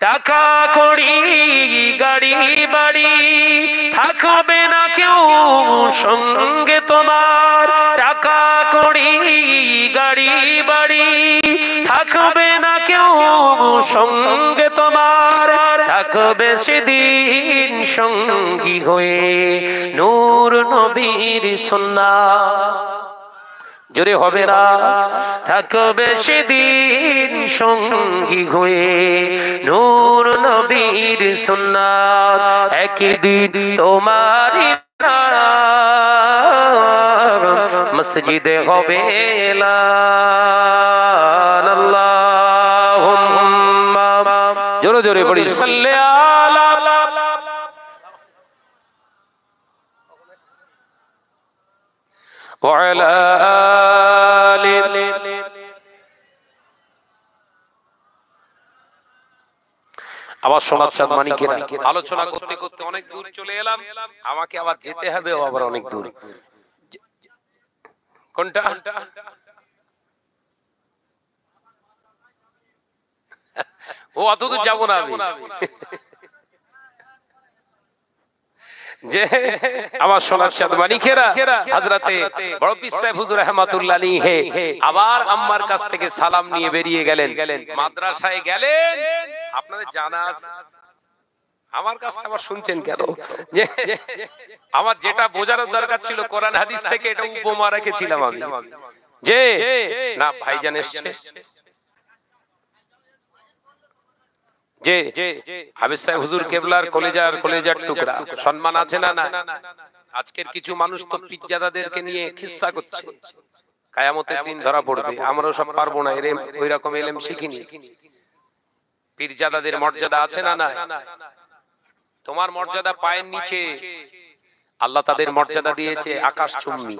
টাকা কড়ি গাড়ি বাড়ি থাকবে না কেউ সঙ্গে তোমার, টাকা কড়ি গাড়ি বাড়ি থাকবে না কেউ সঙ্গে তোমার, থাকবে সেদিন সঙ্গী হয়ে নূর নবীর সুন্নাহ, জোরে হবে না, থাকবে সেদিন সঙ্গী হয়ে নূর নবীর সুন্নাত, একদিন তোমারি নাম মসজিদে হবে এলান। আল্লাহুম্মা, জোরে জোরে পড়ি, সাল্লি আলা, ওয়া আলা আলি। আবার শোনাচ্ছেন মানিকেরা, আলোচনা করতে করতে অনেক দূর চলে এলাম, আমাকে আবার যেতে হবে আবার অনেক দূর। কোনটা? ও অত দূর যাবো না আমি, যে আমার সোনার চাঁদ মানিকেরা, হযরতে বড় পীর সাহেব হুজুর রাহমাতুল্লাহ আলাইহি আবার আম্মার কাছ থেকে সালাম নিয়ে বেরিয়ে গেলেন, মাদ্রাসায় গেলেন। আপনাদের জানা আছে, আমার কাছ থেকে আবার শুনছেন কেন? যে আমার যেটা বোঝানোর দরকার ছিল কোরআন হাদিস থেকে, এটা উপমা রেখেছিলাম আমি, যে না ভাইজান এসেছে, যে হাফেজ সাহেব হুজুর কেবলার কলেজার টুকরা, সম্মান আছে না? না, আজকের কিছু মানুষ তো পীরজাদাদেরকে নিয়ে খিস্সা করছে, কিয়ামতের দিন ধরা পড়বে। আমরাও সব পারবো না, এরকম ওই রকম ইলম শিখিনি। পীরজাদাদের মর্যাদা আছে না নাই? তোমার মর্যাদা পায়ের নিচে, আল্লাহ তাদের মর্যাদা দিয়েছে আকাশ চুম্বি।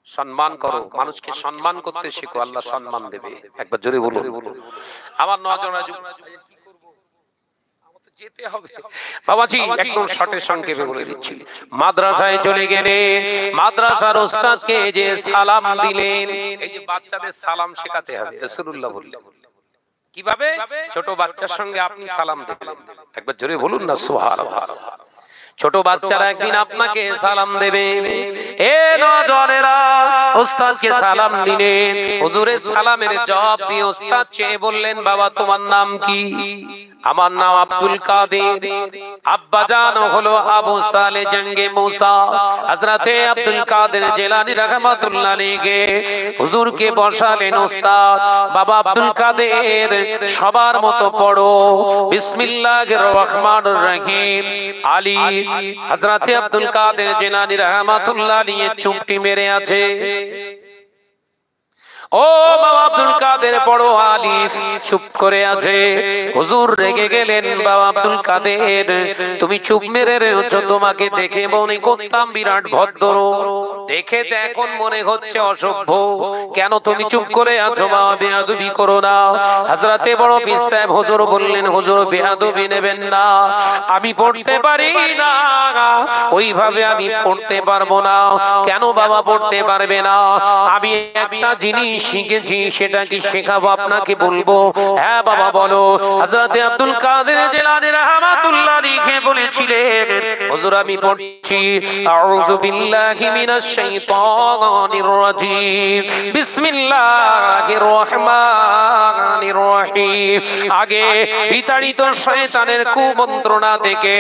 সম্মান করো, মানুষকে সম্মান করতে শেখো, আল্লাহ সম্মান দেবে। একবার জোরে বলুন। আমার নজর যেতে হবে বাবাজি, একদম শর্টের সংক্ষেপে বলে দিচ্ছি। মাদ্রাসায় চলে গেলে মাদ্রাসার ওস্তাদকে যে সালাম দিলেন, এই যে বাচ্চাদের সালাম শেখাতে হবে। রাসূলুল্লাহ বললেন কিভাবে? ছোট বাচ্চার সঙ্গে আপনি সালাম দিলেন। একবার জোরে বলুন না সুবহানাল্লাহ। ছোট বাচ্চারা একদিন আপনাকে সালাম দেবে। এ নজরেরা, ওস্তাদকে সালাম দিলেন, হুজুরের সালামের জবাব দিয়ে ওস্তাদ চেয়ে বললেন, বাবা তোমার নাম কি? আমার নাম আব্দুল কাদের। আব্বা জান হলো আবু সালেহ জঙ্গে মুসা। হযরতে আব্দুল কাদের জিলানী রাহমাতুল্লাহ আলাইহি হুজুরকে বসালেন। ওস্তাদ, বাবা আব্দুল কাদের সবার মতো পড়ো বিসমিল্লাহির রহমানির রহিম আলিফ। হযরতে আব্দুল কাদের জিলানী রাহমাতুল্লাহ আলাইহি চুপটি মেরে আছে। ও বাবা আব্দুল কাদের পড়ো আলিফ, চুপ করে আছে। হুজুর রেগে গেলেন, বাবা আব্দুল কাদের তুমি চুপ মেরে রয়েছো, তোমাকে দেখে মনে করতাম বিরাট ভদ্র, দেখে তো এখন মনে হচ্ছে অসভ্য, কেন তুমি চুপ করে আছো? বাবা বেয়াদবি করো না। হযরতে বড় পীর সাহেব হুজুর বললেন, হুজুর বেয়াদবি নেবেন না, আমি পড়তে পারি না, ওইভাবে আমি পড়তে পারবো না। কেন বাবা পড়তে পারবে না? আমি একটা জিনিস শিখেছি, সেটা কি শেখাবো আপনাকে, বলবো? হ্যাঁ বাবা বলো। হযরতে আব্দুল কাদের জিলানী রাহমাতুল্লাহ আলাইহি বলেছিলেন, হুজুর আমি পড়ছি আউযু বিল্লাহি মিনাশ শাইতানির রাজীম বিসমিল্লাহির রহমানির রহিম। আগে বিতাড়িত শয়তানের কুমন্ত্রণা থেকে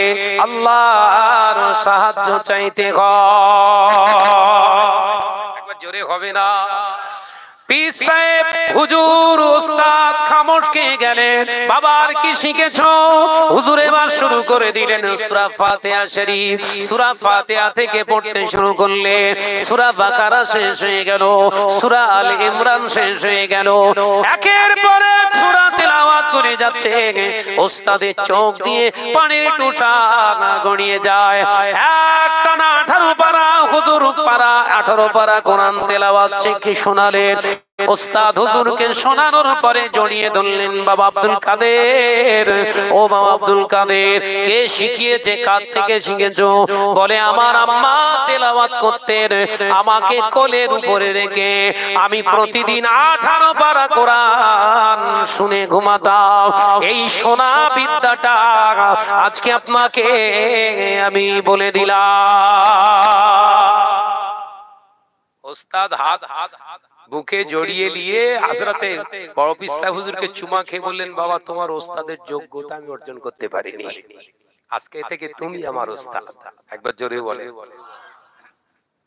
আল্লাহর সাহায্য চাইতে হয়। একবার জোরে হবে না? পীর সাহেব হুজুর ওস্তাদ খামোশ খেয়ে গেলেন। বাবা আর কি শিখেছো? হুজুর এবার শুরু করে দিলেন সূরা ফাতিহা শরীফ। সূরা ফাতিহা থেকে পড়তে শুরু করলেন। সূরা বাকারা শেষ হয়ে গেল, সূরা আল ইমরান শেষ হয়ে গেল, একের পর এক সূরা তেলাওয়াত করে যাচ্ছে। ওস্তাদের চোখ দিয়ে পানির টুটা গড়িয়ে যায়। একটানা 18 পারা হুজুর পারা 18 পারা কোরআন তেলাওয়াত শিখে শোনালেন। ওস্তাদ হুজুরকে শোনানোর পরে জড়িয়ে ধরলেন, বাবা আব্দুল কাদের, ও বাবা আব্দুল কাদের কে শিখিয়েছে, কার থেকে শিখেছো? বলে আমার আম্মা তেলাওয়াত করতেন, আমাকে কোলের উপরে রেখে আমি প্রতিদিন 18 পারা কোরআন শুনে ঘুমাতাম। এই শোনা বিদ্যাটা আজকে আপনাকে আমি বলে দিলাম। ওস্তাদ হাত বুকে জড়িয়ে নিয়ে হযরতে বড় পীর সাহেব হুজুরকে চুমা খেয়ে বললেন, বাবা তোমার ওস্তাদের যোগ্যতা আমি অর্জন করতে পারিনি, আজকে থেকে তুমি আমার ওস্তাদ। একবার জোরে বলে।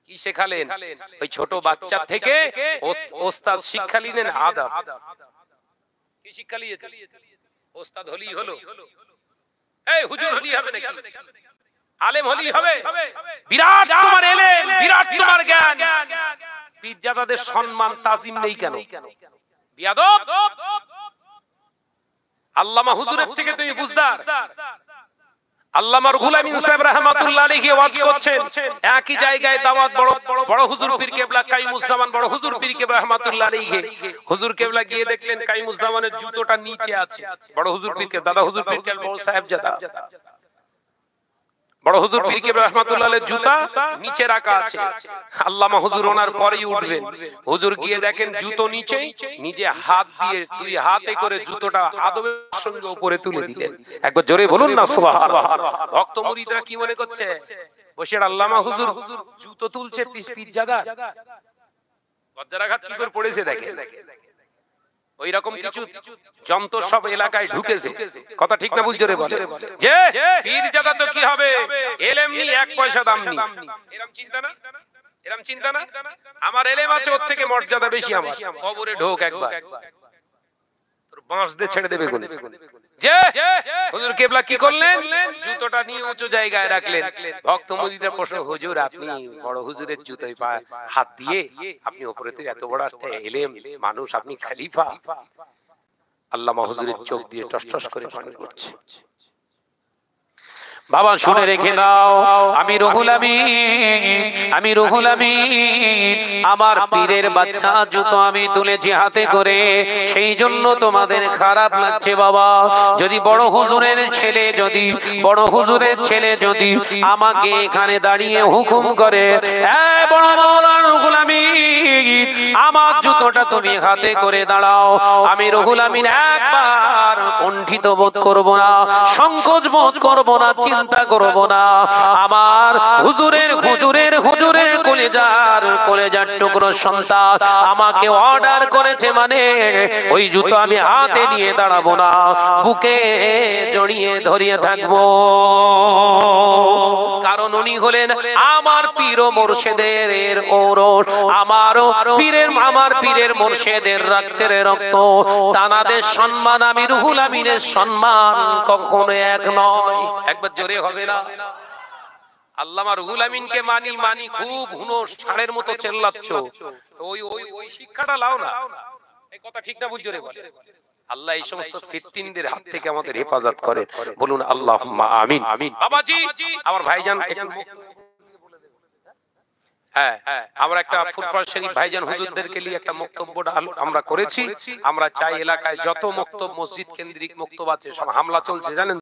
কি শেখালেন? ওই ছোট বাচ্চা থেকে ওস্তাদ শিক্ষা নিলেন আদব। কি শিক্ষা নিয়েছে? ওস্তাদ হলি হলো, এই হুজুর হলি হবে নাকি? আলেম হলি হবে? বিরাট তোমার ইলম, বিরাট তোমার জ্ঞান, পীরজাদাদের সম্মান তাজিম নেই কেন? বিয়াদব। আল্লামা হুজুরের থেকে তুমি বুঝদার। আল্লামা রুহুল আমিন সাহেব রাহমাতুল্লাহ আলাইহি ওয়াজ করছেন, একই জায়গায় দাওয়াত বড় হুজুর পীর কেবলা কাইমুজ্জামান বড় হুজুর পীর কেবলা রাহমাতুল্লাহ আলাইহি হুজুর কেবলা গিয়ে দেখলেন কাইমুজ্জামানের জুতোটা নিচে আছে। বড় হুজুর পীর কে দাদা হুজুর পীর কেবলা বড় সাহেবজাদা বড় হুজুর পীর কেবলা রাহমাতুল্লাহ আলাইহির জুতা নিচে রাখা আছে। আল্লামা হুজুর ওনার পরেই উঠবেন। হুজুর গিয়ে দেখেন জুতো নিচেই, নিজে হাত দিয়ে দুই হাতে করে জুতোটা আদবের সঙ্গে উপরে তুলে দিলেন। একবার জোরে বলুন না সুবহানাল্লাহ। ভক্ত মুরিদরা কি মনে করছে? বসে আল্লামা হুজুর জুতো তুলছে পীরজাদা, বজ্রাঘাত কি করে পড়েছে দেখেন। ওই রকম কিছু যন্ত্র সব এলাকায় ঢুকেছে, কথা ঠিক না ভুল? জোরে বলে যে পীরজাদা তো কি হবে, ইলম নি 1 পয়সা দাম নি, এরকম চিন্তা না? এরকম চিন্তা না? আমার ইলম আছে, ওর থেকে মর্যাদা বেশি আমার। কবরে ঢোক একবার, তোর বাঁশ দিয়ে ছেড়ে দেবে কোন যে হুজুর কেবলা কি করলেন, জুতোটা নিয়ে উঁচু জায়গায় রাখলেন। ভক্ত মুরিদরা প্রশ্ন, হুজুর আপনি বড় হুজুরের জুতোয় পা হাত দিয়ে আপনি উপরে তো এত বড় একটা এলেম মানুষ, আপনি খলিফা। আল্লামা হুজুরের চোখ দিয়ে টসটস করে পানি পড়ছে। বাবা শুনে রেখে দাও, আমি রুহুল আমিন, আমি রুহুল আমিন, আমার পীরের বাচ্চা জুতো আমি তুলেছি হাতে করে, সেই জন্য তোমাদের খারাপ লাগছে বাবা। যদি বড় হুজুরের ছেলে, যদি বড় হুজুরের ছেলে যদি আমাকে এখানে দাঁড়িয়ে হুকুম করে, এই বড় মাওলানা রুহুল আমিন, আমার জুতোটা তুমি হাতে করে দাঁড়াও, আমি রুহুল আমিন একবার কুণ্ঠিত বোধ করব না, সংকোচ বোধ করব না, চিন্তা করব না। আমার হুজুরের হুজুরের হুজুরের কলেজার টুকরো সন্তান আমাকে অর্ডার করেছে মানে ওই জুতো আমি হাতে নিয়ে দাঁড়াবো না, বুকে জড়িয়ে ধরিয়ে থাকবো। কারণ উনি হলেন আমার পীর ও মুর্শিদের ঔরস, আমার পীরের মুর্শিদের রক্তের রক্ত, তানাদের সম্মান আমি রুহুল আমিনের সম্মান কখনো এক নয়। একবার জোরে হবে না? আল্লামা রুহুল আমিনকে মানি মানি খুব হুনো ষাঁড়ের মতো চেল্লাচ্ছ, ওই ওই ওই শিক্ষাটা লাও না। এই কথা ঠিক না? বুঝ জোরে বলে। আল্লাহ এই সমস্ত ফিতনাদের হাত থেকে আমাদের হেফাজত করে, বলুন আল্লাহুম্মা আমিন। বাবাজি আমার ভাইজান, হ্যাঁ আমরা একটা ফুরফুরা শরীফ ভাইজান হুজুরদেরকে নিয়ে একটা বক্তব্য আমরা করেছি। আমরা চাই এলাকায় যত মসজিদ কেন্দ্রিক বক্তব্য আছে সব হামলা চলছে জানেন।